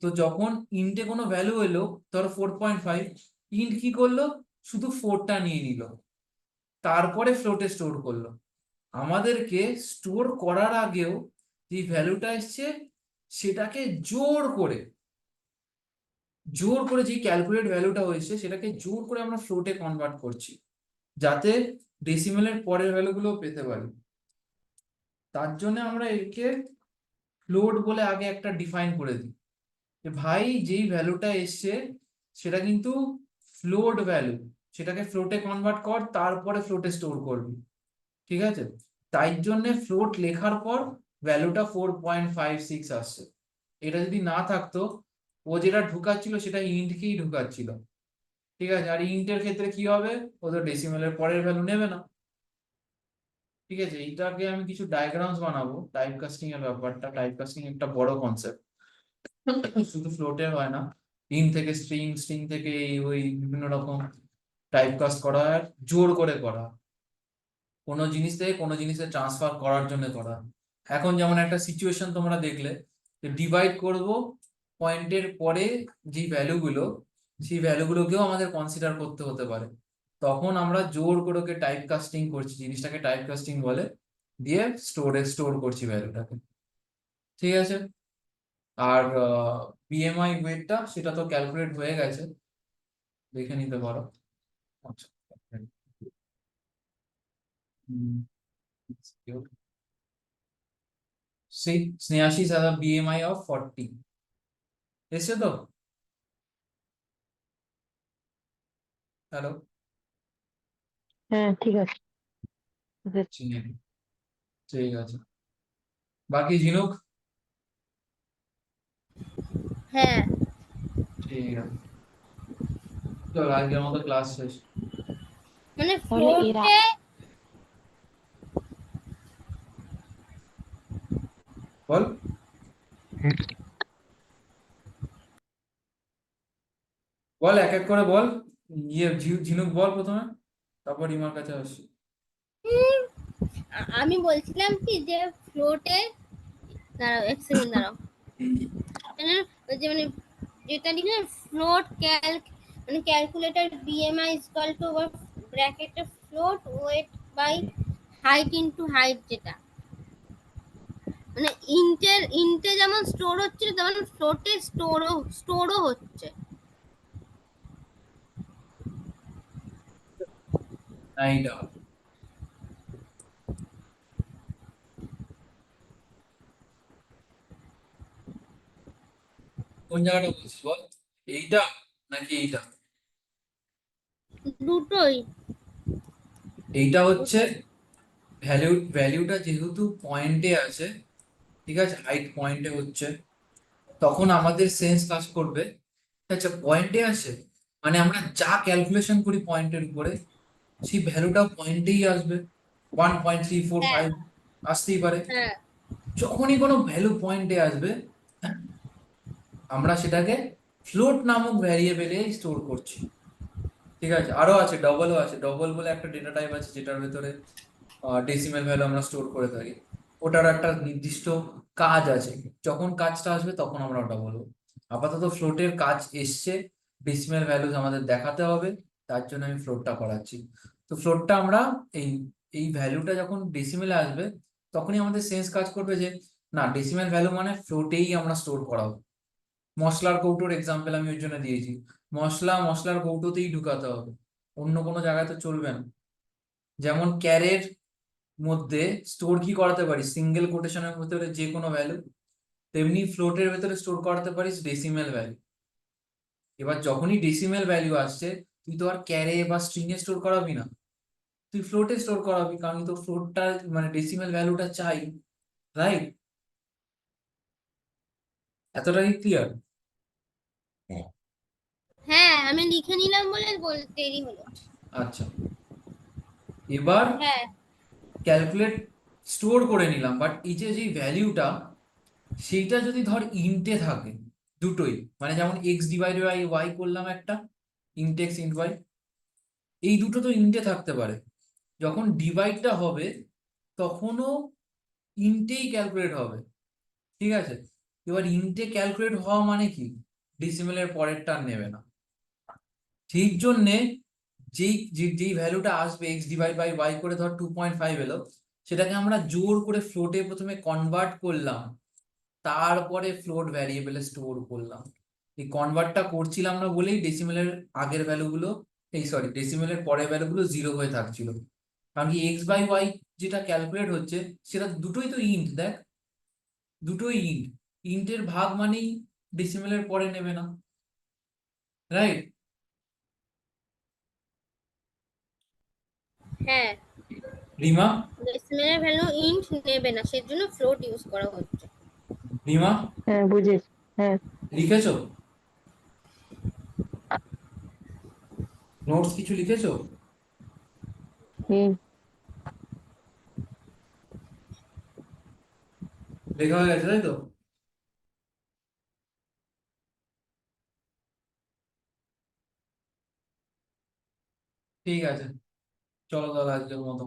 তো যখন ইন্টে কোনো ভ্যালু এলো, ধরো 4.5, ইন্ট কি করলো, শুধু 4টা নিয়ে নিল, তারপরে ফ্লোটে স্টোর করলো। আমাদেরকে স্টোর করার আগেও যে ভ্যালুটা এসছে সেটাকে জোর করে যে ক্যালকুলেট ভ্যালুটা হয়েছে সেটাকে জোর করে আমরা ফ্লোটে কনভার্ট করছি, যাতে ডেসিমেলের পরের ভ্যালুগুলো পেতে পারি। তার জন্য আমরা একে ফ্লোট বলে আগে একটা ডিফাইন করে দিই, যে ভাই যেই ভ্যালুটা এসছে সেটা কিন্তু ফ্লোট ভ্যালু, সেটাকে ফ্লোটে কনভার্ট কর, তারপরে ফ্লোটে স্টোর করবি, ঠিক আছে? তাই জন্য ফ্লোট লেখার পর ভ্যালুটা 4.56 আসছে। এটা যদি না থাকতো, ও যেটা ঢুকাচ্ছিল সেটা ইন্টকেই ঢুকাচ্ছিল, ঠিক আছে? আর ইন্টের ক্ষেত্রে কি হবে, ও তো ডেসিমেলের পরের ভ্যালু নেবে না, ঠিক আছে? এইটাকে আমি কিছু ডায়াগ্রামস বানাবো, টাইপ কাস্টিং এর ব্যাপারটা। টাইপ কাস্টিং একটা বড় কনসেপ্ট, শুধু ফ্লোটের হয় না, ইন্ট থেকে স্ট্রিং, স্ট্রিং থেকে ওই বিভিন্ন রকম টাইপ কাস্ট করা হয়, আর জোর করে করা, কোনো জিনিস থেকে কোনো জিনিসে ট্রান্সফার করার জন্য করা। এখন যেমন একটা সিচুয়েশন তোমরা দেখলে, যে ডিভাইড করব, পয়েন্টের পরে যে ভ্যালুগুলো, সেই ভ্যালুগুলোকেও আমাদের কনসিডার করতে হতে পারে, তখন আমরা জোর করে ওকে টাইপ কাস্টিং করছি, জিনিসটাকে টাইপ কাস্টিং বলে, দিয়ে স্টোর করছি ভ্যালুটাকে, ঠিক আছে? আর বিএমআই ওয়েটটা সেটা তো ক্যালকুলেট হয়ে গেছে, দেখে নিতে পারো। আচ্ছা, সেই Snehashis has a BMI of 40, এসছে তো? হ্যালো? হ্যাঁ ঠিক আছে। ঠিক আছে, বাকি ঝিনুক? হ্যাঁ, ঠিক আছে, চল আজকের মতো ক্লাস শেষ। তাহলে মানে এরা ফ্লোটে বল, বল এক এক করে বল। ঝিনুক বল প্রথমে, তারপর রিমার কাছে আসছি। আমি বলছিলাম কি যে ফ্লোটে, দাঁড়াও এক সেকেন্ড দাঁড়াও, মানে ওই যে মানে যেটা লিখলাম ফ্লোট মানে ক্যালকুলেটর বিএমআই ইকুয়াল টু ব্র্যাকেটে float weight by height into height, যেটা মানে ইন্টে যেমন স্টোর হচ্ছিল তেমন ফ্লোটে স্টোরও হচ্ছে। না, এইটা কোন জায়গাটা বলছিস বল, এইটা নাকি এইটা? দুটোই। এইটা হচ্ছে ভ্যালুটা যেহেতু পয়েন্টে আছে, ঠিক আছে, হাইট পয়েন্টে হচ্ছে, তখন আমাদের সেন্স কাজ করবে, আচ্ছা পয়েন্টে আছে মানে আমরা যা ক্যালকুলেশন করি পয়েন্টের উপরে, সেই ভ্যালুটা পয়েন্টেই আসবে, 1.345 হ্যাঁ আসতেই পারে। হ্যাঁ যখনই কোনো ভ্যালু পয়েন্টে আসবে, আমরা সেটাকে ফ্লোট নামক ভ্যারিয়েবলে স্টোর করছি, ঠিক আছে? আরো আছে, ডবলও আছে, ডবল বলে একটা ডেটা টাইপ আছে যেটার ভেতরে ডেসিমেল ভ্যালু আমরা স্টোর করে থাকি, ওটার একটা নির্দিষ্ট কাজ আছে, যখন কাজটা আসবে তখন আমরা ওটা বলবো। আপাতত ফ্লোটের কাজ এসছে, ডেসিমেল ভ্যালু আমাদের দেখাতে হবে, তার জন্য আমি ফ্লোটটা করাচ্ছি। তো ফ্লোটটা আমরা এই এই ভ্যালুটা যখন ডেসিমেলে আসবে, তখনই আমাদের সেন্স কাজ করবে যে না, ডেসিমেল ভ্যালু মানে ফ্লোটেই আমরা স্টোর করাবো। মশলার কৌটোর এক্সাম্পল আমি ওই জন্য দিয়েছি, মশলার কৌটোতেই ঢুকাতে হবে, অন্য কোনো জায়গায় তো চলবে না। যেমন ক্যারের মধ্যে স্টোর কি করাতে পারিস সিঙ্গেল কোটেশনের ভেতরে যে কোনো ভ্যালু, তেমনি ফ্লোটের ভেতরে স্টোর করাতে পারিস ডেসিমেল ভ্যালু। এবার যখনই ডেসিমেল ভ্যালু আসছে, তুই তো আর ক্যারে বা স্ট্রিং এ স্টোর করাবি না, তুই ফ্লোটে স্টোর করাবি, কারণ তোর ফ্লোটটা মানে ডেসিমাল ভ্যালুটা চাই, রাইট? এতটা কি ক্লিয়ার? হ্যাঁ আমি লিখে নিলাম বলে দেরি হলো। আচ্ছা, এবার হ্যাঁ ক্যালকুলেট স্টোর করে নিলাম, বাট এই যে যে ভ্যালুটা সেইটা যদি ধর ইন্টে থাকে, দুটোই, মানে যেমন এক্স ডিভাইডেড বাই ওয়াই করলাম একটা, ইন্ট এক্স ইন্ট ওয়াই, এই দুটো তো ইন্টে থাকতে পারে, যখন ডিভাইডটা হবে তখনও ইন্টেই ক্যালকুলেট হবে, ঠিক আছে? এবার ইন্টে ক্যালকুলেট হওয়া মানে কি, ডেসিমেলের পরেরটা আর নেবে না, ঠিক জন্যে যেই ভ্যালুটা আসবে এক্স ডিভাইড বাই ওয়াই করে ধর 2.5 এলো, সেটাকে আমরা জোর করে ফ্লোটে প্রথমে কনভার্ট করলাম, তারপরে ফ্লোট ভ্যারিয়েবলে স্টোর করলাম। এই কনভার্টটা করছিলাম না বলেই ডেসিমেলের আগের ভ্যালুগুলো, এই সরি ডেসিমেলের পরের ভ্যালুগুলো জিরো হয়ে থাকছিল, কারণ কি এক্স বাই ওয়াই যেটা ক্যালকুলেট হচ্ছে সেটা দুটোই তো ইন্ট, দেখ দুটোই ইন্ট, ইন্টের ভাগ মানেই ডেসিমেলের পরে নেবে না, রাইট? হ্যাঁ রিমা, ডেসিমেলের ভ্যালু ইন্ট নেবে না, সেজন্য ফ্লোট ইউজ করা হচ্ছে। রিমা হ্যাঁ বুঝেছি। হ্যাঁ। লিখেছো? নোটস কিছু লিখেছো? হুম। লেখা হয়ে গেছে তাই তো? ঠিক আছে, চলো তাহলে আজকের মতো।